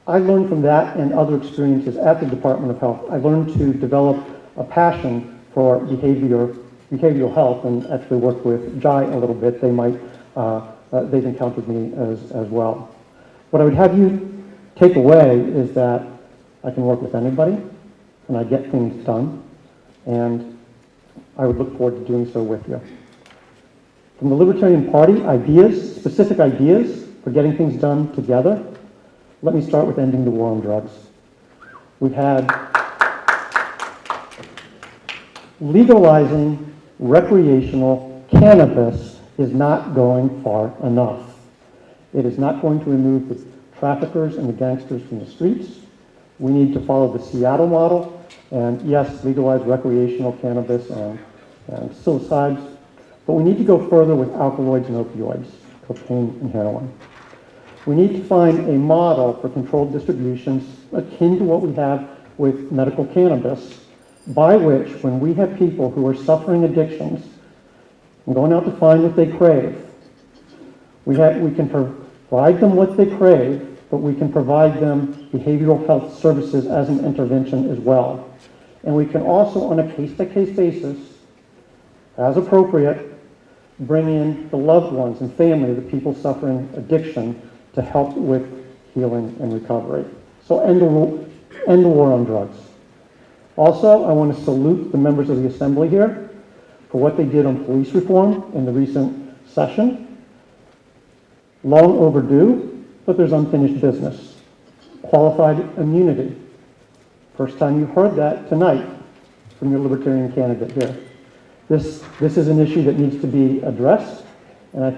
I learned from that and other experiences at the Department of Health. I learned to develop a passion for behavioral health, and actually worked with Jai a little bit. They've encountered me as well. What I would have you take away is that I can work with anybody, and I get things done, and I would look forward to doing so with you. From the Libertarian Party, ideas, specific ideas for getting things done together. Let me start with ending the war on drugs. We've had legalizing recreational cannabis is not going far enough. It is not going to remove the traffickers and the gangsters from the streets. We need to follow the Seattle model, and yes, legalize recreational cannabis and psilocides, but we need to go further with alkaloids and opioids, cocaine and heroin. We need to find a model for controlled distributions akin to what we have with medical cannabis, by which when we have people who are suffering addictions and going out to find what they crave, we can provide them what they crave, but we can provide them behavioral health services as an intervention as well. And we can also, on a case-by-case basis, as appropriate, bring in the loved ones and family of the people suffering addiction to help with healing and recovery. So end the war on drugs. Also, I want to salute the members of the Assembly here for what they did on police reform in the recent session. Long overdue, but there's unfinished business. Qualified immunity. First time you heard that tonight from your Libertarian candidate here. This is an issue that needs to be addressed, and I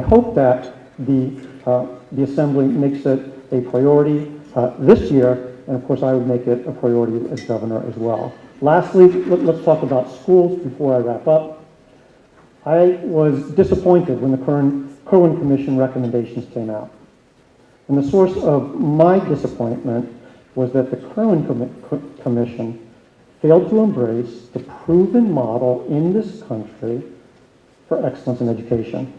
hope that the Assembly makes it a priority this year, and of course I would make it a priority as governor as well. Lastly, let's talk about schools before I wrap up. I was disappointed when the Kerwin Commission recommendations came out. And the source of my disappointment was that the Kerwin Commission failed to embrace the proven model in this country for excellence in education.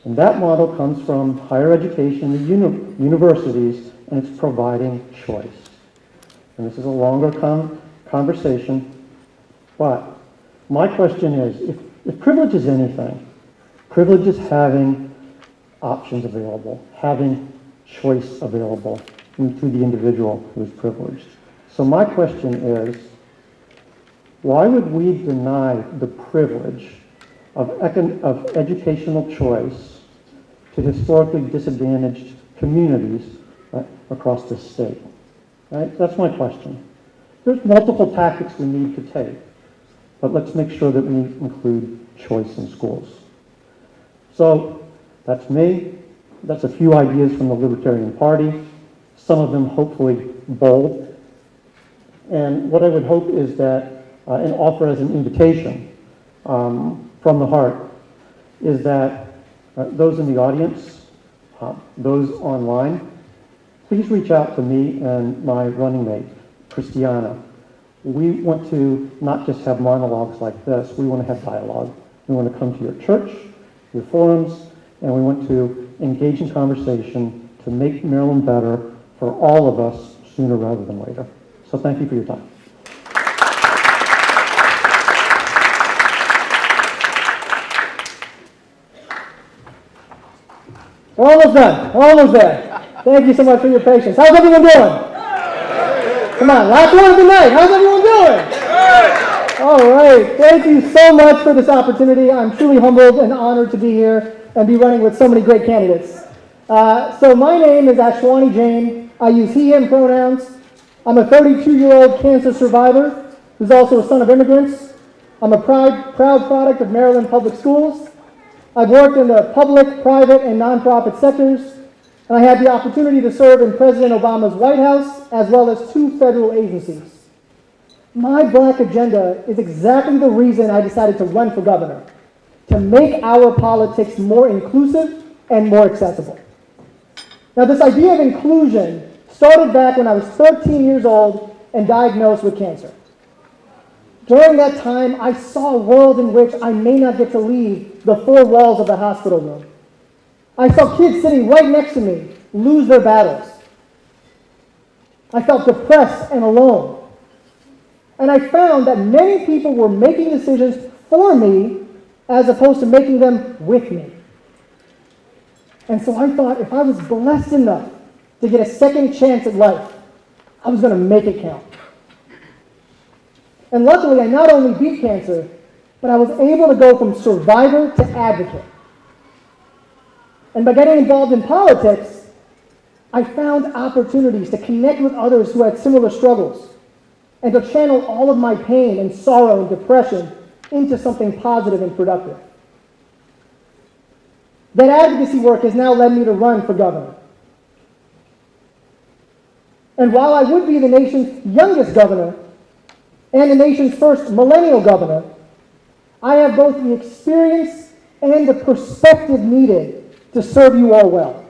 And that model comes from higher education, the universities, and it's providing choice. And this is a longer conversation, but my question is, if privilege is anything, privilege is having options available, having choice available to the individual who is privileged. So my question is, why would we deny the privilege of educational choice to historically disadvantaged communities across this state? Right? That's my question. There's multiple tactics we need to take, but let's make sure that we include choice in schools. So that's me. That's a few ideas from the Libertarian Party, some of them hopefully bold. And what I would hope is that, and offer as an invitation from the heart, is that those in the audience, those online, please reach out to me and my running mate, Christiana. We want to not just have monologues like this, we want to have dialogue. We want to come to your church, your forums, and we want to engage in conversation to make Maryland better for all of us sooner rather than later. So thank you for your time. We're almost done. We're almost there. Thank you so much for your patience. How's everyone doing? Come on, last one of the night. How's everyone doing? All right. Thank you so much for this opportunity. I'm truly humbled and honored to be here. and be running with so many great candidates. So my name is Ashwani Jain. I use he, him pronouns. I'm a 32-year-old cancer survivor who's also a son of immigrants. I'm a proud product of Maryland public schools. I've worked in the public, private, and nonprofit sectors, and I had the opportunity to serve in President Obama's White House as well as 2 federal agencies. My Black agenda is exactly the reason I decided to run for governor, to make our politics more inclusive and more accessible. Now, this idea of inclusion started back when I was 13 years old and diagnosed with cancer. During that time, I saw a world in which I may not get to leave the 4 walls of the hospital room. I saw kids sitting right next to me lose their battles. I felt depressed and alone. And I found that many people were making decisions for me as opposed to making them with me. And so I thought if I was blessed enough to get a second chance at life, I was going to make it count. And luckily, I not only beat cancer, but I was able to go from survivor to advocate. And by getting involved in politics, I found opportunities to connect with others who had similar struggles and to channel all of my pain and sorrow and depression into something positive and productive. That advocacy work has now led me to run for governor. And while I would be the nation's youngest governor and the nation's first millennial governor, I have both the experience and the perspective needed to serve you all well.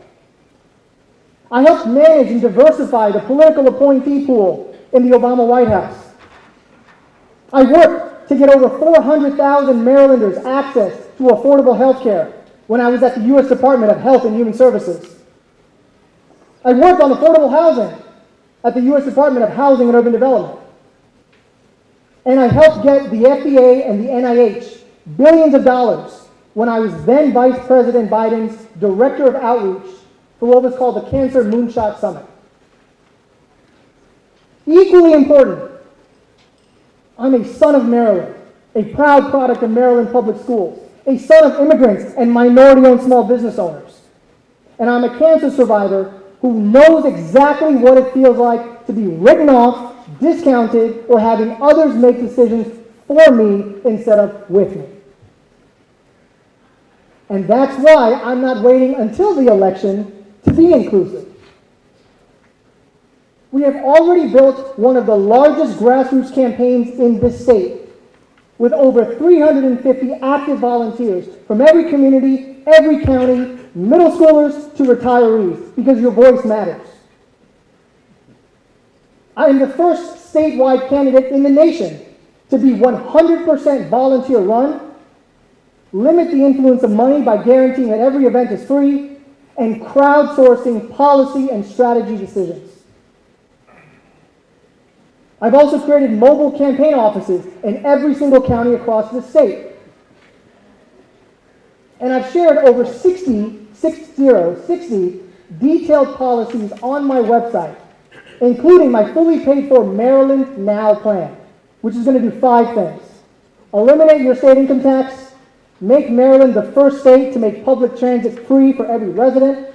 I helped manage and diversify the political appointee pool in the Obama White House. I worked to get over 400,000 Marylanders access to affordable health care when I was at the U.S. Department of Health and Human Services. I worked on affordable housing at the U.S. Department of Housing and Urban Development. And I helped get the FDA and the NIH billions of dollars when I was then Vice President Biden's Director of Outreach for what was called the Cancer Moonshot Summit. Equally important, I'm a son of Maryland, a proud product of Maryland public schools, a son of immigrants and minority-owned small business owners. And I'm a cancer survivor who knows exactly what it feels like to be written off, discounted, or having others make decisions for me instead of with me. And that's why I'm not waiting until the election to be inclusive. We have already built one of the largest grassroots campaigns in this state, with over 350 active volunteers from every community, every county, middle schoolers to retirees, because your voice matters. I am the first statewide candidate in the nation to be 100% volunteer run, limit the influence of money by guaranteeing that every event is free, and crowdsourcing policy and strategy decisions. I've also created mobile campaign offices in every single county across the state. And I've shared over 60 detailed policies on my website, including my fully paid for Maryland Now plan, which is going to do 5 things. Eliminate your state income tax, make Maryland the first state to make public transit free for every resident,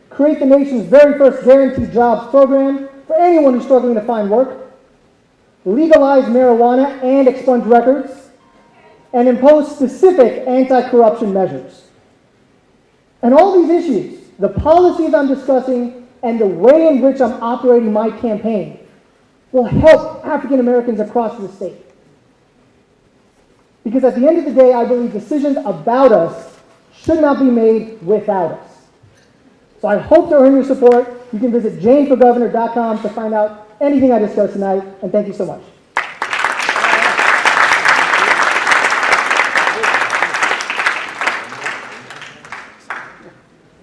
create the nation's very first guaranteed jobs program for anyone who's struggling to find work, legalize marijuana and expunge records, and impose specific anti-corruption measures. And all these issues, the policies I'm discussing, and the way in which I'm operating my campaign will help African Americans across the state. Because at the end of the day, I believe decisions about us should not be made without us. So I hope to earn your support. You can visit janeforgovernor.com to find out anything I discussed tonight, and thank you so much.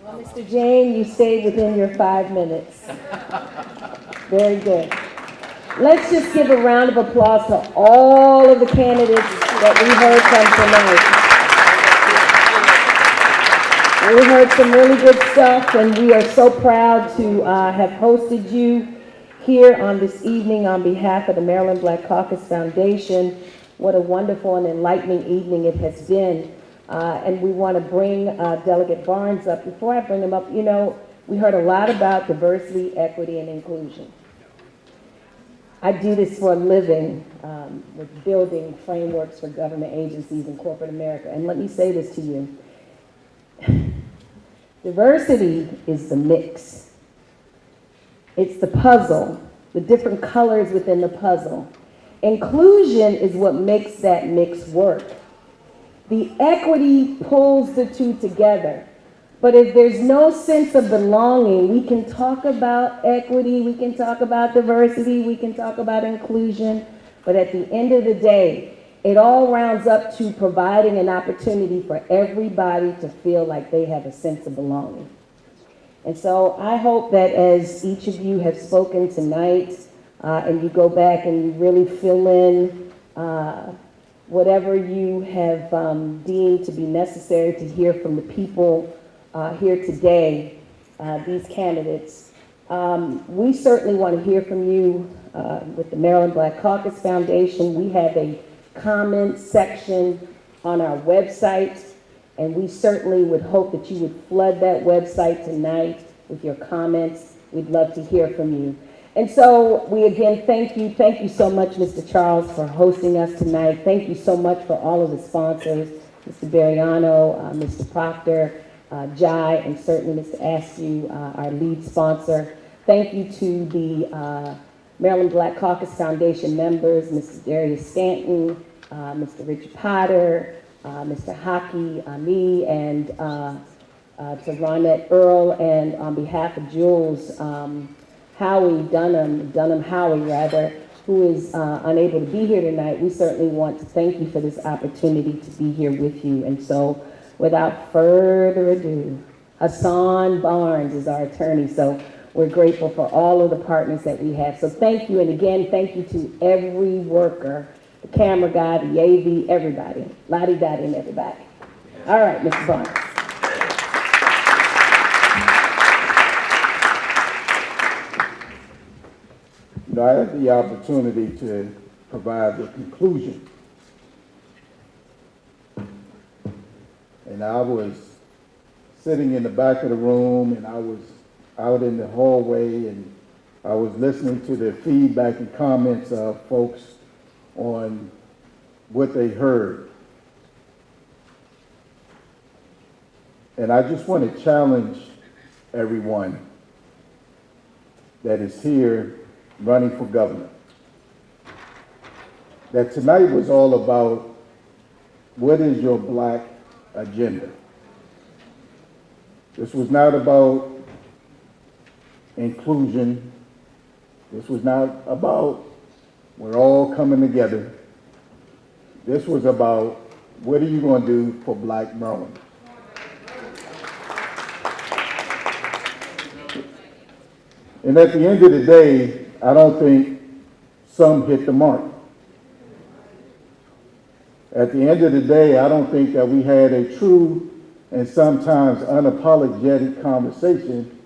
Well, Mr. Jane, you stayed within your 5 minutes. Very good. Let's just give a round of applause to all of the candidates that we heard from tonight. We heard some really good stuff, and we are so proud to have hosted you here on this evening on behalf of the Maryland Black Caucus Foundation. What a wonderful and enlightening evening it has been. And we want to bring Delegate Barnes up. Before I bring him up, you know, we heard a lot about diversity, equity, and inclusion. I do this for a living with building frameworks for government agencies in corporate America. And let me say this to you. Diversity is the mix. It's the puzzle, the different colors within the puzzle. Inclusion is what makes that mix work. The equity pulls the two together. But if there's no sense of belonging, we can talk about equity, we can talk about diversity, we can talk about inclusion, but at the end of the day, it all rounds up to providing an opportunity for everybody to feel like they have a sense of belonging. And so I hope that as each of you have spoken tonight, and you go back and you really fill in whatever you have deemed to be necessary to hear from the people here today, these candidates. We certainly want to hear from you with the Maryland Black Caucus Foundation. We have a comment section on our website, and we certainly would hope that you would flood that website tonight with your comments. We'd love to hear from you. And so we again thank you. Thank you so much, Mr. Charles, for hosting us tonight. Thank you so much for all of the sponsors, Mr. Bariano, Mr. Proctor, Jai, and certainly Mr. Askew, our lead sponsor. Thank you to the Maryland Black Caucus Foundation members, Mr. Darius Stanton, Mr. Richard Potter, Mr. Hockey, me, and to Ronette Earl, and on behalf of Jules, Dunham Howie rather, who is unable to be here tonight. We certainly want to thank you for this opportunity to be here with you. And so without further ado, Hassan Barnes is our attorney. So we're grateful for all of the partners that we have. So thank you. And again, thank you to every worker, the camera guy, the AV, everybody, Lottie-Dottie and everybody. All right, Mr. Barnes. You know, I had the opportunity to provide the conclusion. And I was sitting in the back of the room, and I was out in the hallway, and I was listening to the feedback and comments of folks on what they heard. And I just want to challenge everyone that is here running for governor, that tonight was all about what is your black agenda. This was not about inclusion. This was not about we're all coming together. This was about what are you going to do for Black Maryland? And at the end of the day, I don't think some hit the mark. At the end of the day, I don't think that we had a true and sometimes unapologetic conversation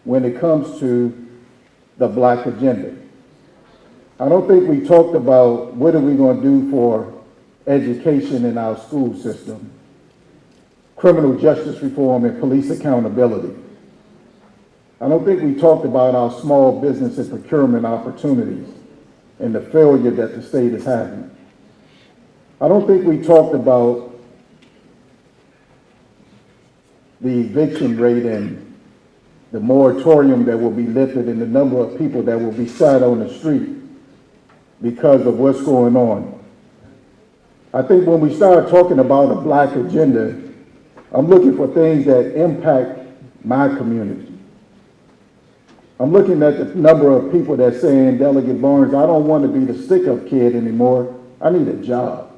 when it comes to the black agenda. I don't think we talked about what are we going to do for education in our school system, criminal justice reform, and police accountability. I don't think we talked about our small business and procurement opportunities and the failure that the state is having. I don't think we talked about the eviction rate and the moratorium that will be lifted and the number of people that will be sat on the street because of what's going on. I think when we start talking about a black agenda, I'm looking for things that impact my community. I'm looking at the number of people that saying, Delegate Barnes, I don't want to be the stick-up kid anymore. I need a job.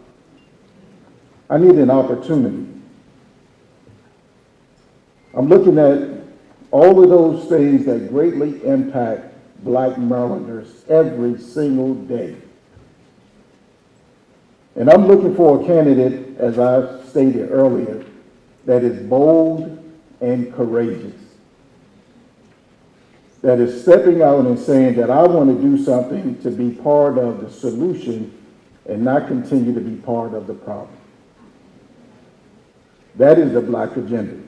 I need an opportunity. I'm looking at all of those things that greatly impact Black Marylanders every single day. And I'm looking for a candidate, as I stated earlier, that is bold and courageous, that is stepping out and saying that I want to do something to be part of the solution and not continue to be part of the problem. That is the Black agenda.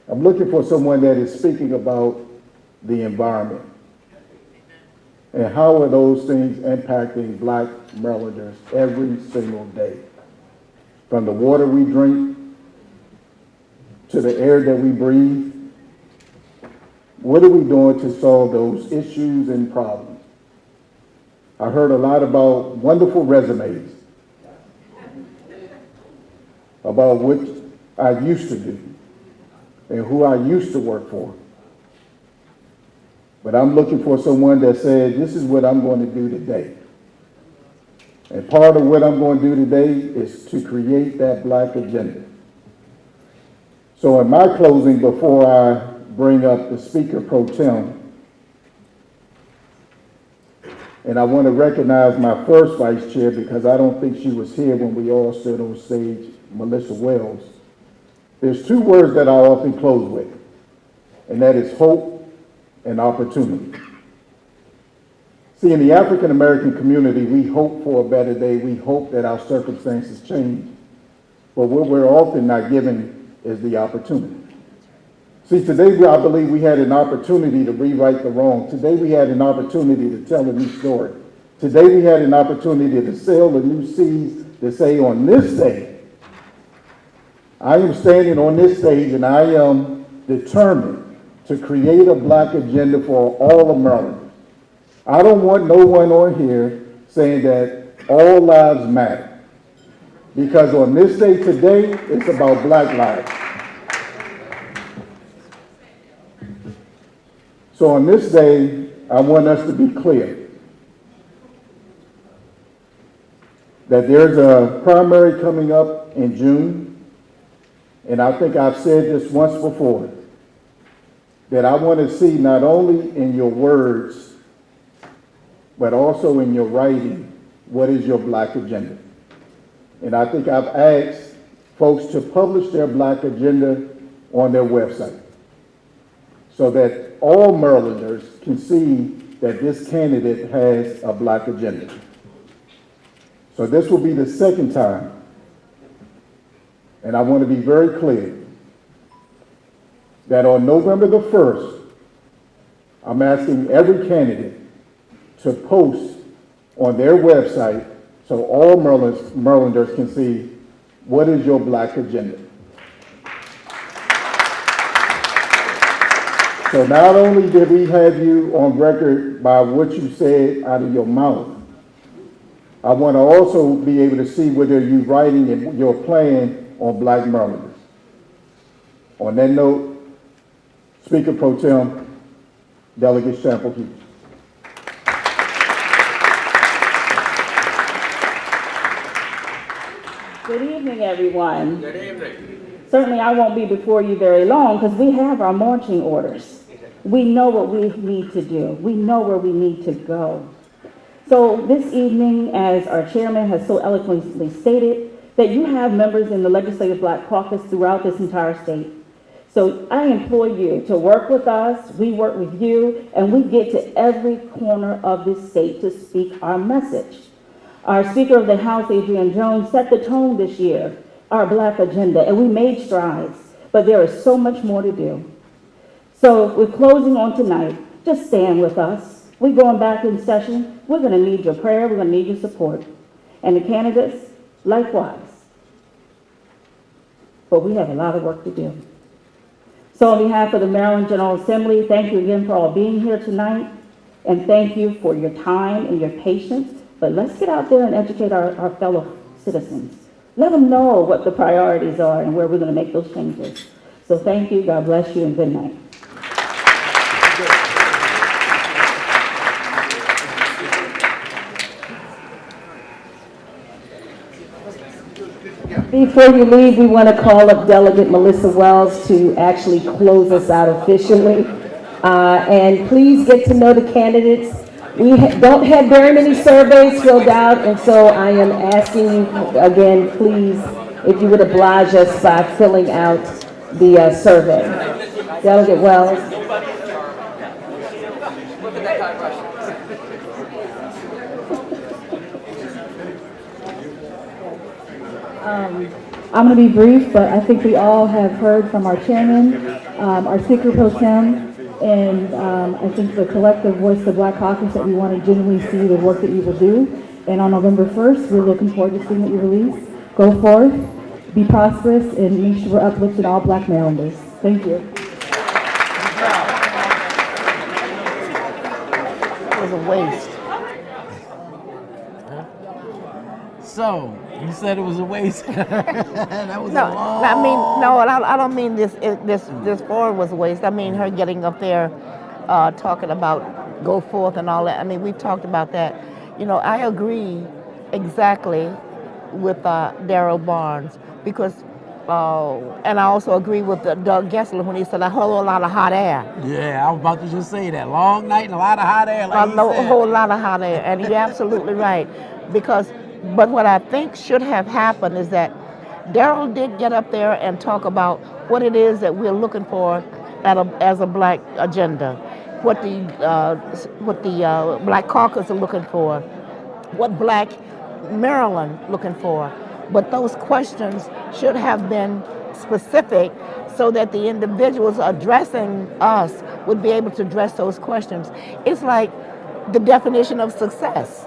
I'm looking for someone that is speaking about the environment and how are those things impacting Black Marylanders every single day. From the water we drink to the air that we breathe. What are we doing to solve those issues and problems? I heard a lot about wonderful resumes, about what I used to do and who I used to work for. But I'm looking for someone that says, this is what I'm going to do today. And part of what I'm going to do today is to create that Black agenda. So in my closing, before I bring up the Speaker Pro Tem, and I want to recognize my first Vice Chair because I don't think she was here when we all stood on stage, Melissa Wells. There's two words that I often close with, and that is hope and opportunity. See, in the African American community, we hope for a better day. We hope that our circumstances change. But what we're often not given is the opportunity. See, today I believe we had an opportunity to rewrite the wrong. Today we had an opportunity to tell a new story. Today we had an opportunity to sail a new seas to say on this day, I am standing on this stage and I am determined to create a Black agenda for all of Maryland. I don't want no one on here saying that all lives matter. Because on this day today, it's about Black lives. So on this day, I want us to be clear that there's a primary coming up in June, and I think I've said this once before, that I want to see not only in your words, but also in your writing, what is your Black agenda? And I think I've asked folks to publish their Black agenda on their website so that all Marylanders can see that this candidate has a Black agenda. So this will be the second time, and I want to be very clear that on November the 1st, I'm asking every candidate to post on their website so all Marylanders can see what is your Black agenda. So not only did we have you on record by what you said out of your mouth, I want to also be able to see whether you're writing and your plan on Black Marylanders. On that note, Speaker Pro Tem, Delegate Shample Hughes. Good evening, everyone. Good evening. Certainly, I won't be before you very long because we have our marching orders. We know what we need to do. We know where we need to go. So this evening, as our chairman has so eloquently stated, that you have members in the Legislative Black Caucus throughout this entire state. So I implore you to work with us, we work with you, and we get to every corner of this state to speak our message. Our Speaker of the House, Adrienne Jones, set the tone this year, our Black agenda, and we made strides, but there is so much more to do. So with closing on tonight, just stand with us. We're going back in session. We're going to need your prayer. We're going to need your support. And the candidates, likewise. But we have a lot of work to do. So on behalf of the Maryland General Assembly, thank you again for all being here tonight. And thank you for your time and your patience. But let's get out there and educate our fellow citizens. Let them know what the priorities are and where we're going to make those changes. So thank you, God bless you, and good night. Before you leave, we want to call up Delegate Melissa Wells to actually close us out officially. And please get to know the candidates. We don't have very many surveys filled out, and so I am asking you again, please, if you would oblige us by filling out the survey. Delegate Wells. I'm going to be brief, but I think we all have heard from our chairman, our speaker pro tem, and I think the collective voice of the Black Caucus that we want to genuinely see the work that you will do. And on November 1st, we're looking forward to seeing what you release. Go forth, be prosperous, and make sure we're uplifting all Black Marylanders. Thank you. It was a waste. So, you said it was a waste. That was No, a long... I mean, no, I don't mean this forum was a waste. I mean her getting up there talking about go forth and all that. I mean, we've talked about that. You know, I agree exactly with Darrell Barnes because, and I also agree with Doug Gessler when he said a whole lot of hot air. Yeah, I was about to just say that. Long night and a lot of hot air, like he said. A whole lot of hot air, and you're absolutely right. Because, but what I think should have happened is that Darrell did get up there and talk about what it is that we're looking for as a Black agenda, what the Black Caucus are looking for, what Black Maryland looking for. But those questions should have been specific so that the individuals addressing us would be able to address those questions. It's like the definition of success.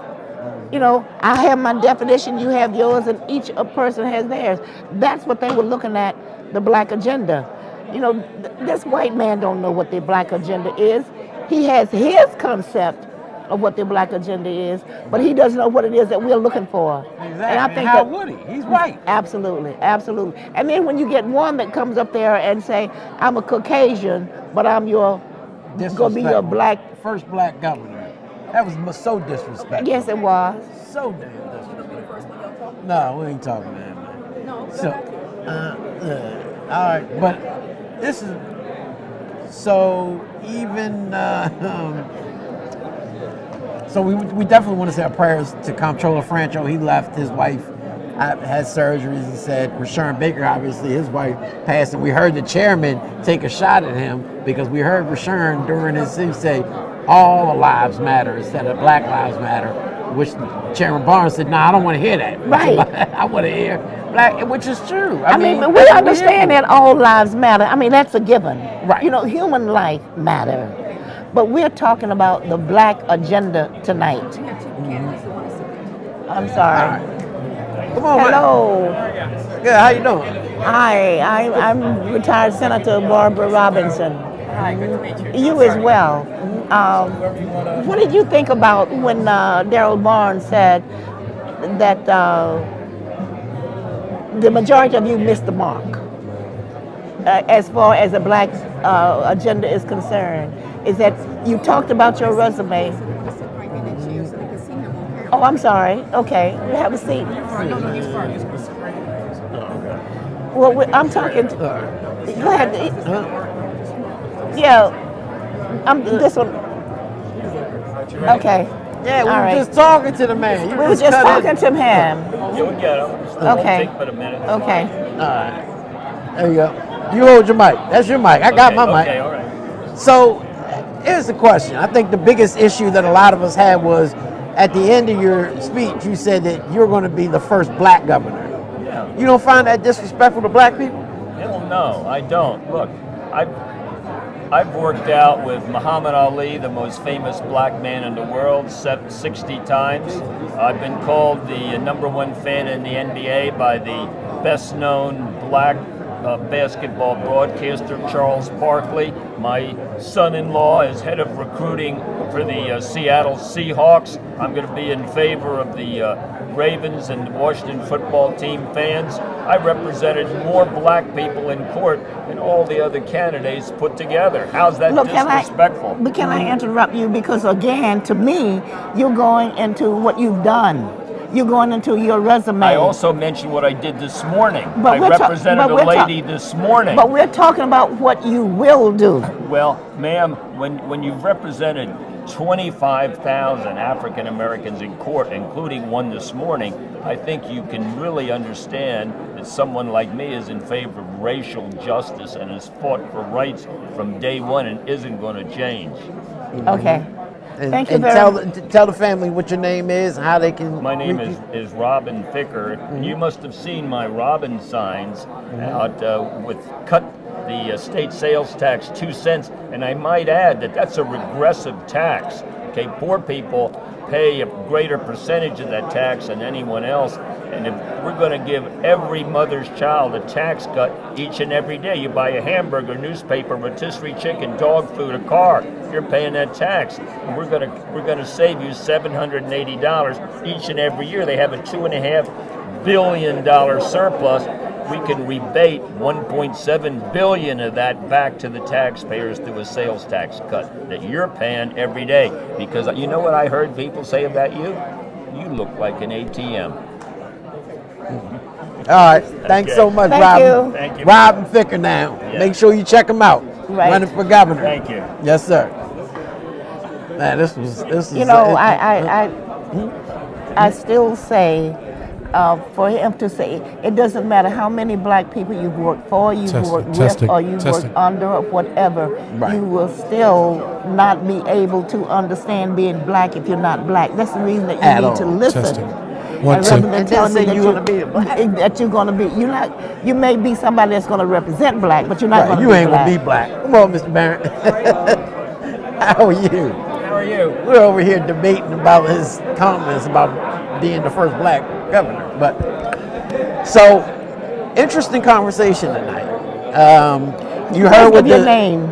You know, I have my definition, you have yours, and each person has theirs. That's what they were looking at, the Black agenda. You know, this white man don't know what the Black agenda is. He has his concept of what the Black agenda is, but he doesn't know what it is that we're looking for. Exactly. And I think how would he? He's right. Absolutely, absolutely. And then when you get one that comes up there and say, I'm a Caucasian, but I'm gonna be your first Black governor. That was so disrespectful. Yes, it was. So damn disrespectful. No, we ain't talking that, man. No. So, all right, but this is so even. So we definitely want to say our prayers to Comptroller Francho. He left. His wife had surgeries. He said Rashawn Baker, obviously his wife passed, and we heard the chairman take a shot at him because we heard Rashawn during his thing say all lives matter instead of Black Lives Matter, which Chairman Barnes said, no, I don't want to hear that. Right. I want to hear Black, which is true. I mean we understand that all lives matter. I mean, that's a given. Right. You know, human life matter. But we're talking about the Black agenda tonight. I'm sorry. Come on, hello. Man. Good, how you doing? Hi, I'm retired Senator Barbara Robinson. Hi, good to meet you. You as well. What did you think about when Darrell Barnes said that the majority of you missed the mark as far as the Black agenda is concerned? Is that you talked about your resume? Oh, I'm sorry. Okay, have a seat. Well, I'm talking. Go ahead. Yeah, I'm this one. Okay. Yeah, we were just talking to the man. We were just talking to him. Yeah, we get him. Okay. Take but a minute. Okay. All right. There you go. You hold your mic. That's your mic. I got my mic. Okay, all right. So, here's the question. I think the biggest issue that a lot of us had was at the end of your speech, you said that you're going to be the first Black governor. Yeah. You don't find that disrespectful to Black people? Well, no, I don't. Look, I've worked out with Muhammad Ali, the most famous Black man in the world, 60 times. I've been called the #1 fan in the NBA by the best-known Black basketball broadcaster, Charles Barkley. My son-in-law is head of recruiting for the Seattle Seahawks. I'm going to be in favor of the Ravens and the Washington football team fans. I represented more Black people in court than all the other candidates put together. How's that disrespectful? But can I interrupt you? Because again, to me, you're going into what you've done. You're going into your resume. I also mentioned what I did this morning. I represented a lady this morning. But we're talking about what you will do. Well, ma'am, when you've represented 25,000 African Americans in court, including one this morning, I think you can really understand that someone like me is in favor of racial justice and has fought for rights from day one and isn't going to change. Okay. And, Thank you and very tell the family what your name is, how they can. My name reach is Robin Ficker. You must have seen my Robin signs out with cut the state sales tax 2 cents, and I might add that that's a regressive tax. Okay, poor people pay a greater percentage of that tax than anyone else, and if we're going to give every mother's child a tax cut each and every day, you buy a hamburger, newspaper, rotisserie chicken, dog food, a car, you're paying that tax. And we're going to save you $780 each and every year. They have a $2.5 billion surplus. We can rebate $1.7 billion of that back to the taxpayers through a sales tax cut that you're paying every day. Because you know what I heard people say about you? You look like an ATM. All right. Thanks so much, Thank Robin. you. Thank you. Robin Ficker now. Yeah. Make sure you check him out. Right. Running for governor. Thank you. Yes, sir. Man, this was. You know, I still say, for him to say, it doesn't matter how many black people you've worked for, you've worked with, or you've worked under, or whatever, you will still not be able to understand being black if you're not black. That's the reason that you need to listen. And rather than telling me that you're going to be, you may be somebody that's going to represent black, but you're not going to be black. You ain't going to be black. Come on, Mr. Barrett. How are you? How are you? We're over here debating about his comments about being the first black governor. But so, interesting conversation tonight. You heard what your name.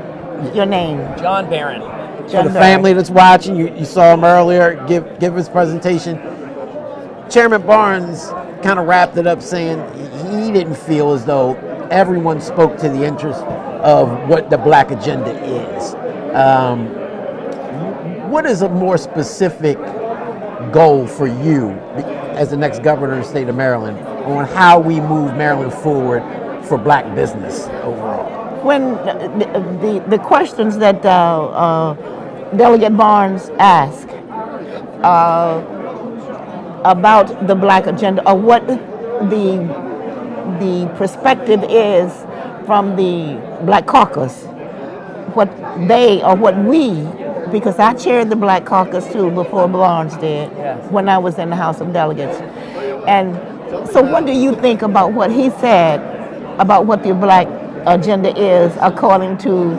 Your name. John Barron. For the family that's watching, you saw him earlier give his presentation. Chairman Barnes kind of wrapped it up saying he didn't feel as though everyone spoke to the interest of what the black agenda is. What is a more specific goal for you as the next governor of the state of Maryland on how we move Maryland forward for black business overall? When the questions that Delegate Barnes asked about the black agenda, or what the perspective is from the Black Caucus, what they or what we, because I chaired the Black Caucus too before Barnes did, when I was in the House of Delegates. And so what do you think about what he said about what the black agenda is according to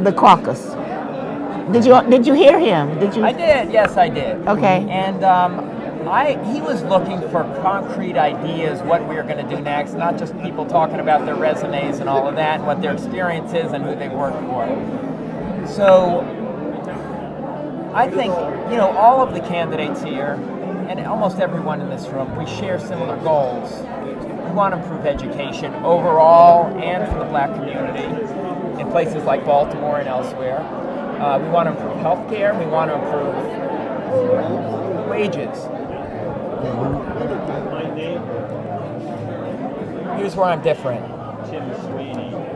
the caucus? Did you hear him? Did you? I did. Yes, I did. Okay. And he was looking for concrete ideas, what we were going to do next, not just people talking about their resumes and all of that, and what their experience is and who they've worked for. So I think, all of the candidates here, and almost everyone in this room, we share similar goals. We want to improve education overall and for the black community in places like Baltimore and elsewhere. We want to improve healthcare. We want to improve wages. Here's where I'm different.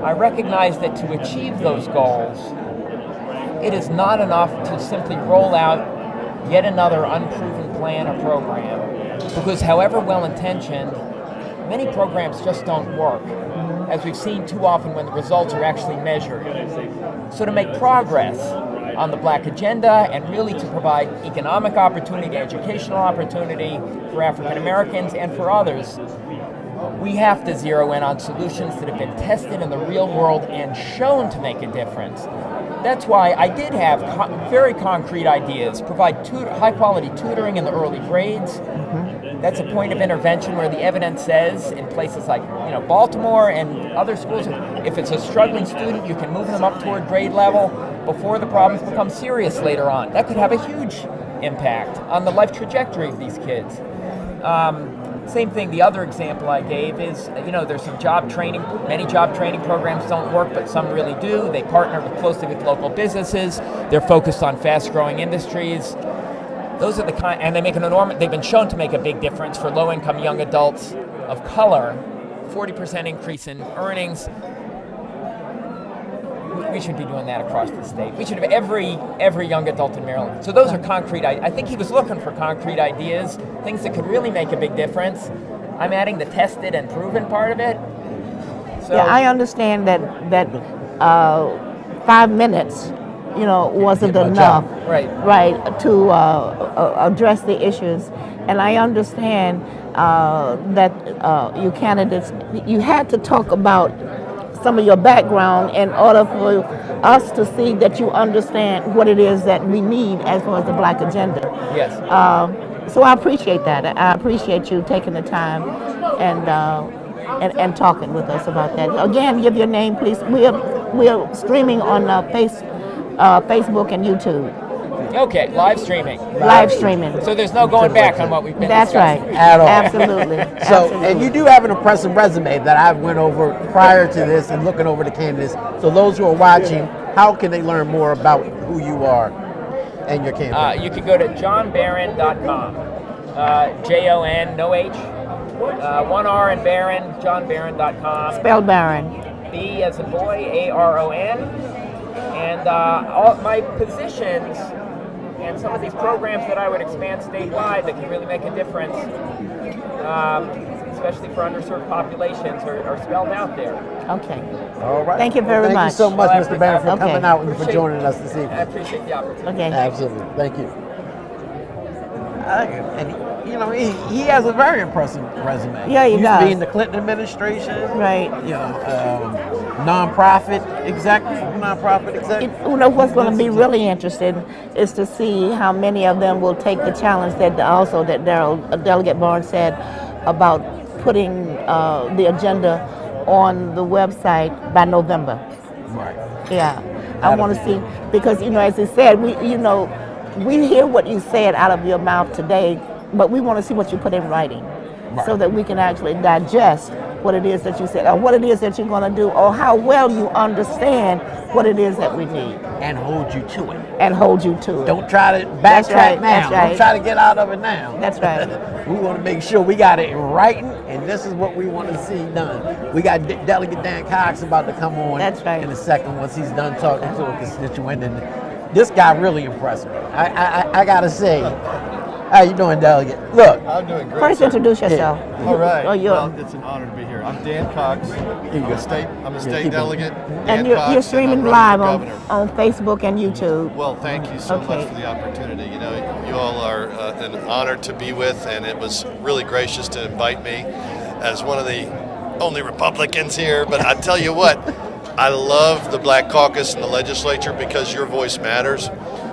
I recognize that to achieve those goals, it is not enough to simply roll out yet another unproven plan or program, because however well-intentioned, many programs just don't work, as we've seen too often when the results are actually measured. So to make progress on the black agenda and really to provide economic opportunity, educational opportunity for African Americans and for others, we have to zero in on solutions that have been tested in the real world and shown to make a difference. That's why I did have very concrete ideas. Provide high-quality tutoring in the early grades. That's a point of intervention where the evidence says in places like Baltimore and other schools, if it's a struggling student, you can move them up toward grade level before the problems become serious later on. That could have a huge impact on the life trajectory of these kids. Same thing, the other example I gave is, there's some job training. Many job training programs don't work, but some really do. They partner closely with local businesses. They're focused on fast-growing industries. Those are the kind, and they've been shown to make a big difference for low-income young adults of color, 40% increase in earnings. We should be doing that across the state. We should have every young adult in Maryland. So those are concrete. I think he was looking for concrete ideas, things that could really make a big difference. I'm adding the tested and proven part of it. So, yeah, I understand that 5 minutes wasn't enough, Right. to address the issues. And I understand that you candidates, you had to talk about some of your background in order for us to see that you understand what it is that we need as far as the Black agenda. Yes. So I appreciate that. I appreciate you taking the time and talking with us about that. Again, give your name, please. We are streaming on Facebook and YouTube. Okay, live streaming. Live streaming. So there's no going back on what we've been That's discussing. right. At all. Absolutely. So, and you do have an impressive resume that I went over prior to this and looking over the candidates. So those who are watching, how can they learn more about who you are and your campaign? You can go to johnbarron.com. Jon, no H. One R in Barron, johnbarron.com. Spell Barron. B as a boy, A-R-O-N. And all my positions and some of these programs that I would expand statewide that can really make a difference, especially for underserved populations, are spelled out there. Okay. All right. Thank you very much. Thank you so much, Mr. Barron, for Okay. coming out and for joining us this evening. I appreciate the opportunity. Okay. Absolutely. Thank you. And he has a very impressive resume. Yeah, he used does. to be in the Clinton administration. Right. Nonprofit exec. What's going to be really interesting is to see how many of them will take the challenge that Delegate Barnes said about putting the agenda on the website by November. Right. Yeah. I want to see, because, as he said, we hear what you said out of your mouth today, but we want to see what you put in writing, so that we can actually digest what it is that you said, or what it is that you're going to do, or how well you understand what it is that we need. And hold you to it. Don't try to That's backtrack right, now. that's right. Don't try to get out of it now. That's right. We want to make sure we got it in writing, and this is what we want to see done. We got Delegate Dan Cox about to come on in a second once he's done talking to a constituent, and this guy really impressed me. I got to say, how you doing, Delegate? Look. I'm doing great. First, introduce yourself. All right. Well, it's an honor to be here. I'm Dan Cox. I'm a state delegate. And you're streaming live on Facebook and YouTube. Well, thank you so much for the opportunity. You all are an honor to be with, and it was really gracious to invite me as one of the only Republicans here. But I tell you what, I love the Black Caucus in the legislature because your voice matters.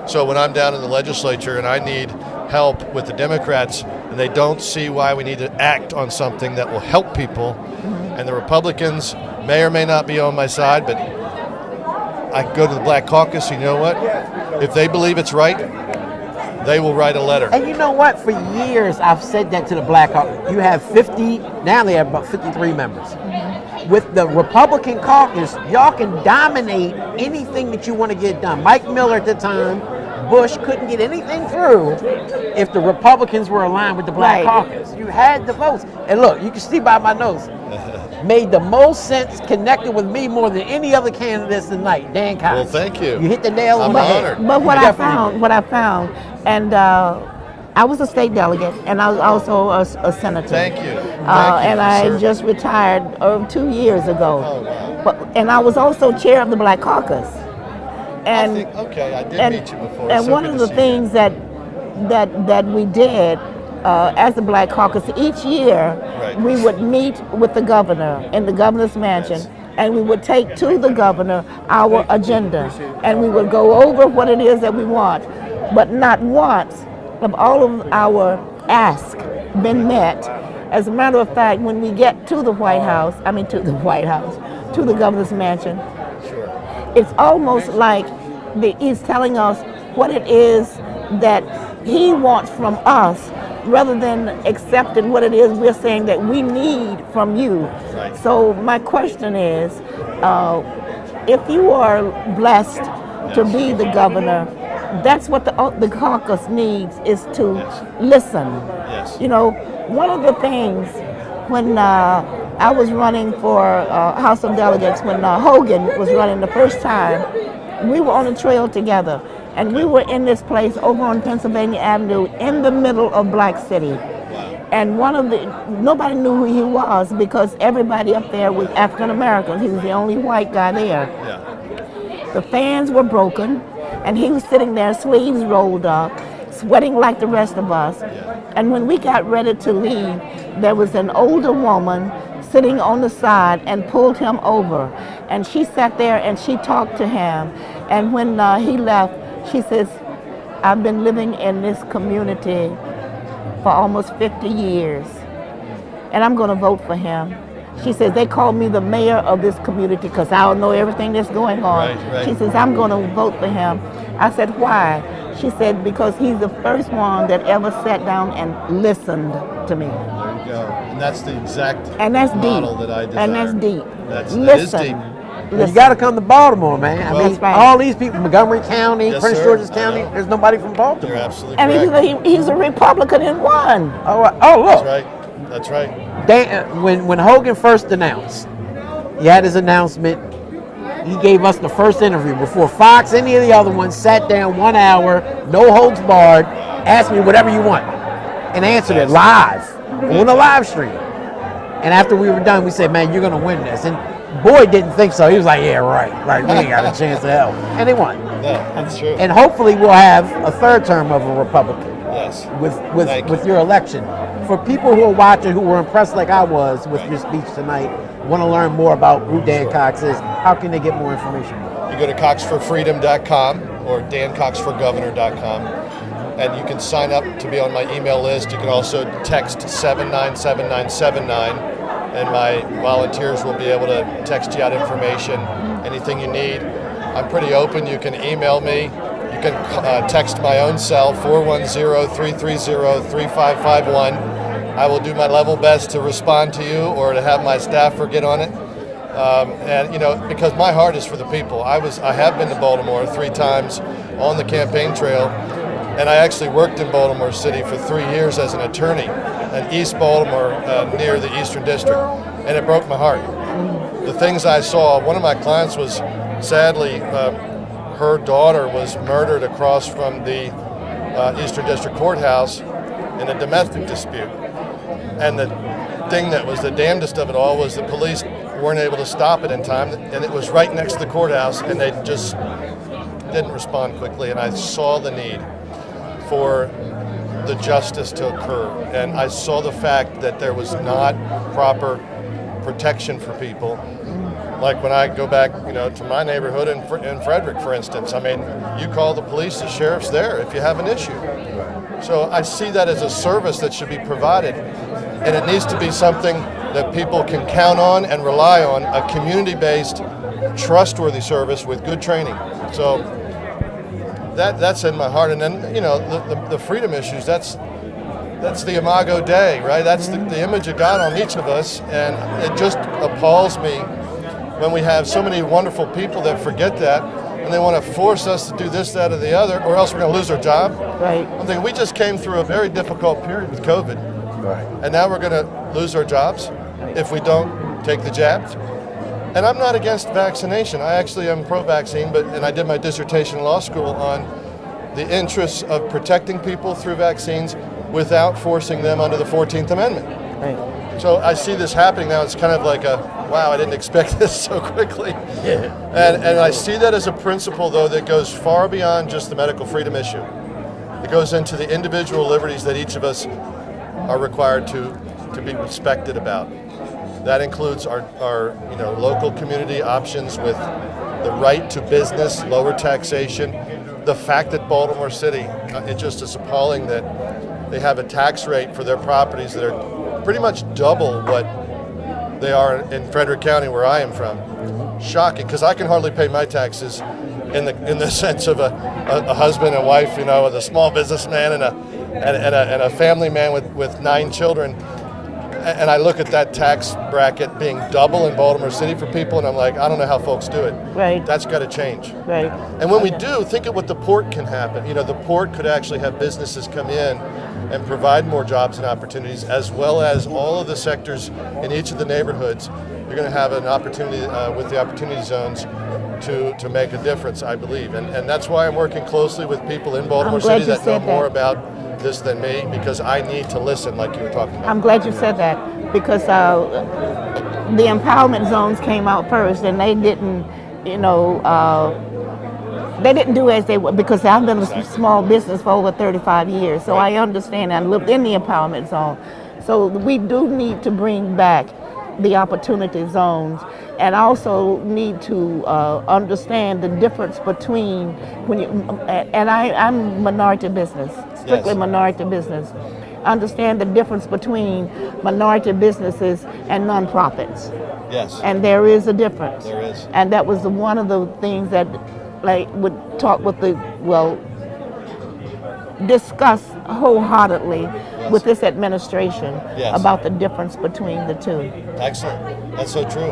So when I'm down in the legislature and I need help with the Democrats and they don't see why we need to act on something that will help people, and the Republicans may or may not be on my side, but I go to the Black Caucus, you know what? If they believe it's right, they will write a letter. And you know what? For years, I've said that to the Black Caucus. You have 50, now they have about 53 members. With the Republican caucus, y'all can dominate anything that you want to get done. Mike Miller at the time, Bush couldn't get anything through if the Republicans were aligned with the Black Caucus. You had the votes. And look, you can see by my notes, made the most sense, connected with me more than any other candidates tonight, Dan Cox. Well, thank you. You hit the nail on the head. But what I found, and I was a state delegate, and I was also a senator. Thank you. And I just retired 2 years ago. Oh, wow. And I was also chair of the Black Caucus. And I did meet you before. And one of the things that we did as the Black Caucus, each year we would meet with the governor in the governor's mansion, and we would take to the governor our agenda, and we would go over what it is that we want. But not once have all of our asks been met. As a matter of fact, when we get to the to the governor's mansion, it's almost like he's telling us what it is that he wants from us, rather than accepting what it is we're saying that we need from you. So my question is, if you are blessed to be the governor, that's what the caucus needs, is to listen. One of the things when I was running for House of Delegates, when Hogan was running the first time, we were on a trail together, and we were in this place over on Pennsylvania Avenue in the middle of Black City. And nobody knew who he was, because everybody up there was African American. He was the only white guy there. The fans were broken. And he was sitting there, sleeves rolled up, sweating like the rest of us. And when we got ready to leave, there was an older woman sitting on the side and pulled him over. And she sat there and she talked to him. And when he left, she says, I've been living in this community for almost 50 years, and I'm going to vote for him. She says, they call me the mayor of this community because I don't know everything that's going on. Right. She says, I'm going to vote for him. I said, why? She said, because he's the first one that ever sat down and listened to me. There you go. And that's the exact deep. model that I desire. And that's deep. That is Listen. deep. You got to come to Baltimore, man. I mean, right. all these people, Montgomery County, Yes, Prince sir. George's I County, know. there's nobody from Baltimore. You're absolutely And correct. he's a Republican and won. Oh, look. That's right. That's right. When Hogan first announced, he had his announcement, he gave us the first interview before Fox, any of the other ones, sat down 1 hour, no holds barred, asked me whatever you want, and answered it live on a live stream. And after we were done, we said, man, you're going to win this. And Boyd didn't think so. He was like, yeah, right. Like, we ain't got a chance to help. And they won. Yeah, that's true. And hopefully we'll have a third term of a Republican Yes. with your election. For people who are watching, who were impressed like I was with your speech tonight, want to learn more about who Dan Cox is, how can they get more information? You go to coxforfreedom.com or dancoxforgovernor.com, and you can sign up to be on my email list. You can also text 797979, and my volunteers will be able to text you out information, anything you need. I'm pretty open. You can email me. You can text my own cell, 410-330-3551. I will do my level best to respond to you or to have my staffer get on it. And, you know, because my heart is for the people. I have been to Baltimore 3 times on the campaign trail, and I actually worked in Baltimore City for 3 years as an attorney in East Baltimore near the Eastern District, and it broke my heart. The things I saw, one of my clients was sadly, her daughter was murdered across from the Eastern District Courthouse in a domestic dispute. And the thing that was the damnedest of it all was the police weren't able to stop it in time, and it was right next to the courthouse, and they just didn't respond quickly. And I saw the need for the justice to occur, and I saw the fact that there was not proper protection for people. Like when I go back, you know, to my neighborhood in Frederick, for instance, I mean, you call the police, the sheriff's there if you have an issue. So I see that as a service that should be provided, and it needs to be something that people can count on and rely on, a community-based, trustworthy service with good training. So that's in my heart. And then, you know, the freedom issues, that's the Imago Dei, right? That's the image of God on each of us, and it just appalls me when we have so many wonderful people that forget that, and they want to force us to do this, that, or the other, or else we're going to lose our job. Right. I'm thinking we just came through a very difficult period with COVID, Right. and now we're going to lose our jobs if we don't take the jabs. And I'm not against vaccination. I actually am pro-vaccine, and I did my dissertation in law school on the interests of protecting people through vaccines without forcing them under the 14th Amendment. Right. So I see this happening now. It's kind of like wow, I didn't expect this so quickly. Yeah. And I see that as a principle, though, that goes far beyond just the medical freedom issue. It goes into the individual liberties that each of us are required to be respected about. That includes our local community options with the right to business, lower taxation. The fact that Baltimore City, it just is appalling that they have a tax rate for their properties that are pretty much double what they are in Frederick County, where I am from. Shocking, because I can hardly pay my taxes in the sense of a husband and wife, you know, with a small businessman and a family man with 9 children. And I look at that tax bracket being double in Baltimore City for people, and I'm like, I don't know how folks do it. Right. That's got to change. Right. And when we do, think of what the port can happen. You know, the port could actually have businesses come in and provide more jobs and opportunities, as well as all of the sectors in each of the neighborhoods. You're going to have an opportunity with the opportunity zones to make a difference, I believe. And that's why I'm working closely with people in Baltimore City that know more about this than me, because I need to listen, like you were talking about. I'm glad you said that, because the empowerment zones came out first, and they didn't, They didn't do as they were, because I've been a small business for over 35 years, so I understand. I lived in the empowerment zone. So we do need to bring back the opportunity zones, and also need to understand the difference between when you, and I'm minority business, strictly minority business. Understand the difference between minority businesses and nonprofits. Yes. And there is a difference. There is. And that was one of the things that, like, would talk with the, well, discuss wholeheartedly with this administration about the difference between the two. Excellent. That's so true.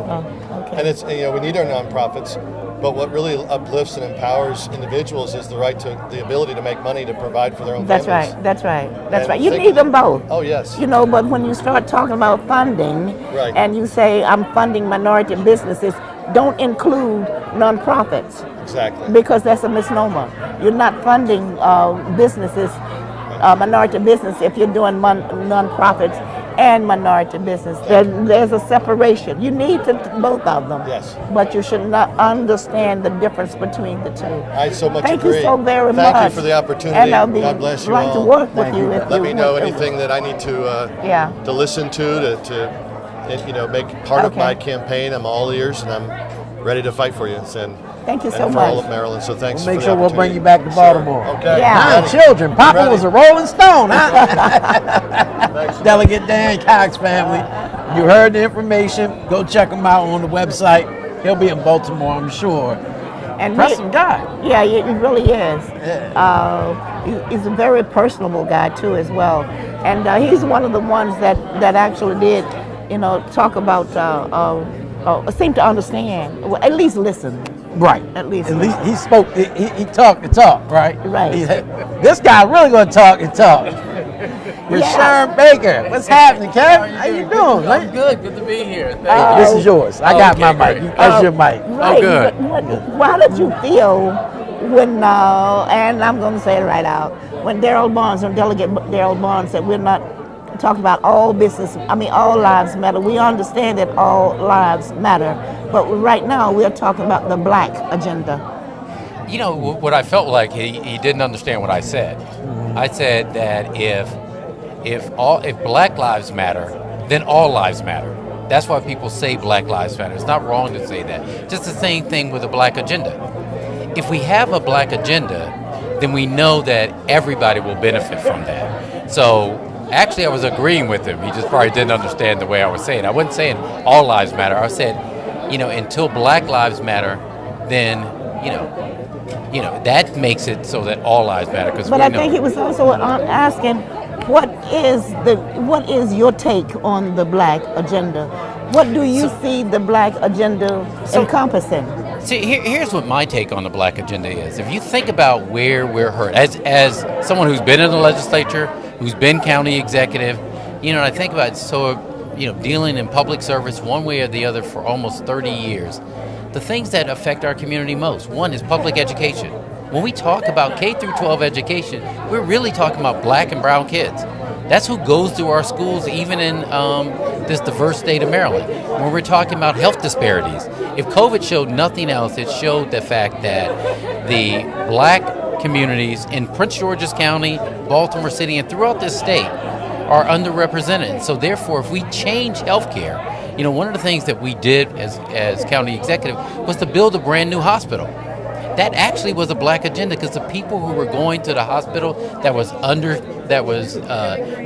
And it's, you know, we need our nonprofits, but what really uplifts and empowers individuals is the right to, the ability to make money to provide for their own families. That's right. You need them both. Oh, yes. You know, but when you start talking about funding, and you say, I'm funding minority businesses, don't include nonprofits. Exactly. Because that's a misnomer. You're not funding businesses, minority business, if you're doing nonprofits and minority business. There's a separation. You need to both of them. Yes. But you should not understand the difference between the two. I so much Thank agree. you so very much. Thank you for the opportunity. And I'll be God bless you glad all. to work with you. Let me know anything that I need to listen to you know, make part of my campaign. I'm all ears, and I'm ready to fight for you. And thank you so for much. all of Maryland. So thanks. We'll make for sure the we'll bring opportunity. you back to Baltimore. Sure. Okay. Yeah. Ready. Children. Papa Ready. was a Rolling Stone, huh? Delegate Dan Cox family. You heard the information. Go check him out on the website. He'll be in Baltimore, I'm sure. And impressive guy. Yeah, he really is. He's a very personable guy too, as well. And he's one of the ones that actually did, you know, talk about, seem to understand, well, at least listen. Right. At least he spoke. He talked the talk. Right. Right. This guy really gonna talk the talk. With Sharon Baker. What's happening, Kev? How you doing? I'm good. Good to be here. Thank This is yours. I got my mic. That's your mic. Right. good. How did you feel when, and I'm going to say it right out, when Daryl Barnes, when Delegate Daryl Barnes said we're not talking about all lives matter. We understand that all lives matter, but right now we're talking about the black agenda. You know, what I felt like he didn't understand what I said. I said that if Black lives matter, then all lives matter. That's why people say Black Lives Matter. It's not wrong to say that. Just the same thing with a black agenda. If we have a black agenda, then we know that everybody will benefit from that. So actually, I was agreeing with him. He just probably didn't understand the way I was saying. I wasn't saying all lives matter. I said, you know, until Black lives matter, then you know that makes it so that all lives matter. But I think he was also asking, what is your take on the black agenda? What do you see the black agenda encompassing? See, here's what my take on the black agenda is. If you think about where we're hurt, as someone who's been in the legislature, who's been county executive, you know, I think about dealing in public service one way or the other for almost 30 years. The things that affect our community most, one is public education. When we talk about K through 12 education, we're really talking about black and brown kids. That's who goes through our schools, even in this diverse state of Maryland. When we're talking about health disparities, if COVID showed nothing else, it showed the fact that the black communities in Prince George's County, Baltimore City, and throughout this state are underrepresented. So therefore, if we change healthcare, you know, one of the things that we did as county executive was to build a brand new hospital. That actually was a black agenda, because the people who were going to the hospital that was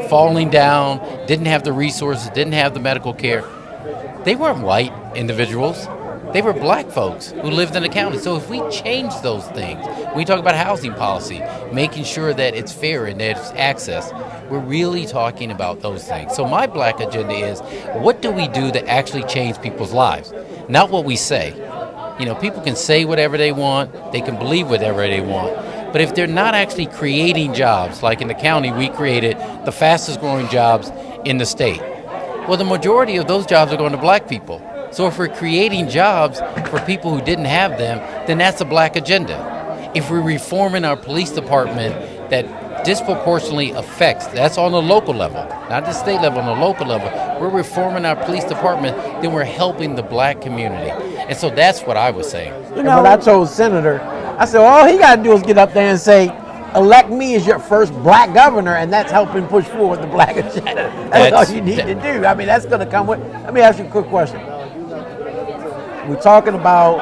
falling down, didn't have the resources, didn't have the medical care, they weren't white individuals. They were black folks who lived in the county. So if we change those things, we talk about housing policy, making sure that it's fair and that it's access, we're really talking about those things. So my black agenda is, what do we do to actually change people's lives? Not what we say. You know, people can say whatever they want, they can believe whatever they want, but if they're not actually creating jobs, like in the county, we created the fastest growing jobs in the state. Well, the majority of those jobs are going to black people. So if we're creating jobs for people who didn't have them, then that's a black agenda. If we're reforming our police department that disproportionately affects, that's on the local level, not the state level, on the local level, we're reforming our police department, then we're helping the black community. And so that's what I was saying. And what I told Senator I said, all he got to do is get up there and say, elect me as your first black governor, and that's helping push forward the black agenda. That's all you need to do. I mean, that's going to come with. Let me ask you a quick question. We're talking about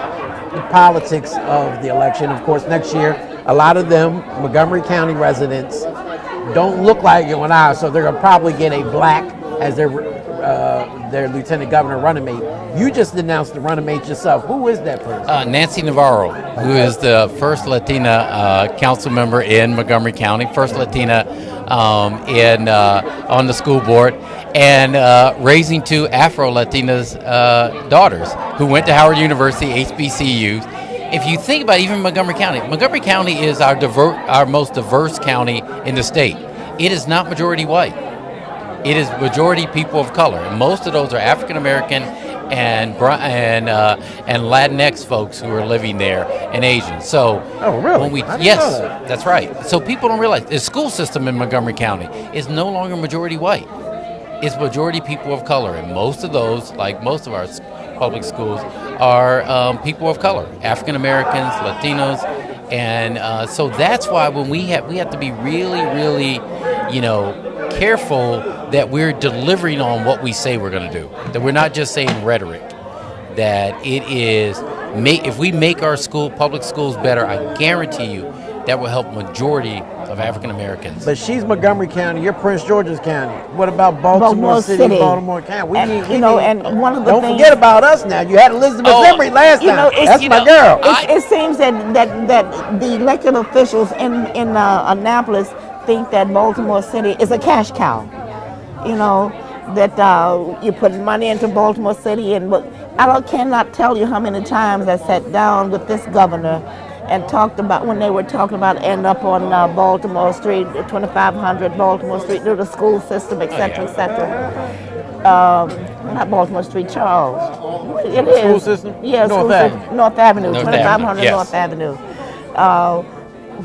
the politics of the election. Of course, next year, a lot of them, Montgomery County residents, don't look like you and I, so they're going to probably get a black as their lieutenant governor running mate. You just announced the running mate yourself. Who is that person? Nancy Navarro, who is the first Latina council member in Montgomery County, first Latina on the school board, and raising two Afro-Latinas daughters who went to Howard University, HBCUs. If you think about even Montgomery County is our most diverse county in the state. It is not majority white. It is majority people of color. And most of those are African American and Latinx folks who are living there, and Asian. So, oh really? When we, yes, that's right. So people don't realize the school system in Montgomery County is no longer majority white. It's majority people of color, and most of those, like most of our public schools, are people of color, African Americans, Latinos, and so that's why when we have to be really, really, careful that we're delivering on what we say we're going to do. That we're not just saying rhetoric. That it is if we make our public schools better, I guarantee you that will help majority of African Americans. But she's Montgomery County. You're Prince George's County. What about Baltimore City, Baltimore County? And one of the don't things, forget about us now. You had Elizabeth Zimri last time. That's my girl. It seems that the elected officials in Annapolis think that Baltimore City is a cash cow. That you put money into Baltimore City, and I cannot tell you how many times I sat down with this governor and talked about when they were talking about end up on Baltimore Street, 2500 Baltimore Street, through the school system, et cetera, et cetera. Not Baltimore Street, Charles. It is. School system? Yeah, North Avenue, 2500 North Avenue.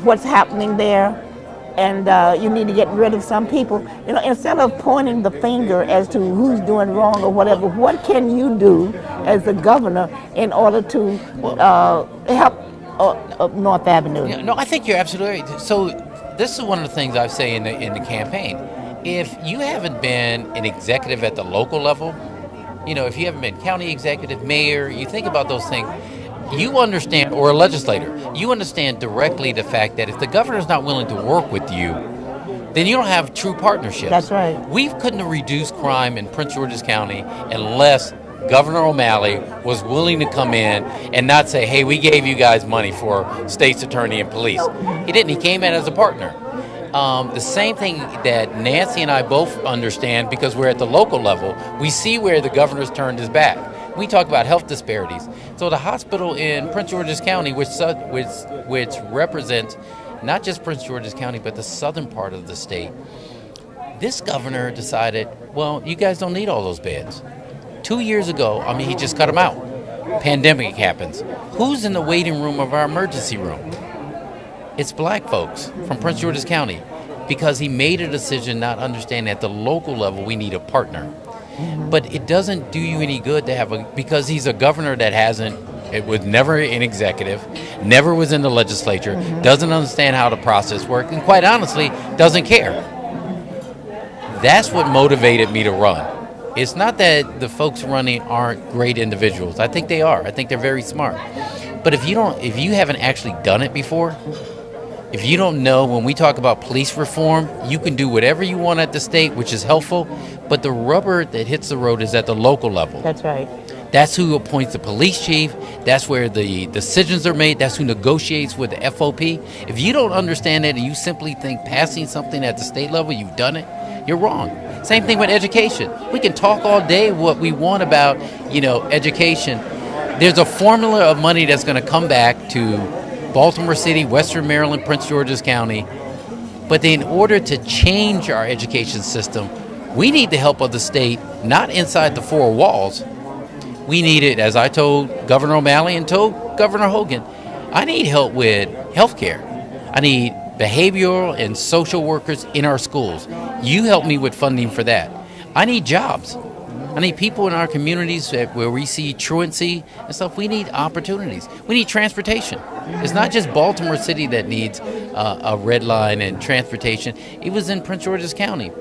What's happening there? And you need to get rid of some people. Instead of pointing the finger as to who's doing wrong or whatever, what can you do as a governor in order to help North Avenue? No, I think you're absolutely right. So this is one of the things I say in the campaign. If you haven't been an executive at the local level, if you haven't been county executive, mayor, you think about those things, you understand, or a legislator, you understand directly the fact that if the governor's not willing to work with you, then you don't have true partnerships. That's right. We couldn't have reduced crime in Prince George's County unless Governor O'Malley was willing to come in and not say, hey, we gave you guys money for state's attorney and police. He didn't. He came in as a partner. The same thing that Nancy and I both understand, because we're at the local level, we see where the governor's turned his back. We talk about health disparities. So the hospital in Prince George's County, which represents not just Prince George's County, but the southern part of the state, this governor decided, well, you guys don't need all those beds. 2 years ago, he just cut them out. Pandemic happens. Who's in the waiting room of our emergency room? It's black folks from Prince George's County, because he made a decision not understanding at the local level we need a partner. But it doesn't do you any good to have because he's a governor that it was never an executive, never was in the legislature, doesn't understand how the process works, and quite honestly, doesn't care. That's what motivated me to run. It's not that the folks running aren't great individuals. I think they are. I think they're very smart. But if you haven't actually done it before, if you don't know, when we talk about police reform, you can do whatever you want at the state, which is helpful, but the rubber that hits the road is at the local level. That's right. That's who appoints the police chief. That's where the decisions are made. That's who negotiates with the FOP. If you don't understand that and you simply think passing something at the state level, you've done it, you're wrong. Same thing with education. We can talk all day what we want about, education. There's a formula of money that's going to come back to Baltimore City, Western Maryland, Prince George's County. But in order to change our education system, we need the help of the state, not inside the four walls. We need it, as I told Governor O'Malley and told Governor Hogan, I need help with health care. I need behavioral and social workers in our schools. You help me with funding for that. I need jobs. I need people in our communities where we see truancy and stuff. We need opportunities. We need transportation. It's not just Baltimore City that needs a red line and transportation. It was in Prince George's County.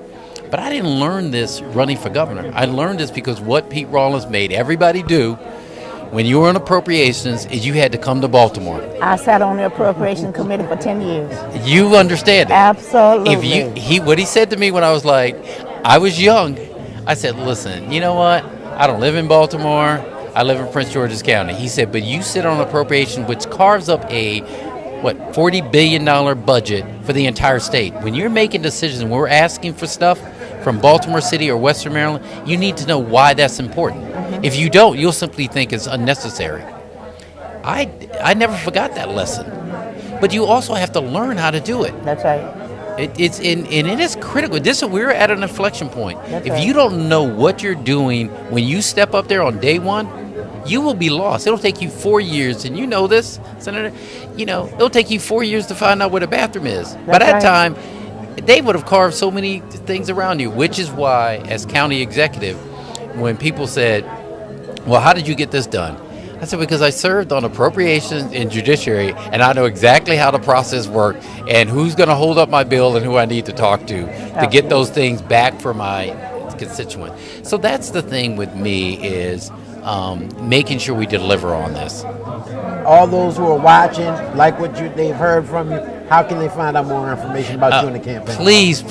But I didn't learn this running for governor. I learned this because what Pete Rawlins made everybody do when you were on appropriations is you had to come to Baltimore. I sat on the appropriation committee for 10 years. You understand it. Absolutely. What he said to me when I was like, I was young, I said, listen, you know what? I don't live in Baltimore. I live in Prince George's County. He said, but you sit on appropriation, which carves up a $40 billion budget for the entire state. When you're making decisions and we're asking for stuff from Baltimore City or Western Maryland, you need to know why that's important. If you don't, you'll simply think it's unnecessary. I never forgot that lesson. But you also have to learn how to do it. That's right. It is critical. We're at an inflection point. That's if right. you don't know what you're doing when you step up there on day one, you will be lost. It'll take you 4 years, and you know this, Senator. It'll take you 4 years to find out where the bathroom is. By that time, they would have carved so many things around you, which is why, as county executive, when people said, well, how did you get this done? I said, because I served on appropriations and judiciary, and I know exactly how the process worked and who's going to hold up my bill and who I need to talk to get those things back for my constituent. So that's the thing with me is making sure we deliver on this. All those who are watching, like what they've heard from you, how can they find out more information about you and the campaign? Please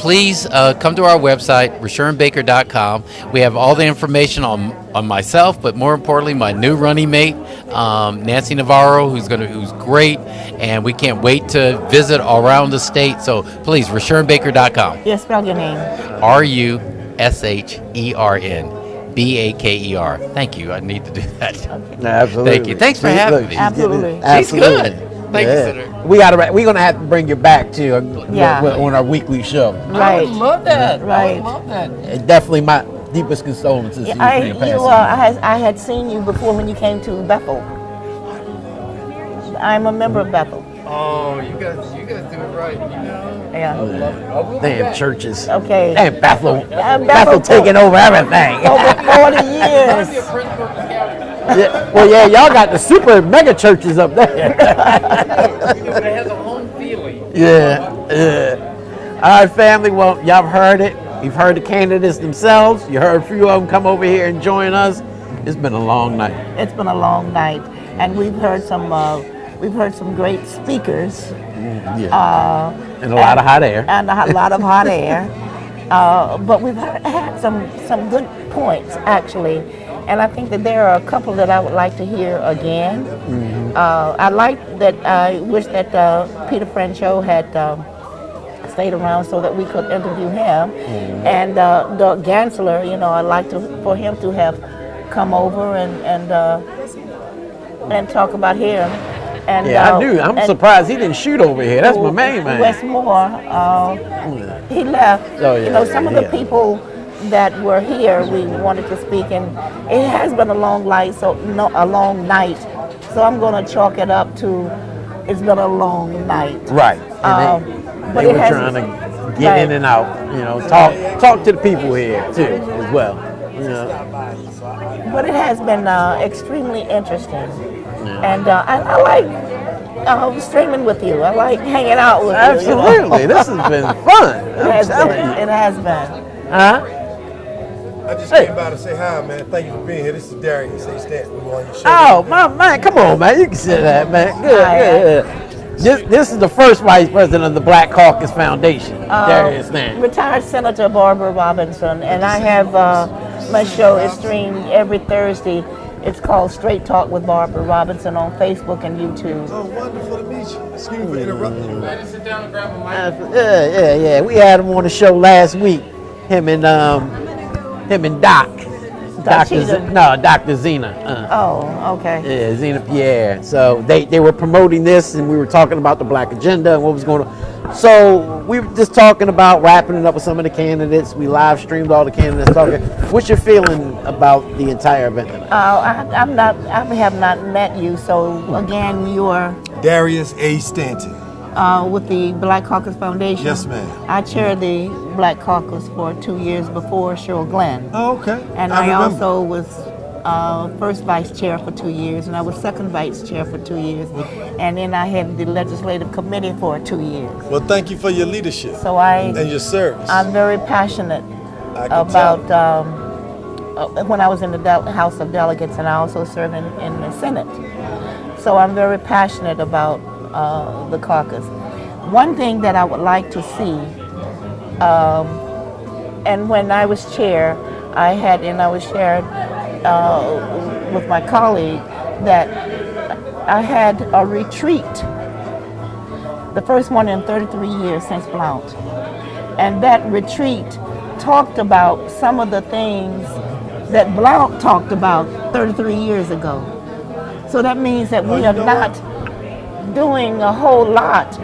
come to our website, RashurnBaker.com. We have all the information on myself, but more importantly, my new running mate, Nancy Navarro, who's great, and we can't wait to visit around the state. So please, RashurnBaker.com. Yes, spell your name. RUSHERNBAKER. Thank you. I need to do that. Absolutely. Thank you. Thanks for having me. Absolutely. She's good. Thank you, Senator. We're gonna have to bring you back too on our weekly show. Right. I would love that. Right. I would love that. Definitely my deepest condolences. I had seen you before when you came to Bethel. I'm a member of Bethel. Oh, you guys do it right. Yeah. I love it. Damn churches. Okay. Damn Bethel. Bethel Bethel taking over everything. Over 40 years. Yeah, y'all got the super mega churches up there. It has a home feeling. Yeah. All right, family. Well, y'all have heard it. You've heard the candidates themselves. You heard a few of them come over here and join us. It's been a long night. It's been a long night, and we've heard some great speakers. And a lot of hot air. And a lot of hot air. But we've had some good points actually. And I think that there are a couple that I would like to hear again. I wish that Peter Franchot had stayed around so that we could interview him. And Doug Gansler, I'd like for him to have come over and talk about him. And, I do. I'm surprised he didn't shoot over here. That's my main man. Westmore, he left. Some of the people that were here, we wanted to speak, and it has been a long night. So I'm going to chalk it up to it's been a long night. Right. They were trying to get in and out. Talk to the people here too as well. But it has been extremely interesting, and I like streaming with you. I like hanging out with you. Absolutely, this has been fun. It has been. I just came by to say hi, man. Thank you for being here. This is Darius. Say Stant. We on your show. Oh, my man, come on, man. You can say that, man. Good. This is the first vice president of the Black Caucus Foundation, Darius Stant. Retired Senator Barbara Robinson, and I have my show is streamed every Thursday. It's called Straight Talk with Barbara Robinson on Facebook and YouTube. Oh, wonderful to meet you. Excuse me for interrupting you. Man, sit down and grab a mic. Yeah. We had him on the show last week. Him and Doc. Dr. Zena. Okay. Yeah, Zena Pierre. So they were promoting this, and we were talking about the Black Agenda and what was going on. So we were just talking about wrapping it up with some of the candidates. We live streamed all the candidates talking. What's your feeling about the entire event tonight? I have not met you. So again, you are Darius A. Stanton. with the Black Caucus Foundation. Yes, ma'am. I chaired the Black Caucus for 2 years before Cheryl Glenn. Oh, okay. And I also was first vice chair for 2 years, and I was second vice chair for 2 years, and then I had the legislative committee for 2 years. Well, thank you for your leadership. So and your service. I'm very passionate about when I was in the House of Delegates, and I also served in the Senate. So I'm very passionate about the caucus. One thing that I would like to see, and when I was chair, I was shared with my colleague that I had a retreat, the first one in 33 years since Blount. And that retreat talked about some of the things that Blount talked about 33 years ago. So that means that we are not doing a whole lot,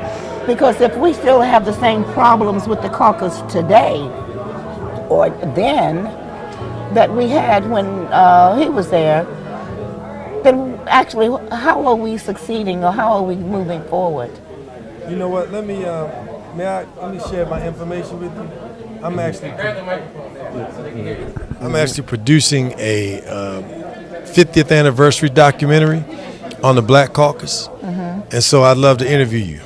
because if we still have the same problems with the caucus today, or then, that we had when he was there, then actually how are we succeeding, or how are we moving forward? You know what, let me share my information with you. I'm actually producing a 50th anniversary documentary on the Black Caucus, and so I'd love to interview you.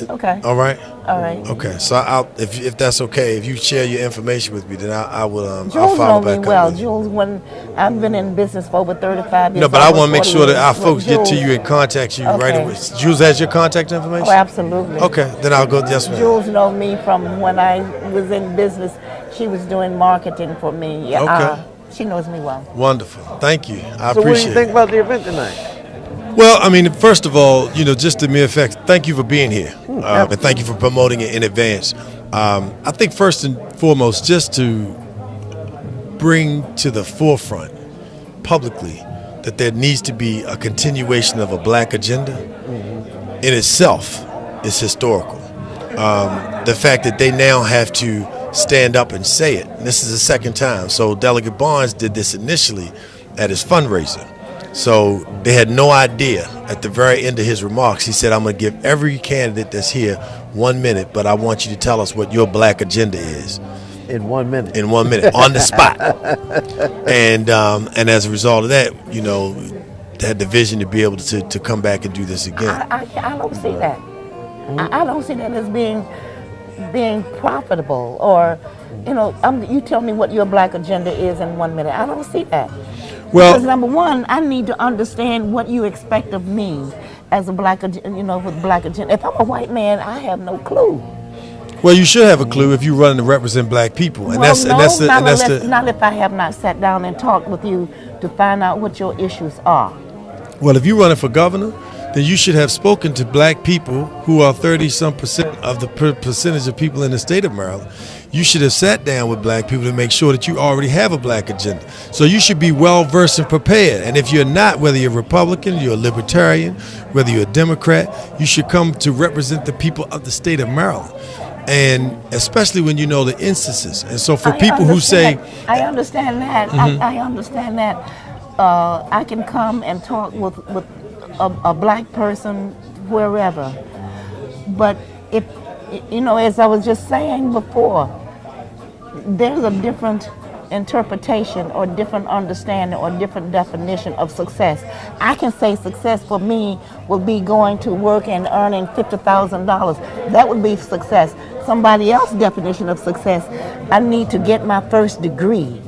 Okay. All right. All right. Okay, so if that's okay, if you share your information with me, then I will. I'll Jules follow know back me up well. with you. Jules, when I've been in business for over 35 years. No, but I want to make sure that our years. folks get to Jules- you and contact you right Okay. away. Jules has your contact information? Oh, absolutely. Okay, then I'll go. Yes, ma'am. Jules know me from when I was in business. She was doing marketing for me. Yeah, Okay. she knows me well. Wonderful. Thank you. I So what do appreciate you think it. about the event tonight? Well, I mean, first of all, just the mere fact, thank you for being here. And thank you for promoting it in advance. I think first and foremost, just to bring to the forefront publicly that there needs to be a continuation of a black agenda in itself is historical. The fact that they now have to stand up and say it. And this is the second time. So Delegate Barnes did this initially at his fundraiser. So they had no idea. At the very end of his remarks, he said, I'm going to give every candidate that's here 1 minute, but I want you to tell us what your black agenda is. In 1 minute. In 1 minute, on the spot. And as a result of that, they had the vision to be able to come back and do this again. I don't see that. I don't see that as being profitable, or you tell me what your black agenda is in 1 minute. I don't see that. Well, because number one, I need to understand what you expect of me as a black, with black agenda. If I'm a white man, I have no clue. Well, you should have a clue if you're running to represent black people, and not if I have not sat down and talked with you to find out what your issues are. Well, if you're running for governor, then you should have spoken to black people who are 30-some% of the percentage of people in the state of Maryland. You should have sat down with black people to make sure that you already have a black agenda. So you should be well-versed and prepared. And if you're not, whether you're a Republican, you're a Libertarian, whether you're a Democrat, you should come to represent the people of the state of Maryland. And especially when you know the instances. And so for people who say... I understand that. Mm-hmm. I understand that. I can come and talk with a black person wherever. But if, as I was just saying before, there's a different interpretation or different understanding or different definition of success. I can say success for me would be going to work and earning $50,000. That would be success. Somebody else's definition of success, I need to get my first degree.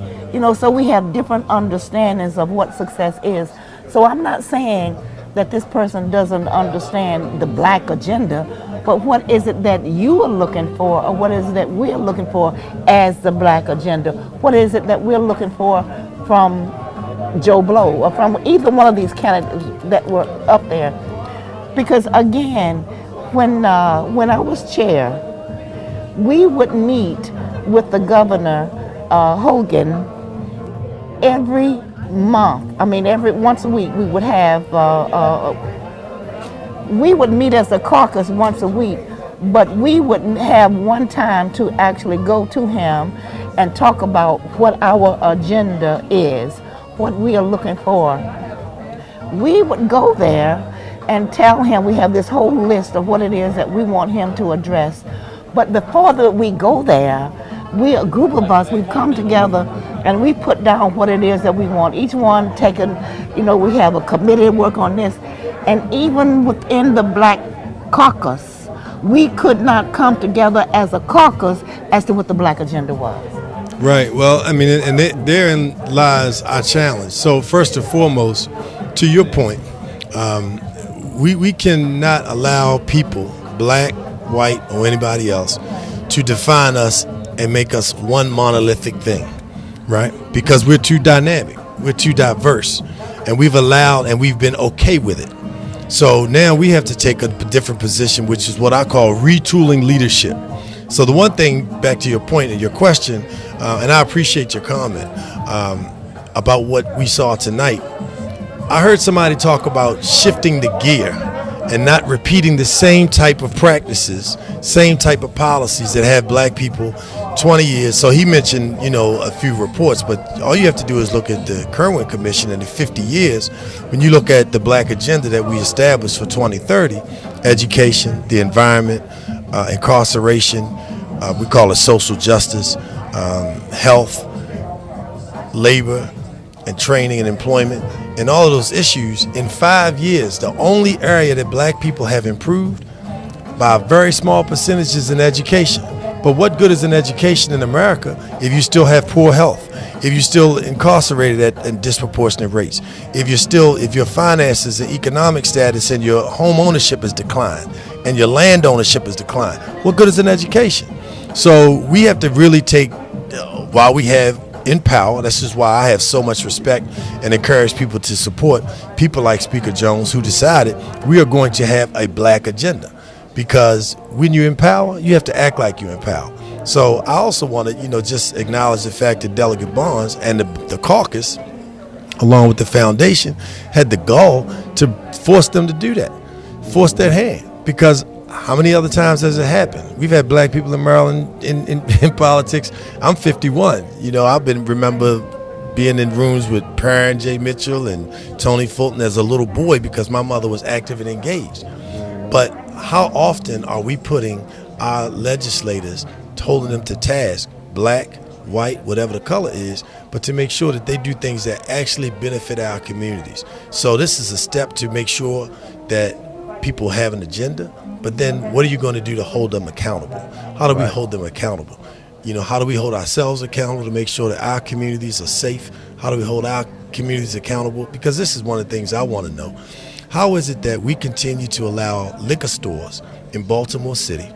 So we have different understandings of what success is. So I'm not saying that this person doesn't understand the black agenda, but what is it that you are looking for, or what is it that we're looking for as the black agenda? What is it that we're looking for from Joe Blow or from either one of these candidates that were up there? Because again, when I was chair, we would meet with the governor, Hogan, every month. Once a week we would have, we would meet as a caucus once a week, but we would have one time to actually go to him and talk about what our agenda is, what we are looking for. We would go there and tell him we have this whole list of what it is that we want him to address. But before we go there, we, a group of us, we've come together and we put down what it is that we want. Each one taken, we have a committee work on this. And even within the Black Caucus, we could not come together as a caucus as to what the Black agenda was. Right. Well, I mean, and therein lies our challenge. So first and foremost, to your point, we cannot allow people, black, white, or anybody else, to define us and make us one monolithic thing, right? Because we're too dynamic, we're too diverse, and we've allowed and we've been okay with it. So now we have to take a different position, which is what I call retooling leadership. So the one thing, back to your point and your question, and I appreciate your comment about what we saw tonight. I heard somebody talk about shifting the gear and not repeating the same type of practices, same type of policies that have black people 20 years. So he mentioned, a few reports, but all you have to do is look at the Kerwin Commission and the 50 years. When you look at the black agenda that we established for 2030, education, the environment, incarceration, we call it social justice, health, labor, and training and employment, and all of those issues, in 5 years, the only area that black people have improved by very small percentages in education. But what good is an education in America if you still have poor health, if you're still incarcerated at disproportionate rates, if your finances and economic status and your home ownership has declined and your land ownership has declined? What good is an education? So we have to really take, while we have in power, this is why I have so much respect and encourage people to support people like Speaker Jones, who decided we are going to have a black agenda. Because when you're in power, you have to act like you're in power. So I also want to, just acknowledge the fact that Delegate Barnes and the caucus, along with the foundation, had the gall to force them to do that, force that hand. Because how many other times has it happened? We've had black people in Maryland in politics. I'm 51. I remember being in rooms with Perrin J. Mitchell and Tony Fulton as a little boy because my mother was active and engaged. But how often are we putting our legislators, holding them to task, black, white, whatever the color is, but to make sure that they do things that actually benefit our communities? So this is a step to make sure that people have an agenda, but then what are you going to do to hold them accountable? How do we hold them accountable? How do we hold ourselves accountable to make sure that our communities are safe? How do we hold our communities accountable? Because this is one of the things I want to know. How is it that we continue to allow liquor stores in Baltimore City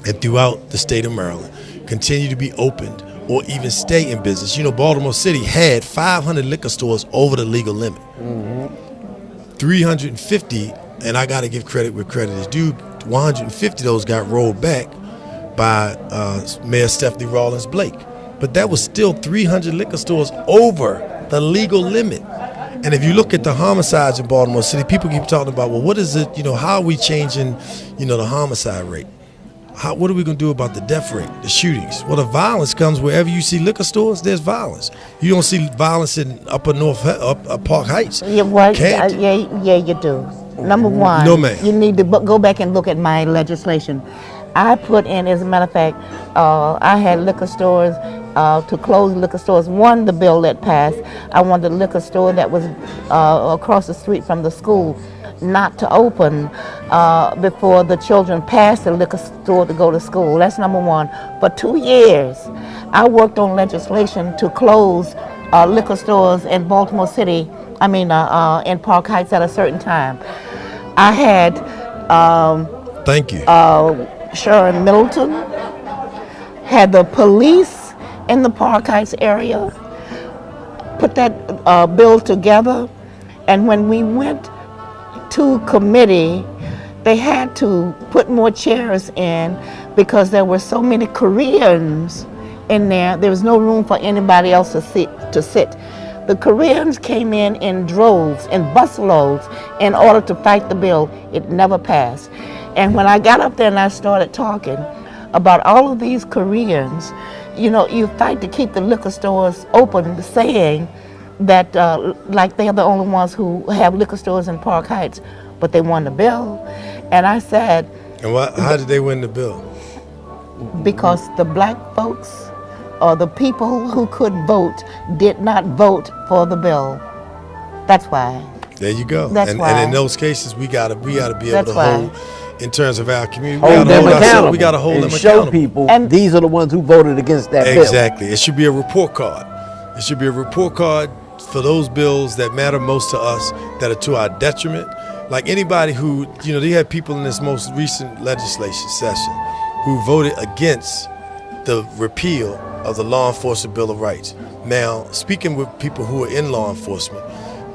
and throughout the state of Maryland continue to be opened or even stay in business? Baltimore City had 500 liquor stores over the legal limit. 350, and I got to give credit where credit is due, 150 of those got rolled back by Mayor Stephanie Rawlins Blake. But that was still 300 liquor stores over the legal limit. And if you look at the homicides in Baltimore City, people keep talking about, well, what is it, how are we changing, the homicide rate? What are we going to do about the death rate, the shootings? Well, the violence comes wherever you see liquor stores, there's violence. You don't see violence in Upper Park Heights. Yeah, you do. Number one, no, ma'am. You need to go back and look at my legislation. I put in, as a matter of fact, I had liquor stores, to close liquor stores. One, the bill that passed, I wanted the liquor store that was across the street from the school not to open before the children passed the liquor store to go to school. That's number one. For 2 years, I worked on legislation to close liquor stores in Baltimore City, in Park Heights at a certain time. I had thank you. Sharon Middleton, had the police in the Park Heights area put that bill together, and when we went to committee, they had to put more chairs in because there were so many Koreans in there. There was no room for anybody else to sit. The Koreans came in droves, in busloads, in order to fight the bill. It never passed. And when I got up there and I started talking about all of these Koreans, you fight to keep the liquor stores open, saying that like they're the only ones who have liquor stores in Park Heights. but they won the bill. And I said, And how did they win the bill? because the black folks or the people who could vote did not vote for the bill. That's why. There you go. That's why. And in those cases, we gotta be able That's to why. hold, in terms of our community, Hold them accountable. We gotta hold and them show accountable. people these are the ones who voted against that bill. Exactly. It should be a report card. It should be a report card for those bills that matter most to us, that are to our detriment. Like anybody who, they had people in this most recent legislation session who voted against the repeal of the Law Enforcement Bill of Rights. Now, speaking with people who are in law enforcement,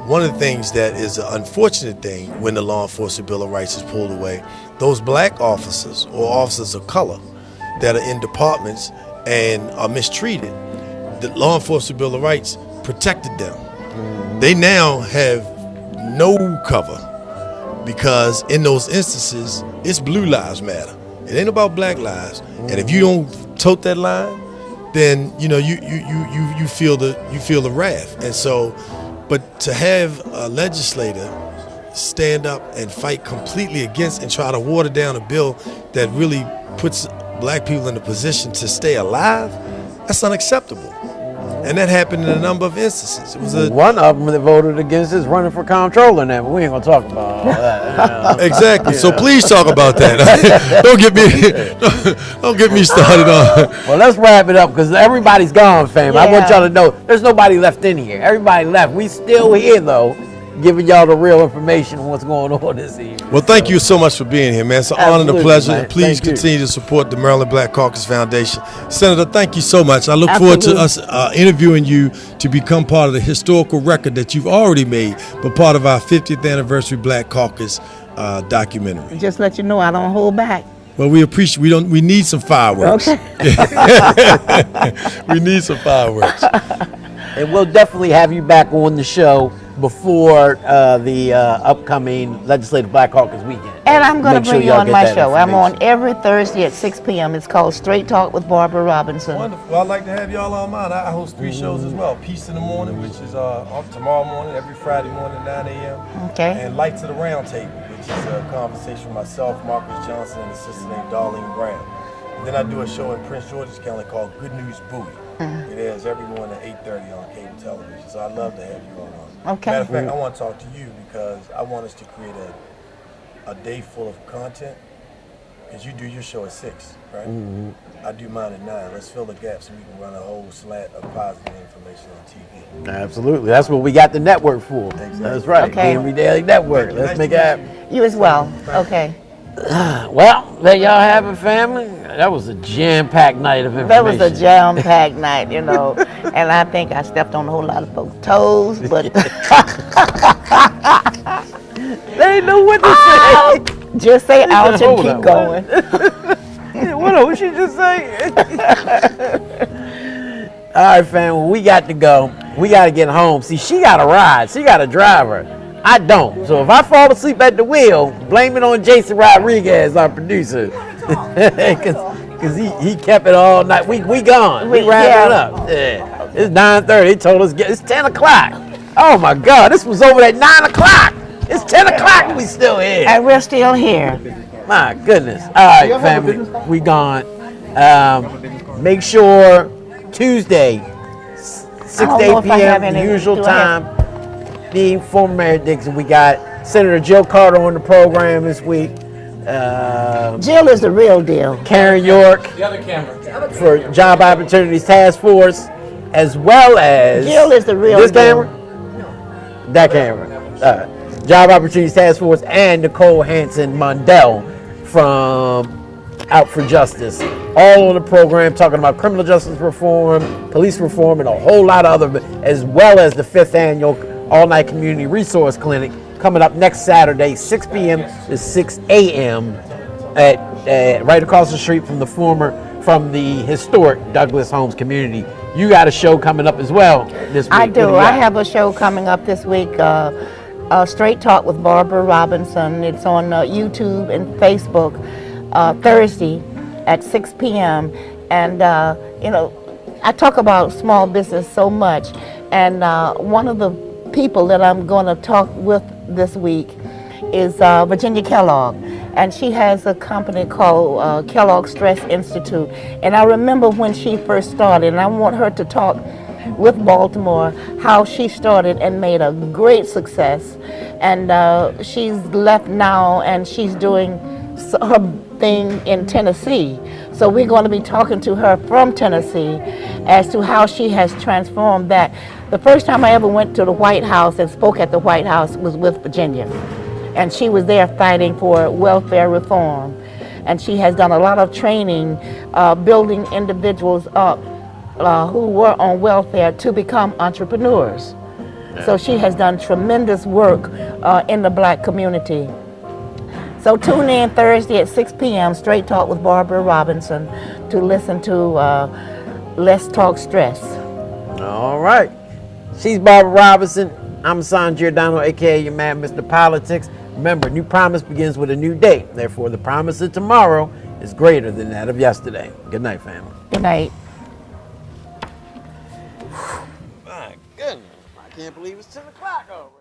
one of the things that is an unfortunate thing when the Law Enforcement Bill of Rights is pulled away, those black officers or officers of color that are in departments and are mistreated, the Law Enforcement Bill of Rights protected them. They now have no cover because in those instances, it's Blue Lives Matter. It ain't about Black lives. And if you don't tote that line, then you feel the wrath. And so, but to have a legislator stand up and fight completely against and try to water down a bill that really puts black people in a position to stay alive, that's unacceptable. And that happened in a number of instances. It was one of them that voted against is running for comptroller now, but we ain't gonna talk about all that. Exactly. So please talk about that. don't get me started on. Well, let's wrap it up because everybody's gone, fam. I want y'all to know there's nobody left in here. Everybody left. We still here though, giving y'all the real information on what's going on this evening. Well, thank you so much for being here, man. It's an honor and a pleasure. And please continue to support the Maryland Black Caucus Foundation. Senator, thank you so much. I look forward to us interviewing you to become part of the historical record that you've already made, but part of our 50th anniversary Black Caucus documentary. Just let you know, I don't hold back. Well, we appreciate. We need some fireworks. Okay. We need some fireworks. And we'll definitely have you back on the show before the upcoming Legislative Black Caucus weekend. And I'm going to bring you on my show. I'm on every Thursday at 6 p.m. It's called Straight Talk with Barbara Robinson. Wonderful. Well, I'd like to have y'all on mine. I host 3 shows as well. Peace in the Morning, which is tomorrow morning, every Friday morning at 9 a.m. Okay. And Light to the Round Table, which is a conversation with myself, Marcus Johnson, and a sister named Darlene Brown. And then I do a show in Prince George's County called Good News Bowie. It airs every morning at 8:30 on cable television. So I'd love to have you on. Okay. Matter of fact, I want to talk to you because I want us to create a day full of content. Because you do your show at 6, right? I do mine at 9. Let's fill the gap so we can run a whole slant of positive information on TV. Absolutely. That's what we got the network for. Exactly. That's right. Okay. DMV Daily Network. Let's make it happen. You as well. Okay. Well, there y'all have it, family. That was a jam-packed night of information. That was a jam-packed night, and I think I stepped on a whole lot of folks' toes, but they know what to say. Just say ouch and keep going. What was she just saying? All right, fam, well, we got to go. We got to get home. See, she got a ride. She got a driver. I don't. So if I fall asleep at the wheel, blame it on Jason Rodriguez, our producer. Because he kept it all night. We gone. We wrapping it up. Yeah. It's 9:30. He told us it's 10 o'clock. Oh, my God. This was over at 9 o'clock. It's 10 o'clock and we still here. And we're still here. My goodness. All right, family. We gone. Make sure Tuesday, 6 to 8 p.m., the usual time. The former Mayor Dixon. We got Senator Jill Carter on the program this week. Jill is the real deal. Karen York. The other camera. For Job Opportunities Task Force, as well as Jill is the real this deal. camera. That camera. Job Opportunities Task Force and Nicole Hansen Mondell from Out for Justice. All on the program talking about criminal justice reform, police reform, and a whole lot of other, as well as the 5th annual all-night community resource clinic coming up next Saturday, 6 p.m. to 6 a.m. at right across the street from the historic Douglas Homes community. You got a show coming up as well this week. I do. I have a show coming up this week. Straight Talk with Barbara Robinson. It's on YouTube and Facebook Thursday at 6 p.m. And, I talk about small business so much. And one of the people that I'm going to talk with this week is Virginia Kellogg, and she has a company called Kellogg Stress Institute. And I remember when she first started, and I want her to talk with Baltimore how she started and made a great success. And she's left now, and she's doing her thing in Tennessee. So we're going to be talking to her from Tennessee as to how she has transformed that. The first time I ever went to the White House and spoke at the White House was with Virginia. And she was there fighting for welfare reform. And she has done a lot of training, building individuals up who were on welfare to become entrepreneurs. So she has done tremendous work in the black community. So tune in Thursday at 6 p.m. Straight Talk with Barbara Robinson to listen to Let's Talk Stress. All right. She's Barbara Robinson. I'm Hassan Giordano, a.k.a. your man, Mr. Politics. Remember, new promise begins with a new day. Therefore, the promise of tomorrow is greater than that of yesterday. Good night, family. Good night. My goodness. I can't believe it's 10 o'clock already.